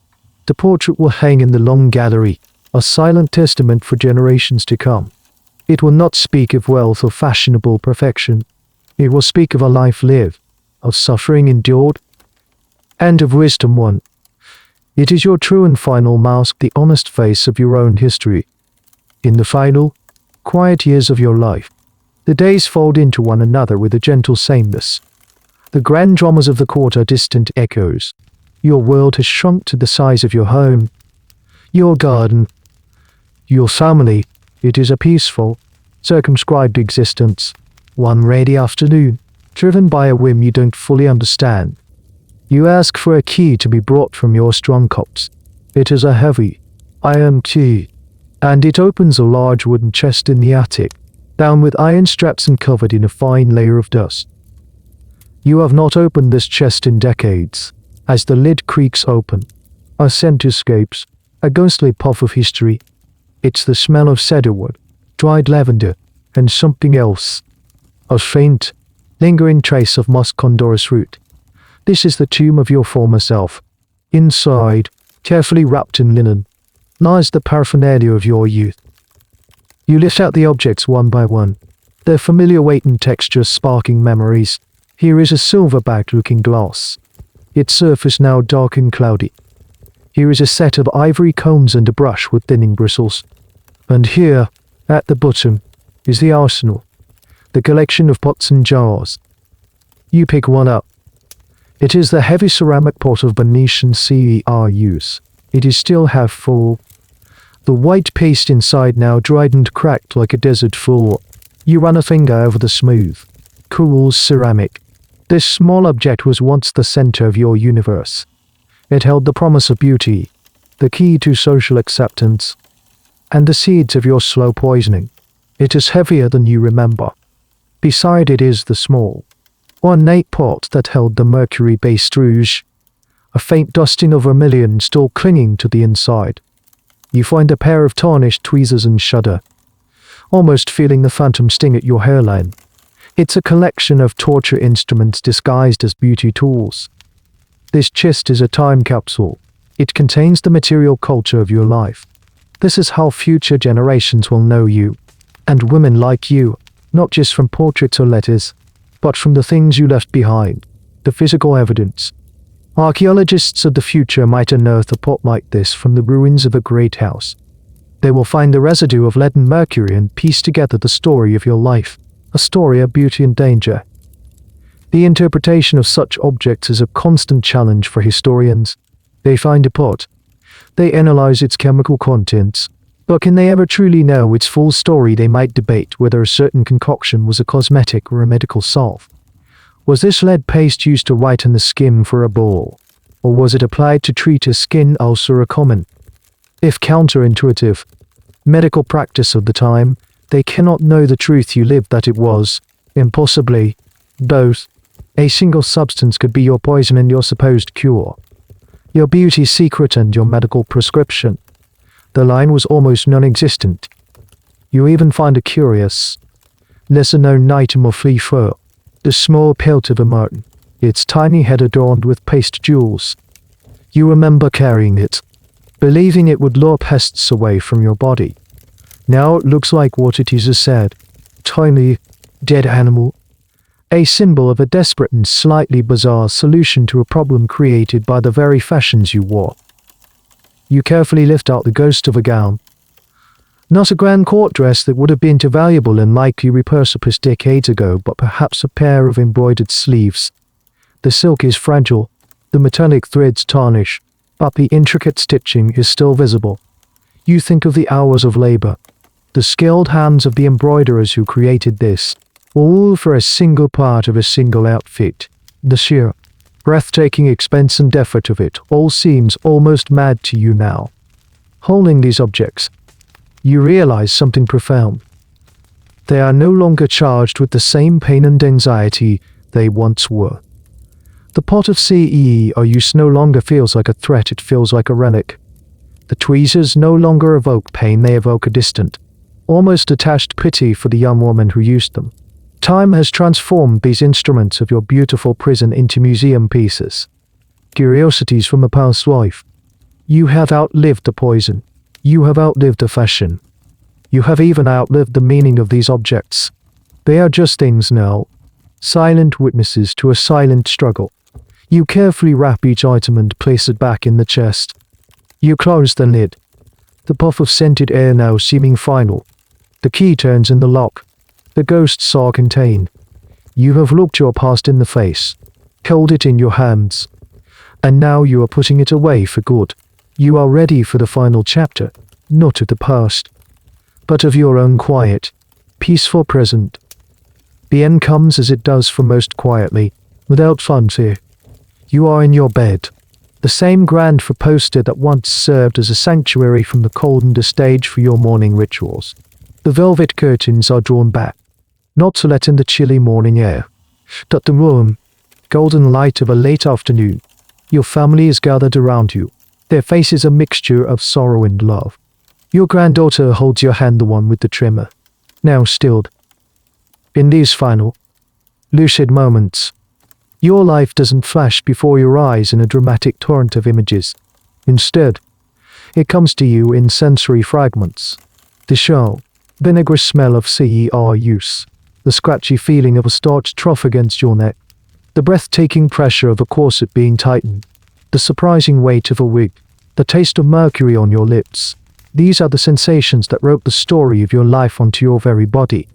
The portrait will hang in the long gallery, a silent testament for generations to come. It will not speak of wealth or fashionable perfection. It will speak of a life lived, of suffering endured, and of wisdom won. It is your true and final mask, the honest face of your own history. In the final, quiet years of your life, the days fold into one another with a gentle sameness. The grand dramas of the court are distant echoes. Your world has shrunk to the size of your home, your garden, your family. It is a peaceful, circumscribed existence. One rainy afternoon, driven by a whim you don't fully understand, you ask for a key to be brought from your strongholds. It is a heavy, iron key, and it opens a large wooden chest in the attic, bound with iron straps and covered in a fine layer of dust. You have not opened this chest in decades. As the lid creaks open, a scent escapes, a ghostly puff of history. It's the smell of cedarwood, dried lavender, and something else. A faint, lingering trace of muscondorus root. This is the tomb of your former self. Inside, carefully wrapped in linen, lies the paraphernalia of your youth. You lift out the objects one by one, their familiar weight and texture sparking memories. Here is a silver-backed looking glass, its surface now dark and cloudy. Here is a set of ivory combs and a brush with thinning bristles. And here, at the bottom, is the arsenal, the collection of pots and jars. You pick one up. It is the heavy ceramic pot of Venetian use. It is still half full. The white paste inside now dried and cracked like a desert floor. You run a finger over the smooth, cool ceramic. This small object was once the center of your universe. It held the promise of beauty, the key to social acceptance, and the seeds of your slow poisoning. It is heavier than you remember. Beside it is the small, ornate pot that held the mercury-based rouge, a faint dusting of vermilion still clinging to the inside. You find a pair of tarnished tweezers and shudder, almost feeling the phantom sting at your hairline. It's a collection of torture instruments disguised as beauty tools. This chest is a time capsule. It contains the material culture of your life. This is how future generations will know you, and women like you, not just from portraits or letters, but from the things you left behind, the physical evidence. Archaeologists of the future might unearth a pot like this from the ruins of a great house. They will find the residue of lead and mercury and piece together the story of your life, a story of beauty and danger. The interpretation of such objects is a constant challenge for historians. They find a pot. They analyze its chemical contents. But can they ever truly know its full story? They might debate whether a certain concoction was a cosmetic or a medical salve. Was this lead paste used to whiten the skin for a ball? Or was it applied to treat a skin ulcer or common, if counterintuitive, medical practice of the time? They cannot know the truth. You live that it was, impossibly, both. A single substance could be your poison and your supposed cure, your beauty secret and your medical prescription. The line was almost non-existent. You even find a curious, lesser-known item of flea fur, the small pelt of a marten, its tiny head adorned with paste jewels. You remember carrying it, believing it would lure pests away from your body. Now it looks like what it is, a sad, tiny, dead animal, a symbol of a desperate and slightly bizarre solution to a problem created by the very fashions you wore. You carefully lift out the ghost of a gown. Not a grand court dress that would have been too valuable and likely repurposed decades ago, but perhaps a pair of embroidered sleeves. The silk is fragile, the metallic threads tarnish, but the intricate stitching is still visible. You think of the hours of labor, the skilled hands of the embroiderers who created this, all for a single part of a single outfit. The sheer, breathtaking expense and effort of it all seems almost mad to you now. Holding these objects, you realize something profound. They are no longer charged with the same pain and anxiety they once were. The pot of CEE or use no longer feels like a threat, it feels like a relic. The tweezers no longer evoke pain, they evoke a distant, almost detached pity for the young woman who used them. Time has transformed these instruments of your beautiful prison into museum pieces, curiosities from a past life. You have outlived the poison. You have outlived the fashion. You have even outlived the meaning of these objects. They are just things now, silent witnesses to a silent struggle. You carefully wrap each item and place it back in the chest. You close the lid, the puff of scented air now seeming final. The key turns in the lock. The ghosts are contained. You have looked your past in the face, held it in your hands, and now you are putting it away for good. You are ready for the final chapter, not of the past, but of your own quiet, peaceful present. The end comes as it does for most quietly, without fanfare. You are in your bed, the same grand poster that once served as a sanctuary from the cold and a stage for your morning rituals. The velvet curtains are drawn back, not to let in the chilly morning air, but the warm, golden light of a late afternoon. Your family is gathered around you, their faces a mixture of sorrow and love. Your granddaughter holds your hand, the one with the tremor, now stilled. In these final, lucid moments, your life doesn't flash before your eyes in a dramatic torrent of images. Instead, it comes to you in sensory fragments. The show, vinegary smell of CER use, the scratchy feeling of a starched trough against your neck, the breathtaking pressure of a corset being tightened, the surprising weight of a wig, the taste of mercury on your lips. These are the sensations that wrote the story of your life onto your very body.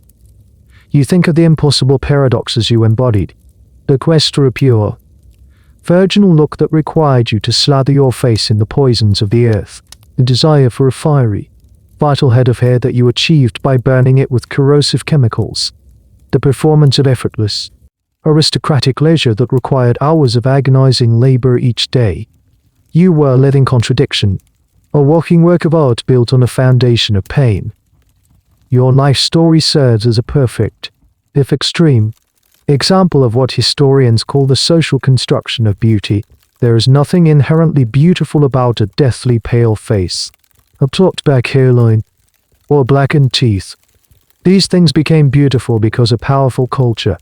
You think of the impossible paradoxes you embodied, the quest for a pure, virginal look that required you to slather your face in the poisons of the earth, the desire for a fiery, vital head of hair that you achieved by burning it with corrosive chemicals, the performance of effortless, aristocratic leisure that required hours of agonizing labor each day. You were a living contradiction, a walking work of art built on a foundation of pain. Your life story serves as a perfect, if extreme, example of what historians call the social construction of beauty. There is nothing inherently beautiful about a deathly pale face, a plucked back hairline, or blackened teeth. These things became beautiful because a powerful culture,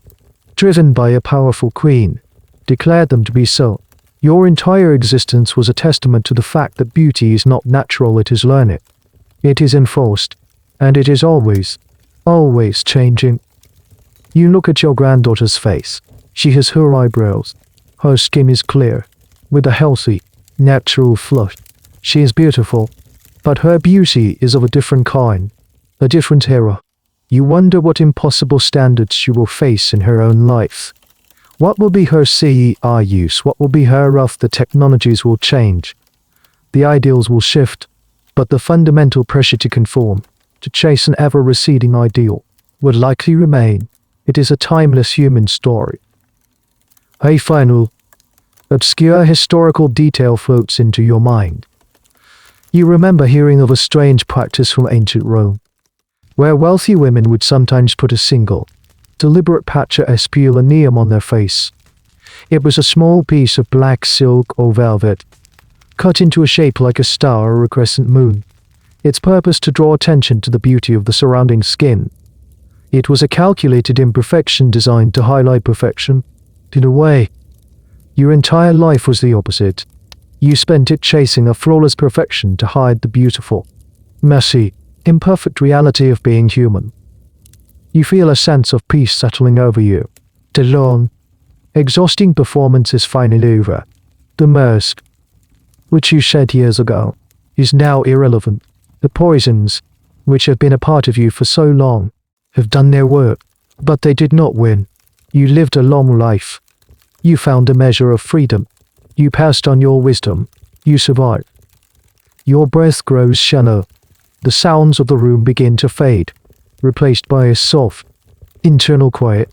driven by a powerful queen, declared them to be so. Your entire existence was a testament to the fact that beauty is not natural, it is learned. It is enforced, and it is always, always changing. You look at your granddaughter's face. She has her eyebrows. Her skin is clear, with a healthy, natural flush. She is beautiful, but her beauty is of a different kind, a different era. You wonder what impossible standards she will face in her own life. What will be her CER use? What will be her rough? The technologies will change. The ideals will shift, but the fundamental pressure to conform, to chase an ever-receding ideal, would likely remain. It is a timeless human story. A final, obscure historical detail floats into your mind. You remember hearing of a strange practice from ancient Rome, where wealthy women would sometimes put a single, deliberate patch of espulineum on their face. It was a small piece of black silk or velvet, cut into a shape like a star or a crescent moon. Its purpose to draw attention to the beauty of the surrounding skin. It was a calculated imperfection designed to highlight perfection. In a way, your entire life was the opposite. You spent it chasing a flawless perfection to hide the beautiful, messy, imperfect reality of being human. You feel a sense of peace settling over you. The long, exhausting performance is finally over. The mask, which you shed years ago, is now irrelevant. The poisons, which have been a part of you for so long, have done their work, but they did not win. You lived a long life. You found a measure of freedom. You passed on your wisdom. You survived. Your breath grows shallow. The sounds of the room begin to fade, replaced by a soft, internal quiet.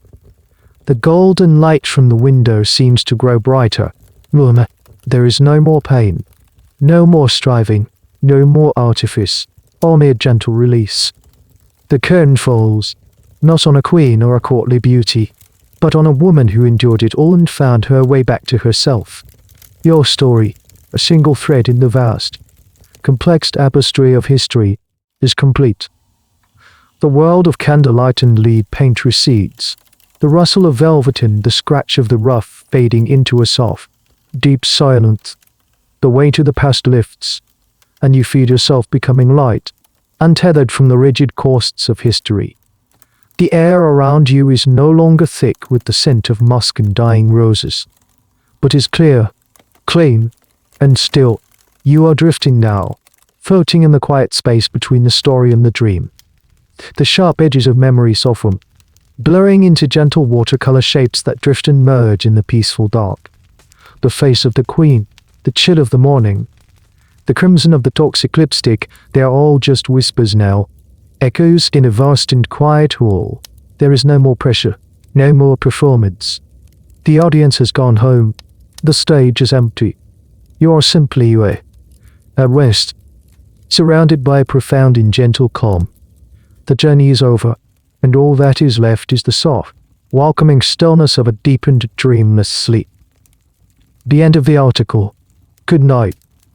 The golden light from the window seems to grow brighter. There is no more pain, no more striving, no more artifice, only a gentle release. The curtain falls, not on a queen or a courtly beauty, but on a woman who endured it all and found her way back to herself. Your story, a single thread in the vast, complex tapestry of history, is complete. The world of candlelight and lead paint recedes, the rustle of velvet and the scratch of the ruff fading into a soft, deep silence. The weight of the past lifts, and you feel yourself becoming light, untethered from the rigid corsets of history. The air around you is no longer thick with the scent of musk and dying roses, but is clear, clean, and still. You are drifting now, floating in the quiet space between the story and the dream. The sharp edges of memory soften, blurring into gentle watercolor shapes that drift and merge in the peaceful dark. The face of the queen, the chill of the morning, the crimson of the toxic lipstick, they are all just whispers now, echoes in a vast and quiet hall. There is no more pressure, no more performance. The audience has gone home. The stage is empty. You are simply at rest, surrounded by a profound and gentle calm. The journey is over, and all that is left is the soft, welcoming stillness of a deep and dreamless sleep. The end of the article. Good night.